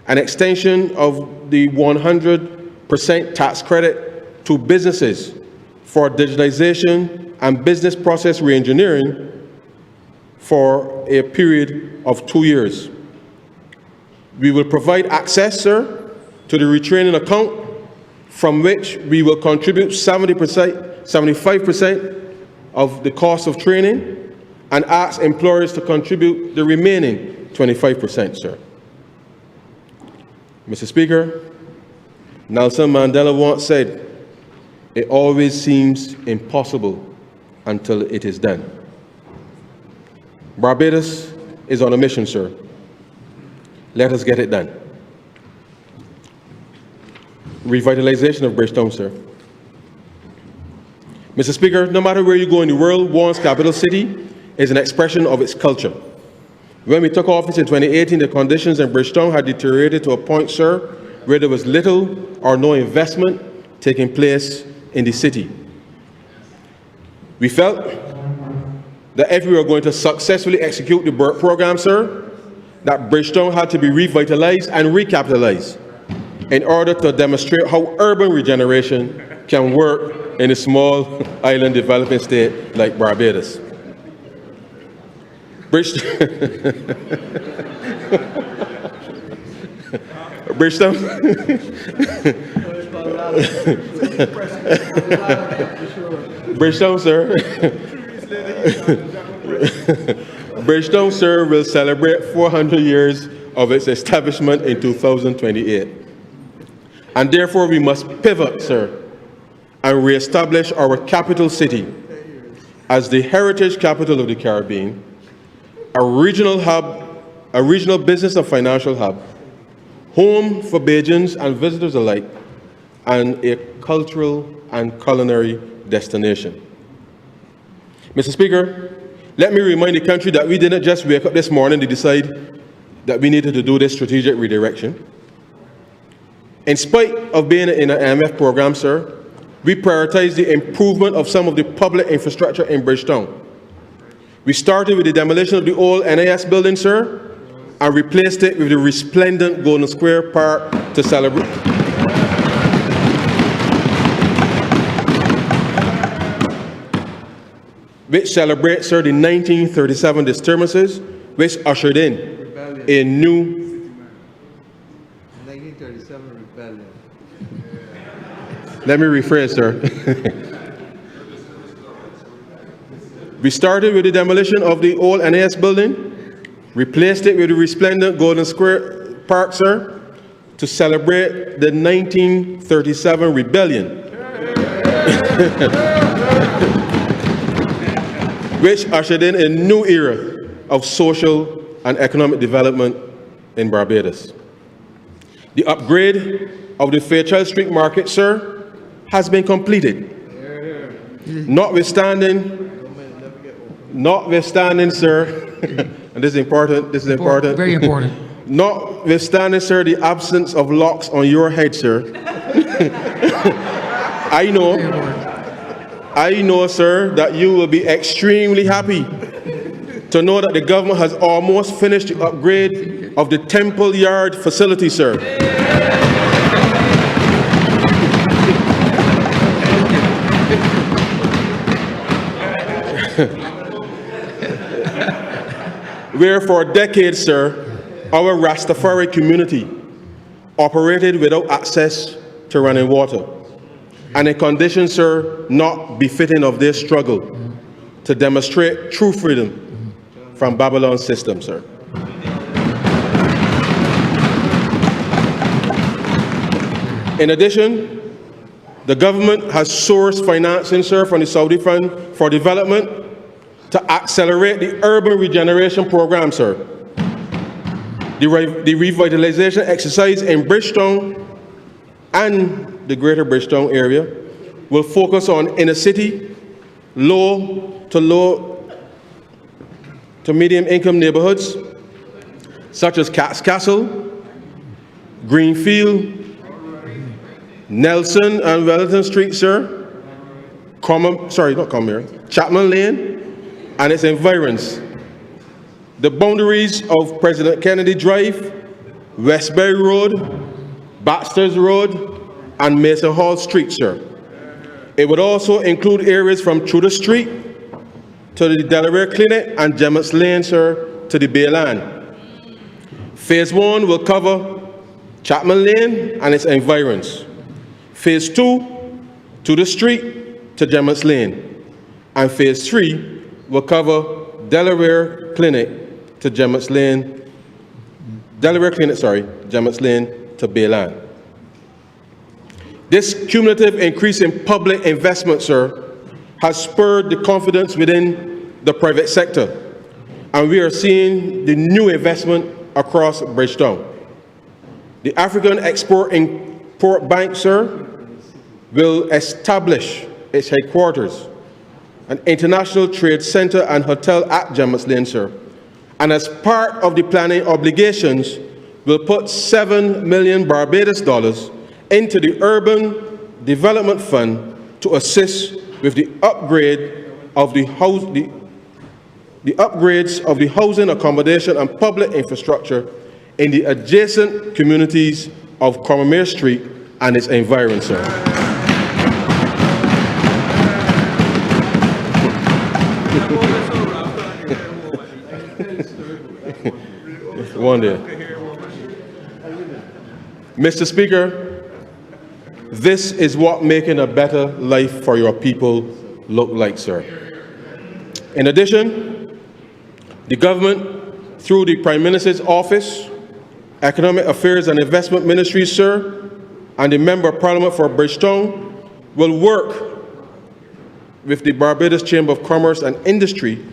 an extension of the 100% tax credit to businesses for digitalization and business process reengineering for a period of 2 years. We will provide access, sir, to the retraining account from which we will contribute 75% of the cost of training and ask employers to contribute the remaining 25%, sir. Mr. Speaker, Nelson Mandela once said, "It always seems impossible until it is done." Barbados is on a mission, sir. Let us get it done. Revitalization of Bridgetown, sir. Mr. Speaker, no matter where you go in the world, one's capital city is an expression of its culture. When we took office in 2018, the conditions in Bridgetown had deteriorated to a point, sir, where there was little or no investment taking place in the city. We felt that if we were going to successfully execute the BERT program, sir, that Bridgetown had to be revitalized and recapitalized in order to demonstrate how urban regeneration can work in a small island developing state like Barbados. Bridgetown. Bridgetown, sir. Bridgetown, sir, will celebrate 400 years of its establishment in 2028. And therefore, we must pivot, sir, and reestablish our capital city as the heritage capital of the Caribbean, a regional hub, a regional business and financial hub, home for Bajans and visitors alike, and a cultural and culinary destination. Mr. Speaker, let me remind the country that we didn't just wake up this morning to decide that we needed to do this strategic redirection. In spite of being in an IMF program, sir, we prioritized the improvement of some of the public infrastructure in Bridgetown. We started with the demolition of the old NAS building, sir, and replaced it with the resplendent Golden Square Park to celebrate. Which celebrates, sir, the 1937 disturbances, which ushered in a new 1937 rebellion. Let me rephrase, sir. We started with the demolition of the old NAS building, replaced it with the resplendent Golden Square Park, sir, to celebrate the 1937 rebellion. Which ushered in a new era of social and economic development in Barbados. The upgrade of the Fairchild Street Market, sir, has been completed. Notwithstanding, sir, and this is important, Very important. Notwithstanding, sir, the absence of locks on your head, sir, I know, sir, that you will be extremely happy to know that the government has almost finished the upgrade of the Temple Yard facility, sir. Where for decades, sir, our Rastafari community operated without access to running water, and in conditions, sir, not befitting of their struggle to demonstrate true freedom from Babylon's system, sir. In addition, the government has sourced financing, sir, from the Saudi Fund for Development to accelerate the urban regeneration program, sir. The revitalization exercise in Bridgetown and the greater Bridgetown area will focus on inner city, low to medium income neighborhoods, such as Cat's Castle, Greenfield, Nelson and Wellington Street, sir, Chapman Lane and its environs, the boundaries of President Kennedy Drive, Westbury Road, Baxter's Road, and Mason Hall Street, sir. It would also include areas from Tudor Street to the Delaware Clinic and Gemmett's Lane, sir, to the Bayland. Phase 1 will cover Chapman Lane and its environs. Phase 2, Tudor Street to Gemmett's Lane. And Phase 3 will cover Delaware Clinic to Gemmett's Lane, Gemmett's Lane to Bayland. This cumulative increase in public investment, sir, has spurred the confidence within the private sector, and we are seeing the new investment across Bridgetown. The African Export-Import Bank, sir, will establish its headquarters, an international trade center and hotel at Gemmett's Lane, sir, and as part of the planning obligations, will put $7 million Barbados dollars into the Urban Development Fund to assist with the upgrade of the upgrades of the housing, accommodation, and public infrastructure in the adjacent communities of Courier Street and its environs, sir. One day. Mr. Speaker, this is what making a better life for your people look like, sir. In addition, the government, through the Prime Minister's Office, Economic Affairs and Investment Ministry, sir, and the Member of Parliament for Bridgetown will work with the Barbados Chamber of Commerce and Industry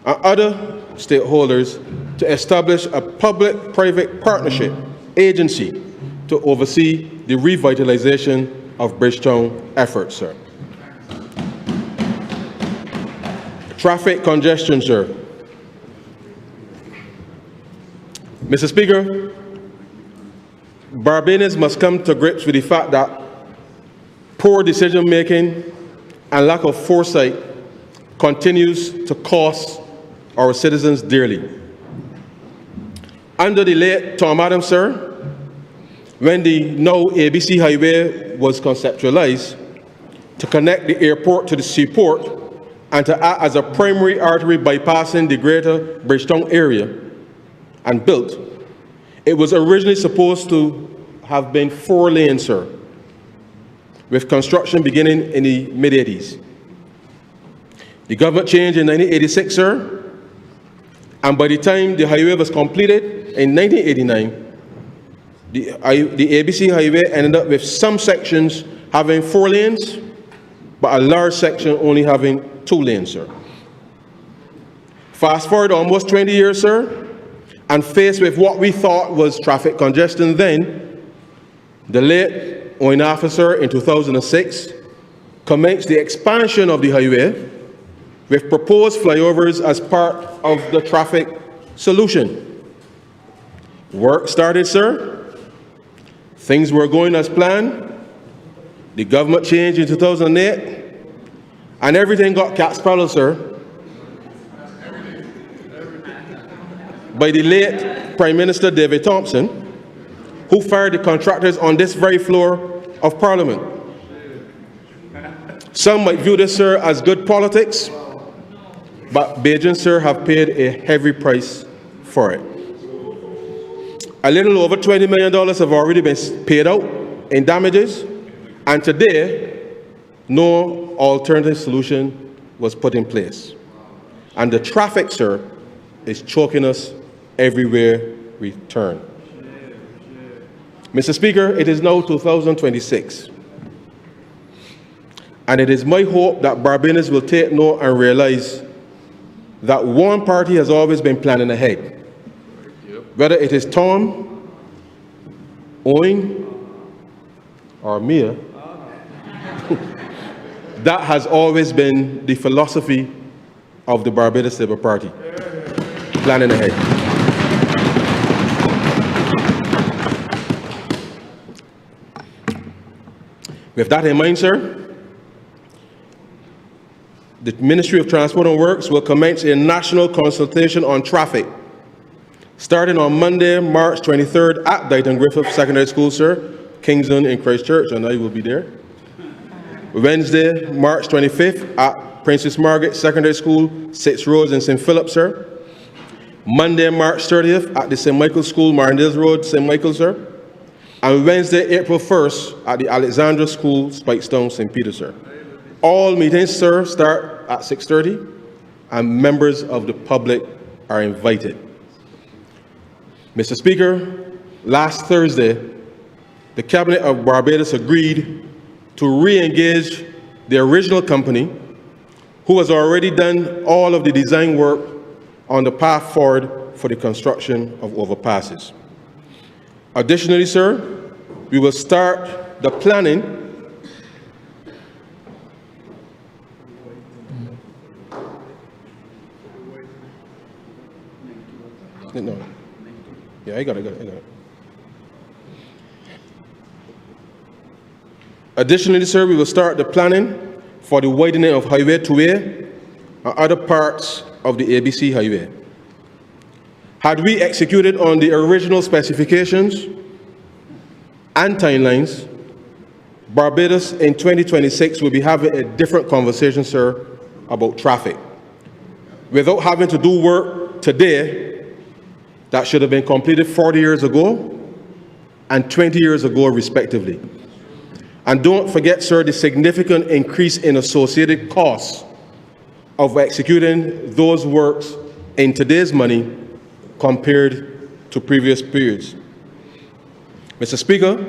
and other stakeholders to establish a public-private partnership agency to oversee the revitalization of Bridgetown efforts, sir. Traffic congestion, sir. Mr. Speaker, Barbadians must come to grips with the fact that poor decision-making and lack of foresight continues to cost our citizens dearly. Under the late Tom Adams, sir, when the now ABC Highway was conceptualized to connect the airport to the seaport and to act as a primary artery bypassing the greater Bridgetown area and built, it was originally supposed to have been 4 lanes, sir, with construction beginning in the mid-80s. The government changed in 1986, sir, and by the time the highway was completed in 1989, the ABC Highway ended up with some sections having 4 lanes, but a large section only having 2 lanes, sir. Fast forward almost 20 years, sir, and faced with what we thought was traffic congestion then, the late OIN officer in 2006 commenced the expansion of the highway with proposed flyovers as part of the traffic solution. Work started, sir. Things were going as planned. The government changed in 2008, and everything got cat's paddle, sir, by the late Prime Minister David Thompson, who fired the contractors on this very floor of Parliament. Some might view this, sir, as good politics, but Bajans, sir, have paid a heavy price for it. A little over $20 million have already been paid out in damages, and today, no alternative solution was put in place. And the traffic, sir, is choking us everywhere we turn. Mr. Speaker, it is now 2026. And it is my hope that Barbadians will take note and realize that one party has always been planning ahead. Whether it is Tom, OIN, or Mia, that has always been the philosophy of the Barbados Labour Party, planning ahead. With that in mind, sir, the Ministry of Transport and Works will commence a national consultation on traffic, starting on Monday, March 23rd at Dighton Griffith Secondary School, sir, Kingston in Christchurch, and I will be there. Wednesday, March 25th at Princess Margaret Secondary School, 6 Roads in St. Philip, sir. Monday, March 30th at the St. Michael's School, Marindales Road, St. Michael's, sir. And Wednesday, April 1st at the Alexandra School, Spikestown, St. Peter, sir. All meetings, sir, start at 6:30, and members of the public are invited. Mr. Speaker, last Thursday, the Cabinet of Barbados agreed to re-engage the original company, who has already done all of the design work on the path forward for the construction of overpasses. Additionally, sir, we will start the planning No. Yeah, I got it. Additionally, sir, we will start the planning for the widening of Highway 2A and other parts of the ABC Highway. Had we executed on the original specifications and timelines, Barbados in 2026 will be having a different conversation, sir, about traffic, without having to do work today that should have been completed 40 years ago and 20 years ago, respectively. And don't forget, sir, the significant increase in associated costs of executing those works in today's money compared to previous periods. Mr. Speaker,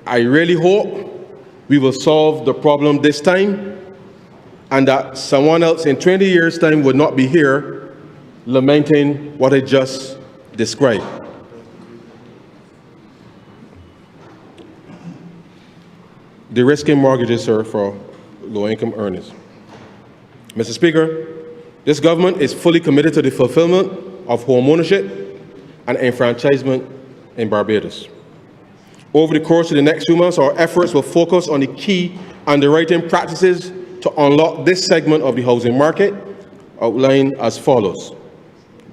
I really hope we will solve the problem this time and that someone else in 20 years' time would not be here lamenting what I just described. De-risking mortgages, sir, for low-income earners. Mr. Speaker, this government is fully committed to the fulfillment of home ownership and enfranchisement in Barbados. Over the course of the next few months, our efforts will focus on the key underwriting practices to unlock this segment of the housing market, outlined as follows.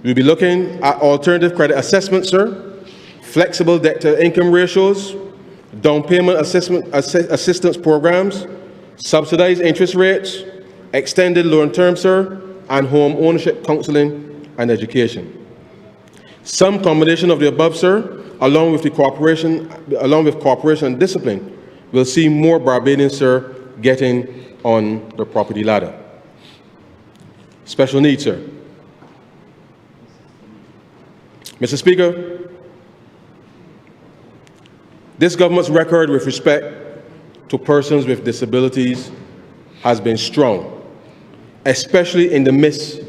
We'll be looking at alternative credit assessment, sir, flexible debt-to-income ratios, down payment assistance programs, subsidized interest rates, extended loan terms, sir, and home ownership counseling and education. Some combination of the above, sir, along with cooperation and discipline, will see more Barbadians, sir, getting on the property ladder. Special needs, sir. Mr. Speaker, this government's record with respect to persons with disabilities has been strong, especially in the midst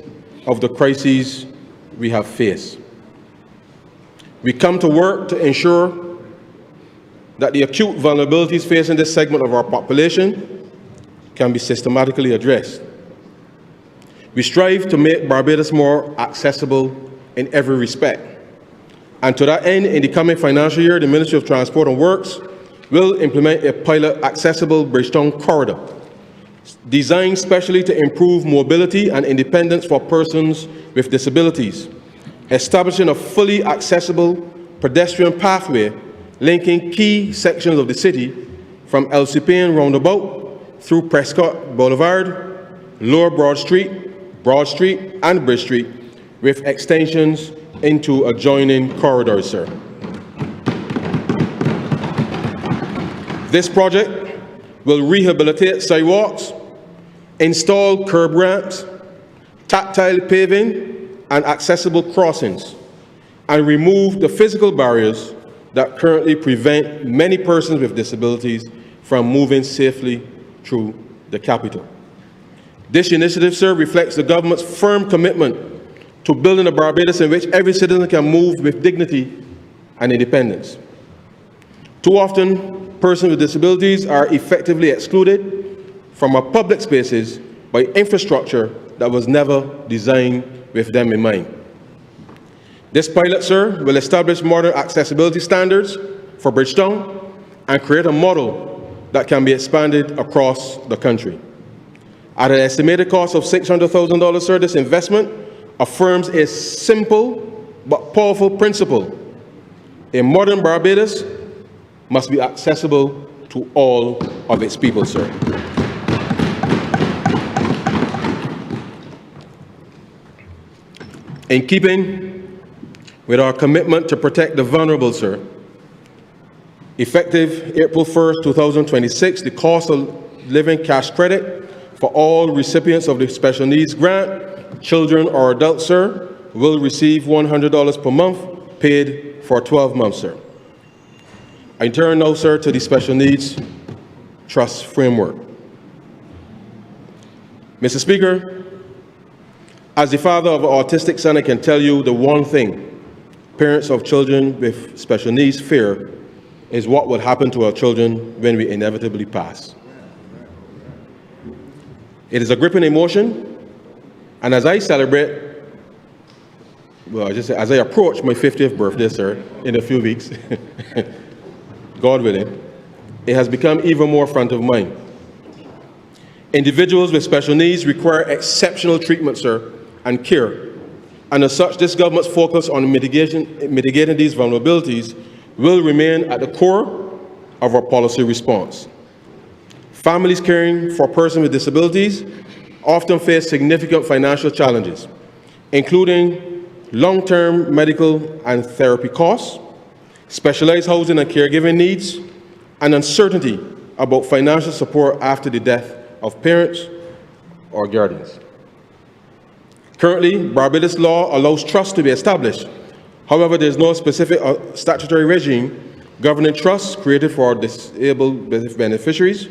of the crises we have faced. We come to work to ensure that the acute vulnerabilities facing this segment of our population can be systematically addressed. We strive to make Barbados more accessible in every respect. And to that end, in the coming financial year, the Ministry of Transport and Works will implement a pilot accessible Bridgetown corridor, designed specially to improve mobility and independence for persons with disabilities, establishing a fully accessible pedestrian pathway linking key sections of the city from El Cipan roundabout through Prescott Boulevard, Lower Broad Street, and Bridge Street, with extensions into adjoining corridors, sir. This project will rehabilitate sidewalks, install curb ramps, tactile paving, and accessible crossings, and remove the physical barriers that currently prevent many persons with disabilities from moving safely through the capital. This initiative, sir, reflects the government's firm commitment to building a Barbados in which every citizen can move with dignity and independence. Too often, persons with disabilities are effectively excluded from our public spaces by infrastructure that was never designed with them in mind. This pilot, sir, will establish modern accessibility standards for Bridgetown and create a model that can be expanded across the country. At an estimated cost of $600,000, sir, this investment affirms a simple but powerful principle. A modern Barbados must be accessible to all of its people, sir. In keeping with our commitment to protect the vulnerable, sir, effective April 1st, 2026, the cost of living cash credit for all recipients of the special needs grant, children or adults, sir, will receive $100 per month, paid for 12 months, sir. I turn now, sir, to the Special Needs Trust Framework. Mr. Speaker, as the father of an autistic son, I can tell you the one thing parents of children with special needs fear is what will happen to our children when we inevitably pass. It is a gripping emotion, and as I celebrate, well, as I approach my 50th birthday, sir, in a few weeks, God willing, it has become even more front of mind. Individuals with special needs require exceptional treatment, sir, and care. And as such, this government's focus on mitigating these vulnerabilities will remain at the core of our policy response. Families caring for persons with disabilities often face significant financial challenges, including long-term medical and therapy costs, specialized housing and caregiving needs, and uncertainty about financial support after the death of parents or guardians. Currently, Barbados law allows trusts to be established. However, there is no specific statutory regime governing trusts created for disabled beneficiaries,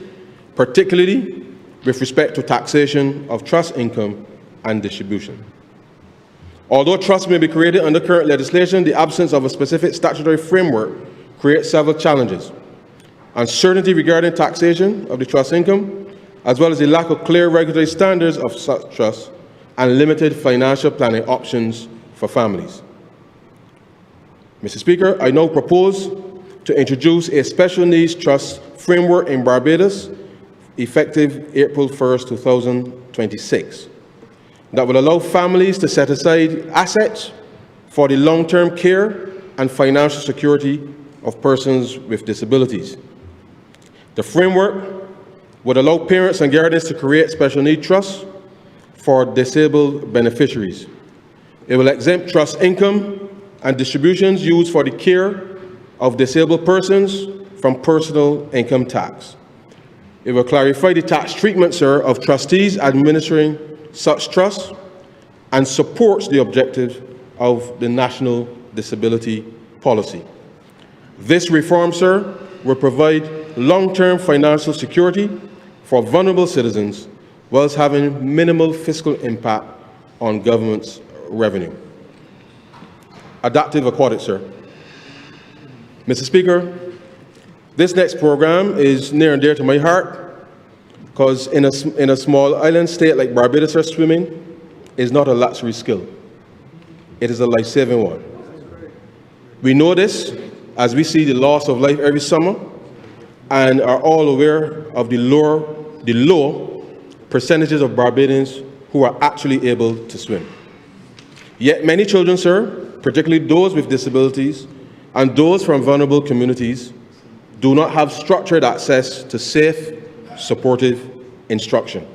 particularly with respect to taxation of trust income and distribution. Although trusts may be created under current legislation, the absence of a specific statutory framework creates several challenges. Uncertainty regarding taxation of the trust income, as well as the lack of clear regulatory standards of such trusts, and limited financial planning options for families. Mr. Speaker, I now propose to introduce a special needs trust framework in Barbados, effective April 1st, 2026. That will allow families to set aside assets for the long-term care and financial security of persons with disabilities. The framework would allow parents and guardians to create special need trusts for disabled beneficiaries. It will exempt trust income and distributions used for the care of disabled persons from personal income tax. It will clarify the tax treatment, sir, of trustees administering such trusts and supports the objectives of the National Disability Policy. This reform, sir, will provide long-term financial security for vulnerable citizens whilst having minimal fiscal impact on government's revenue. Adaptive aquatics, sir. Mr. Speaker, this next program is near and dear to my heart because in a small island state like Barbados, sir, swimming is not a luxury skill. It is a life-saving one. We know this as we see the loss of life every summer and are all aware of the low percentages of Barbadians who are actually able to swim. Yet many children, sir, particularly those with disabilities and those from vulnerable communities, do not have structured access to safe, supportive instruction.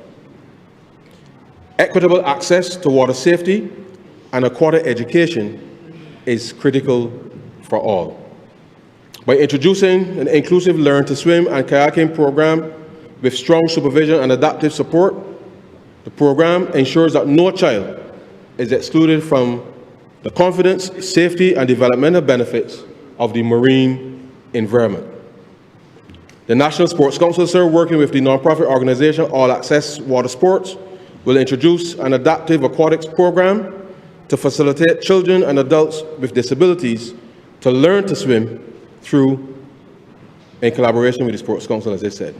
Equitable access to water safety and aquatic education is critical for all. By introducing an inclusive Learn to Swim and kayaking program with strong supervision and adaptive support, the program ensures that no child is excluded from the confidence, safety, and developmental benefits of the marine environment. The National Sports Council, sir, working with the nonprofit organization All Access Water Sports, will introduce an adaptive aquatics program to facilitate children and adults with disabilities to learn to swim in collaboration with the Sports Council, as I said.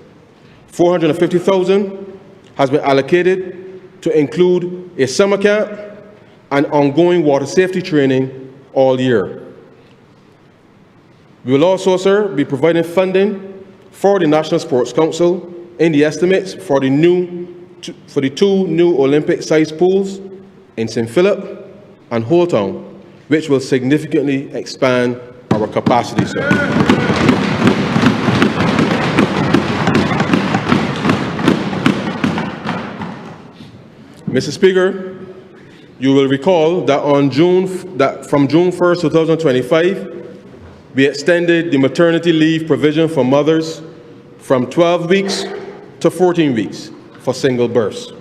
$450,000 has been allocated to include a summer camp and ongoing water safety training all year. We will also, sir, be providing funding for the National Sports Council in the estimates for the new for the two new Olympic-sized pools in St. Philip and Holetown, which will significantly expand our capacity, sir. Mr. Speaker, you will recall that from June 1st, 2025, we extended the maternity leave provision for mothers from 12 weeks to 14 weeks for single births,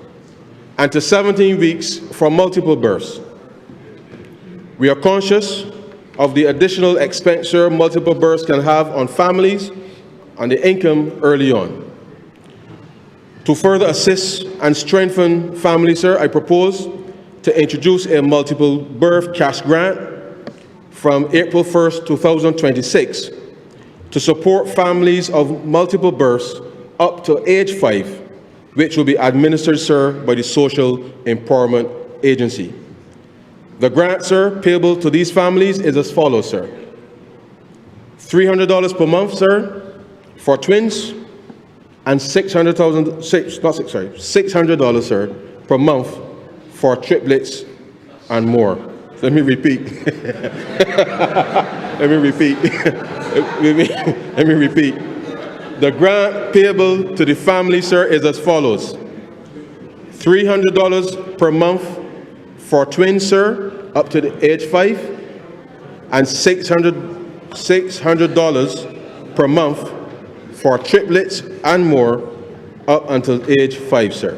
and to 17 weeks for multiple births. We are conscious of the additional expenditure multiple births can have on families and the income early on. To further assist and strengthen families, sir, I propose to introduce a multiple birth cash grant from April 1st, 2026 to support families of multiple births up to age 5, which will be administered, sir, by the Social Empowerment Agency. The grant, sir, payable to these families is as follows, sir. $300 per month, sir, for twins, and $600, sir, per month for triplets and more. Let me repeat. Let me repeat. Let me repeat. The grant payable to the family, sir, is as follows. $300 per month for twins, sir, up to the age 5, and $600 per month for triplets and more up until age 5, sir.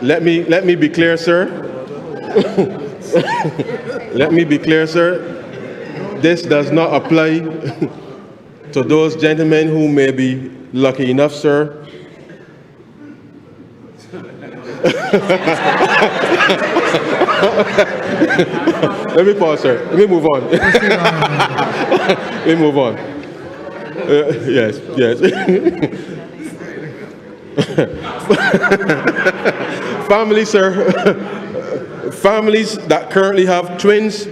Let me be clear, sir. Let me be clear, sir. This does not apply to those gentlemen who may be lucky enough, sir. Let me pause, sir. Let me move on. Let me move on. Yes. Families, sir. Families that currently have twins,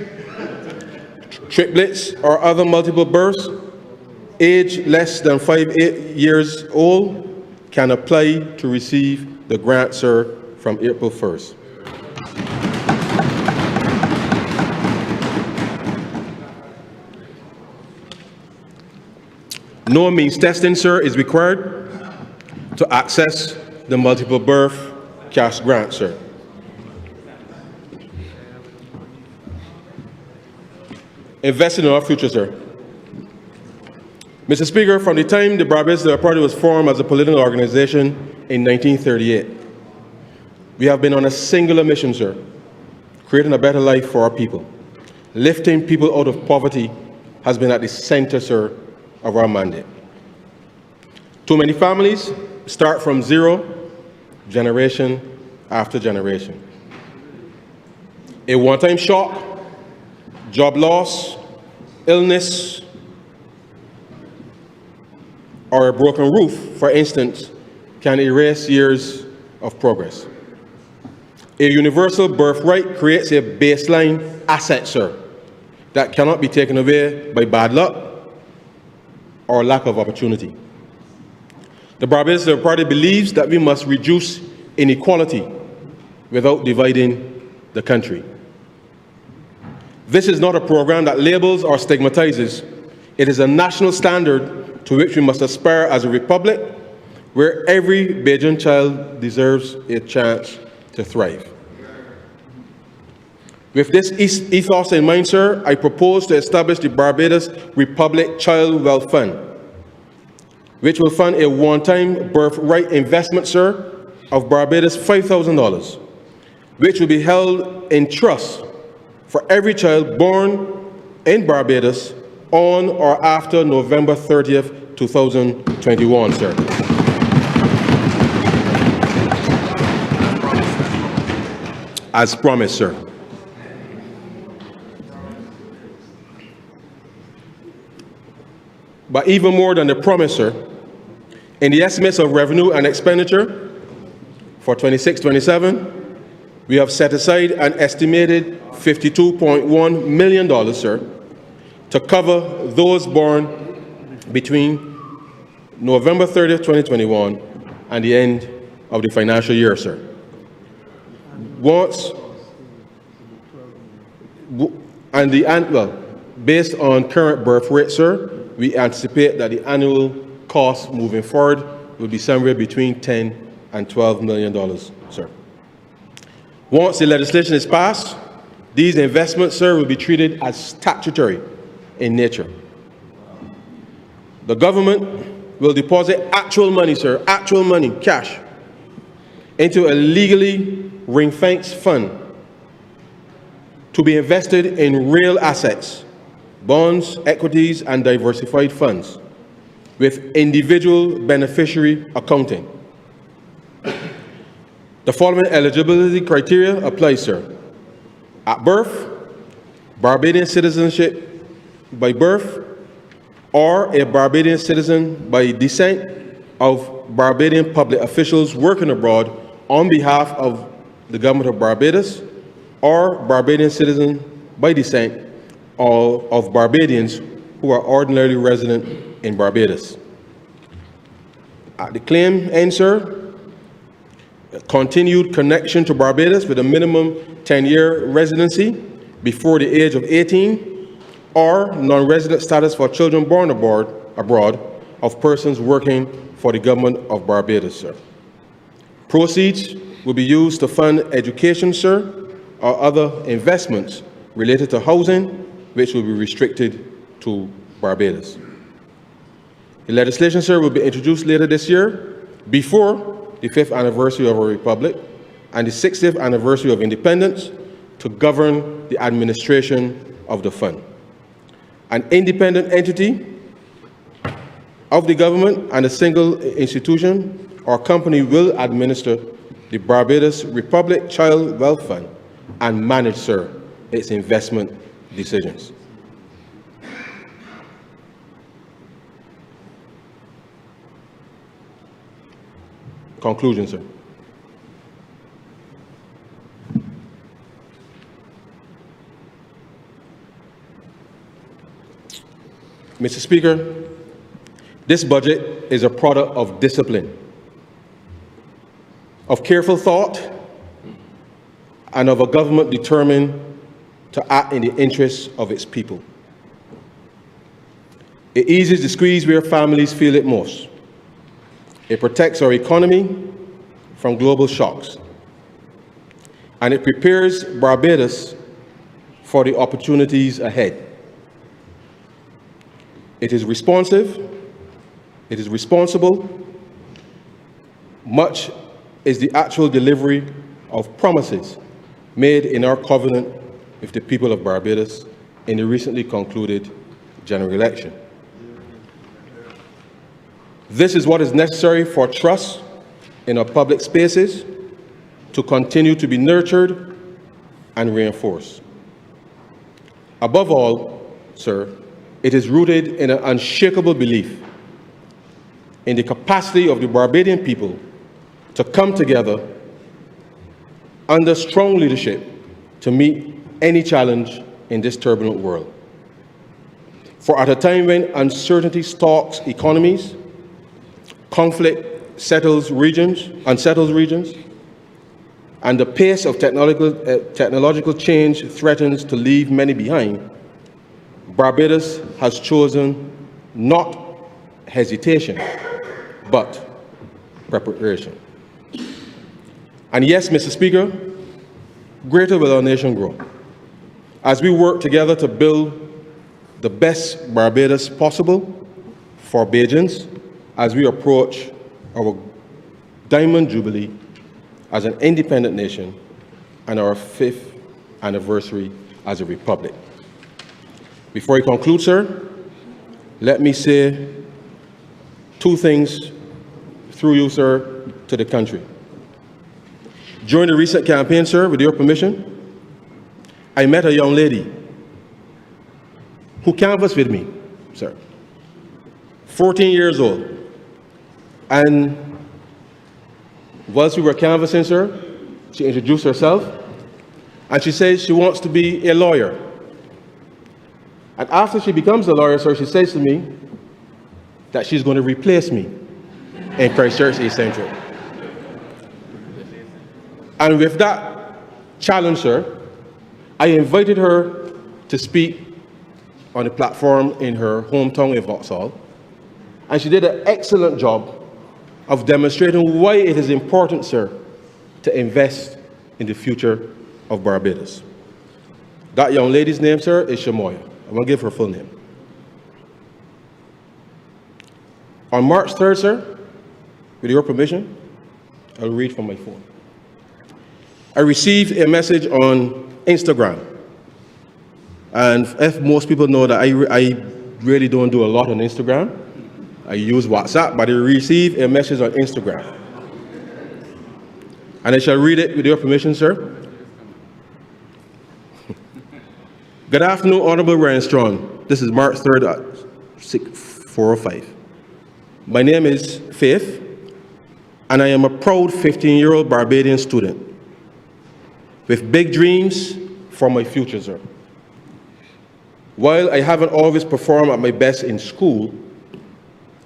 triplets, or other multiple births, age less than 5 years old, can apply to receive the grant, sir, from April 1st. No means testing, sir, is required to access the multiple birth cash grant, sir. Investing in our future, sir. Mr. Speaker, from the time the Barbados Party was formed as a political organization in 1938, we have been on a singular mission, sir, creating a better life for our people. Lifting people out of poverty has been at the center, sir, of our mandate. Too many families start from zero, generation after generation. A one-time shock, job loss, illness, or a broken roof, for instance, can erase years of progress. A universal birthright creates a baseline asset, sir, that cannot be taken away by bad luck or lack of opportunity. The Barbados Party believes that we must reduce inequality without dividing the country. This is not a program that labels or stigmatizes. It is a national standard to which we must aspire as a republic where every Bajan child deserves a chance to thrive. With this ethos in mind, sir, I propose to establish the Barbados Republic Child Wealth Fund, which will fund a one-time birthright investment, sir, of Barbados $5,000, which will be held in trust for every child born in Barbados on or after November 30th, 2021, sir. As promised, sir. But even more than the promise, sir, In the estimates of revenue and expenditure for 26-27, we have set aside an estimated $52.1 million, sir, to cover those born between November 30th, 2021 and the end of the financial year, sir. Based on current birth rate, sir, we anticipate that the annual cost moving forward will be somewhere between $10 and $12 million, sir. Once the legislation is passed, these investments, sir, will be treated as statutory in nature. The government will deposit actual money, sir, actual money, cash, into a legally ring-fenced fund to be invested in real assets, bonds, equities, and diversified funds with individual beneficiary accounting. The following eligibility criteria apply, sir. At birth, Barbadian citizenship by birth, or a Barbadian citizen by descent of Barbadian public officials working abroad on behalf of the government of Barbados, or Barbadian citizen by descent of Barbadians who are ordinarily resident in Barbados. At the claim end, sir, continued connection to Barbados with a minimum 10-year residency before the age of 18, or non-resident status for children born abroad of persons working for the government of Barbados, sir. Proceeds will be used to fund education, sir, or other investments related to housing, which will be restricted to Barbados. The legislation, sir, will be introduced later this year, before the 5th anniversary of our Republic and the 60th anniversary of independence, to govern the administration of the fund. An independent entity of the government and a single institution or company will administer the Barbados Republic Child Wealth Fund and manage, sir, its investment decisions. Conclusion, sir. Mr. Speaker, this budget is a product of discipline, of careful thought, and of a government determined to act in the interests of its people. It eases the squeeze where families feel it most. It protects our economy from global shocks. And it prepares Barbados for the opportunities ahead. It is responsive, it is responsible. Much is the actual delivery of promises made in our covenant with the people of Barbados in the recently concluded general election. This is what is necessary for trust in our public spaces to continue to be nurtured and reinforced. Above all, sir, it is rooted in an unshakable belief in the capacity of the Barbadian people to come together under strong leadership to meet any challenge in this turbulent world. For at a time when uncertainty stalks economies, conflict unsettles regions, and the pace of technological change threatens to leave many behind, Barbados has chosen not hesitation, but preparation. And yes, Mr. Speaker, greater will our nation grow as we work together to build the best Barbados possible for Bajans as we approach our Diamond Jubilee as an independent nation and our 5th anniversary as a republic. Before I conclude, sir, let me say two things through you, sir, to the country. During the recent campaign, sir, with your permission, I met a young lady who canvassed with me, sir, 14 years old, And whilst we were canvassing, sir, she introduced herself, and she says she wants to be a lawyer. And after she becomes a lawyer, sir, she says to me that she's going to replace me in Christchurch East Central. And with that challenge, sir, I invited her to speak on the platform in her hometown in Vauxhall, and she did an excellent job of demonstrating why it is important, sir, to invest in the future of Barbados. That young lady's name, sir, is Shamoya. I'm going to give her full name. On March 3rd, sir, with your permission, I'll read from my phone. I received a message on Instagram. And if most people know that I really don't do a lot on Instagram, I use WhatsApp, but I received a message on Instagram. And I shall read it with your permission, sir. Good afternoon, Honorable Ryan Straughn. This is March 3rd at 4:05. My name is Faith, and I am a proud 15-year-old Barbadian student with big dreams for my future, sir. While I haven't always performed at my best in school,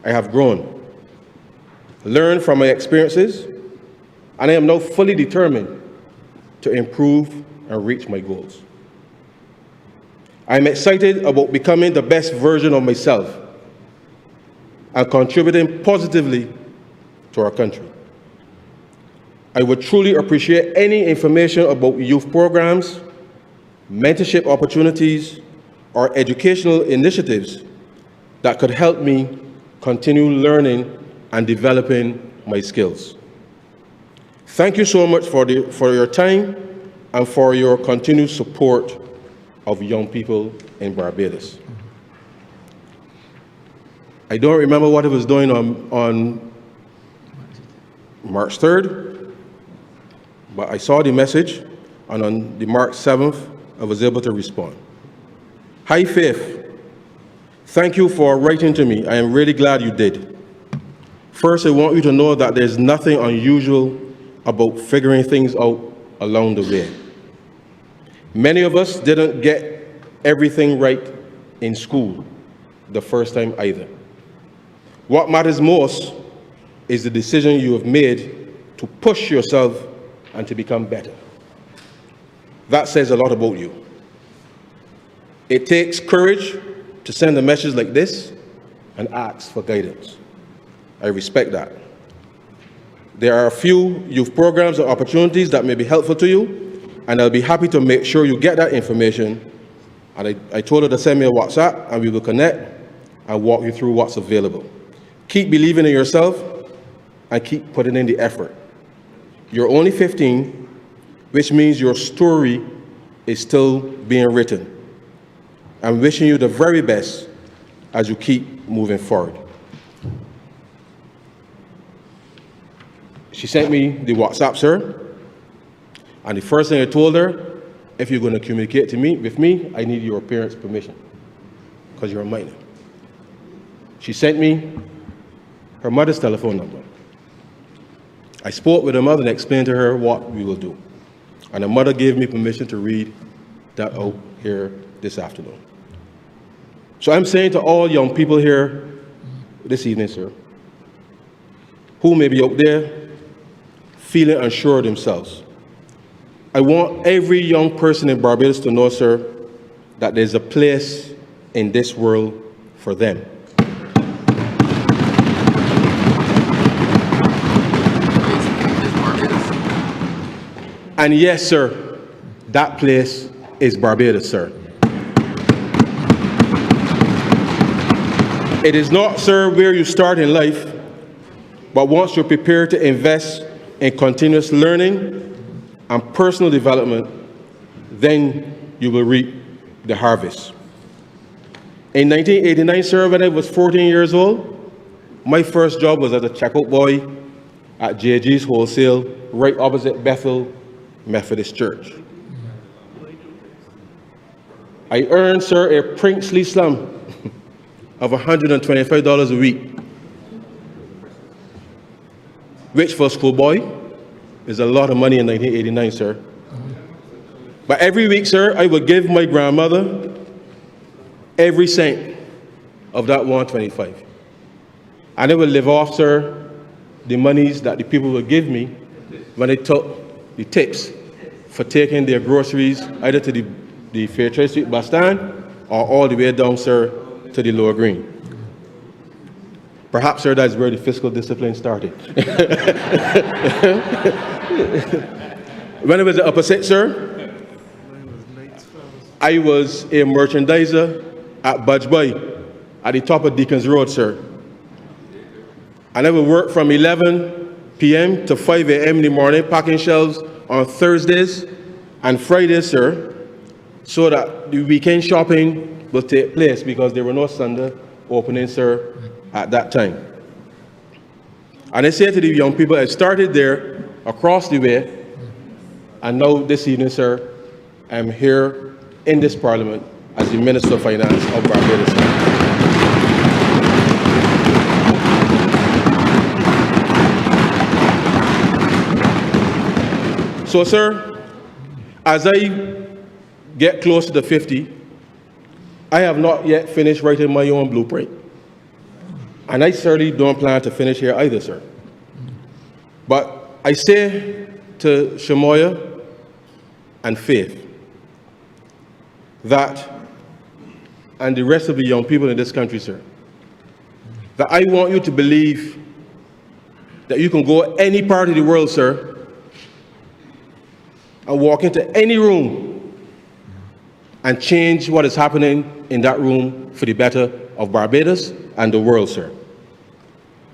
I have grown, learned from my experiences, and I am now fully determined to improve and reach my goals. I am excited about becoming the best version of myself and contributing positively to our country. I would truly appreciate any information about youth programs, mentorship opportunities, or educational initiatives that could help me continue learning and developing my skills. Thank you so much for your time and for your continued support of young people in Barbados. I don't remember what I was doing on March 3rd, but I saw the message, and on the March 7th, I was able to respond. Hi, Faith. Thank you for writing to me. I am really glad you did. First, I want you to know that there's nothing unusual about figuring things out along the way. Many of us didn't get everything right in school the first time either. What matters most is the decision you have made to push yourself and to become better. That says a lot about you. It takes courage to send a message like this and ask for guidance. I respect that. There are a few youth programs or opportunities that may be helpful to you, and I'll be happy to make sure you get that information. And I told her to send me a WhatsApp, and we will connect and walk you through what's available. Keep believing in yourself and keep putting in the effort. You're only 15, which means your story is still being written. I'm wishing you the very best as you keep moving forward. She sent me the WhatsApp, sir, and the first thing I told her, if you're going to communicate with me, I need your parents' permission, because you're a minor. She sent me her mother's telephone number. I spoke with her mother and explained to her what we will do. And her mother gave me permission to read that out here this afternoon. So I'm saying to all young people here this evening, sir, who may be out there feeling unsure of themselves, I want every young person in Barbados to know, sir, that there's a place in this world for them. And yes, sir, that place is Barbados, sir. It is not, sir, where you start in life, but once you're prepared to invest in continuous learning and personal development, then you will reap the harvest. In 1989, sir, when I was 14 years old, my first job was as a checkout boy at JG's Wholesale, right opposite Bethel Methodist Church. I earned, sir, a princely sum of $125 a week. which for a schoolboy is a lot of money in 1989, sir. But every week, sir, I would give my grandmother every cent of that 125. And I would live off, sir, the monies that the people would give me when they took the tips for taking their groceries either to the Fair Trade Street bus stand or all the way down, sir, to the Lower Green. Perhaps, sir, that's where the fiscal discipline started. When I was at Upper Sixth, sir, I was a merchandiser at Budgetary at the top of Deacons Road, sir. And I would work from 11 p.m. to 5 a.m. in the morning, packing shelves on Thursdays and Fridays, sir, so that the weekend shopping will take place because there were no Sunday openings, sir, at that time. And I say to the young people, I started there across the way, and now this evening, sir, I'm here in this Parliament as the Minister of Finance of Barbados. So, sir, as I get close to 50, I have not yet finished writing my own blueprint. And I certainly don't plan to finish here either, sir. But I say to Shamoya and Faith that, and the rest of the young people in this country, sir, that I want you to believe that you can go any part of the world, sir, and walk into any room and change what is happening in that room for the better of Barbados and the world, sir.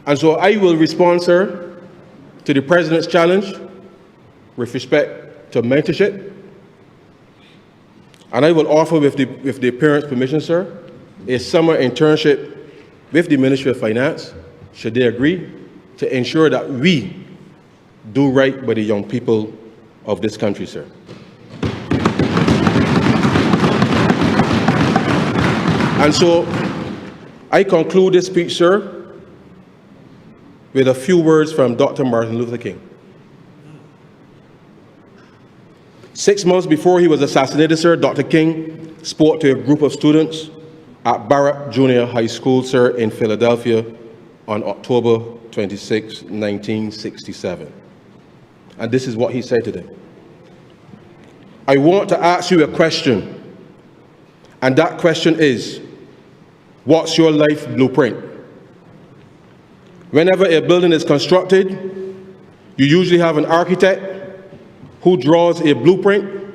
And so I will respond, sir, to the President's challenge with respect to mentorship. And I will offer, with the parents' permission, sir, a summer internship with the Ministry of Finance, should they agree, to ensure that we do right by the young people of this country, sir. And so I conclude this speech, sir, with a few words from Dr. Martin Luther King. 6 months before he was assassinated, sir, Dr. King spoke to a group of students at Barrett Junior High School, sir, in Philadelphia on October 26, 1967. And this is what he said to them. I want to ask you a question, and that question is, what's your life blueprint? Whenever a building is constructed, you usually have an architect who draws a blueprint,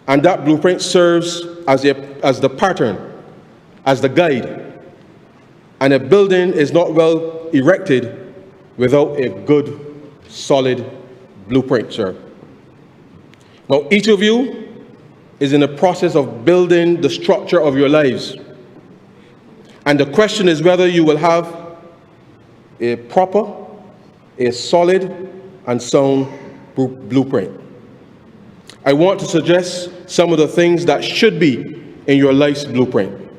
and that blueprint serves as the pattern, as the guide. And a building is not well erected without a good, solid blueprint, sir. Now, each of you is in the process of building the structure of your lives. And the question is whether you will have a proper, a solid, and sound blueprint. I want to suggest some of the things that should be in your life's blueprint.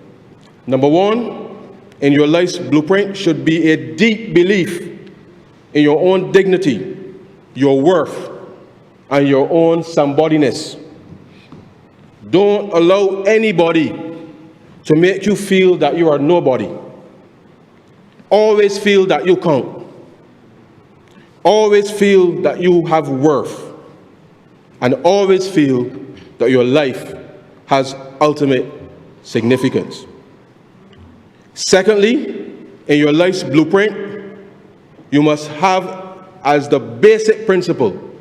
Number one, in your life's blueprint should be a deep belief in your own dignity, your worth, and your own somebodyness. Don't allow anybody to make you feel that you are nobody. Always feel that you count. Always feel that you have worth. And always feel that your life has ultimate significance. Secondly, in your life's blueprint, you must have as the basic principle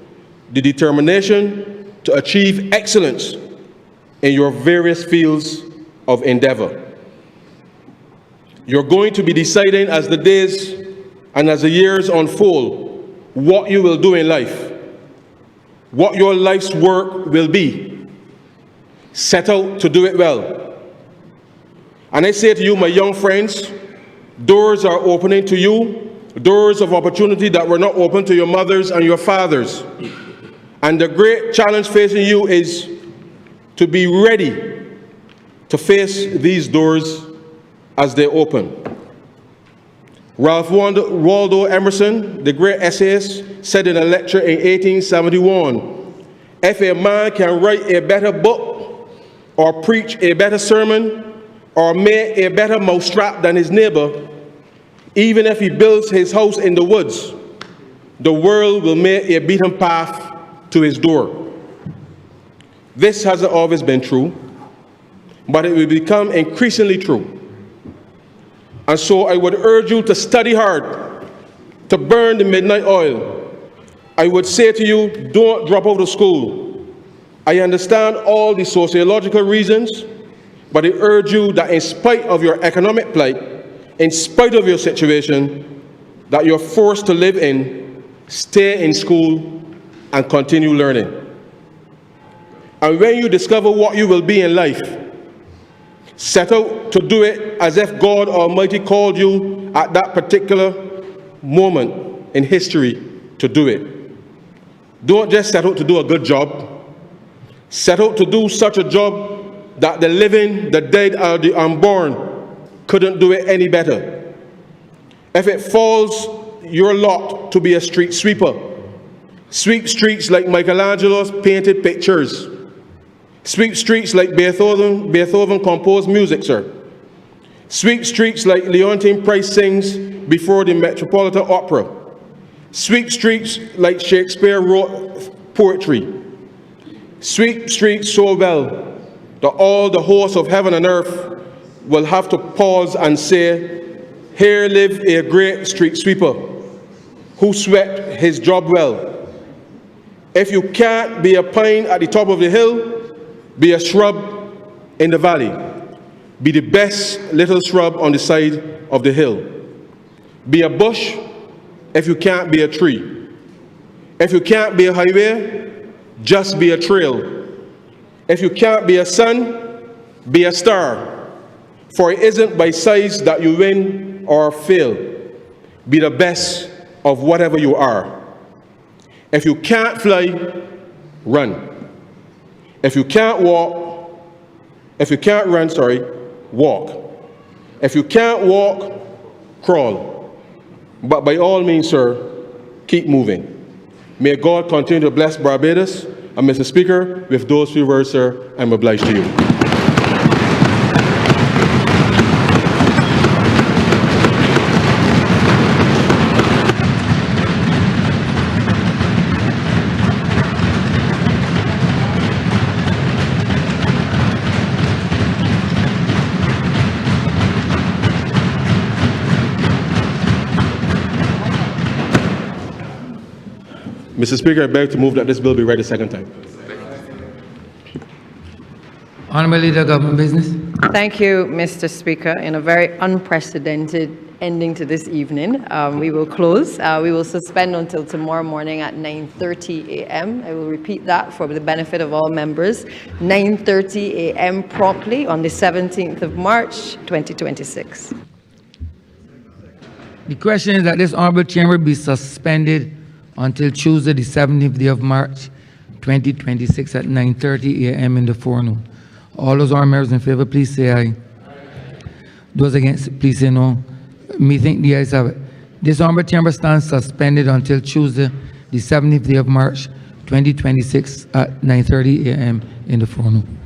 the determination to achieve excellence in your various fields of endeavor. You're going to be deciding as the days and as the years unfold what you will do in life, what your life's work will be. Set out to do it well. And I say to you, my young friends, doors are opening to you, doors of opportunity that were not open to your mothers and your fathers. And the great challenge facing you is to be ready to face these doors as they open. Ralph Waldo Emerson, the great essayist, said in a lecture in 1871, if a man can write a better book, or preach a better sermon, or make a better mousetrap than his neighbor, even if he builds his house in the woods, the world will make a beaten path to his door. This hasn't always been true, but it will become increasingly true. And so I would urge you to study hard, to burn the midnight oil. I would say to you, don't drop out of school. I understand all the sociological reasons, but I urge you that in spite of your economic plight, in spite of your situation that you're forced to live in, stay in school and continue learning. And when you discover what you will be in life, set out to do it as if God Almighty called you at that particular moment in history to do it. Don't just set out to do a good job. Set out to do such a job that the living, the dead, or the unborn couldn't do it any better. If it falls your lot to be a street sweeper, sweep streets like Michelangelo's painted pictures. Sweep streets like Beethoven composed music, sir. Sweep streets like Leontine Price sings before the Metropolitan Opera. Sweep streets like Shakespeare wrote poetry. Sweep streets so well that all the hosts of heaven and earth will have to pause and say, here live a great street sweeper who swept his job well. If you can't be a pine at the top of the hill, be a shrub in the valley. Be the best little shrub on the side of the hill. Be a bush if you can't be a tree. If you can't be a highway, just be a trail. If you can't be a sun, be a star. For it isn't by size that you win or fail. Be the best of whatever you are. If you can't fly, run. If you can't run, walk. If you can't walk, crawl. But by all means, sir, keep moving. May God continue to bless Barbados. And Mr. Speaker, with those few words, sir, I'm obliged to you. Mr. Speaker, I beg to move that this bill be read a second time. Honourable Leader, Government Business. Thank you, Mr. Speaker. In a very unprecedented ending to this evening, we will close. We will suspend until tomorrow morning at 9:30 a.m. I will repeat that for the benefit of all members. 9:30 a.m. promptly on the 17th of March, 2026. The question is that this honourable chamber be suspended until Tuesday, the 17th day of March, 2026 at 9:30 a.m. in the forenoon. All those honourable members in favour, please say aye. Those against, please say no. Me think the ayes have it. This honourable chamber stands suspended until Tuesday, the 17th day of March, 2026 at 9:30 a.m. in the forenoon.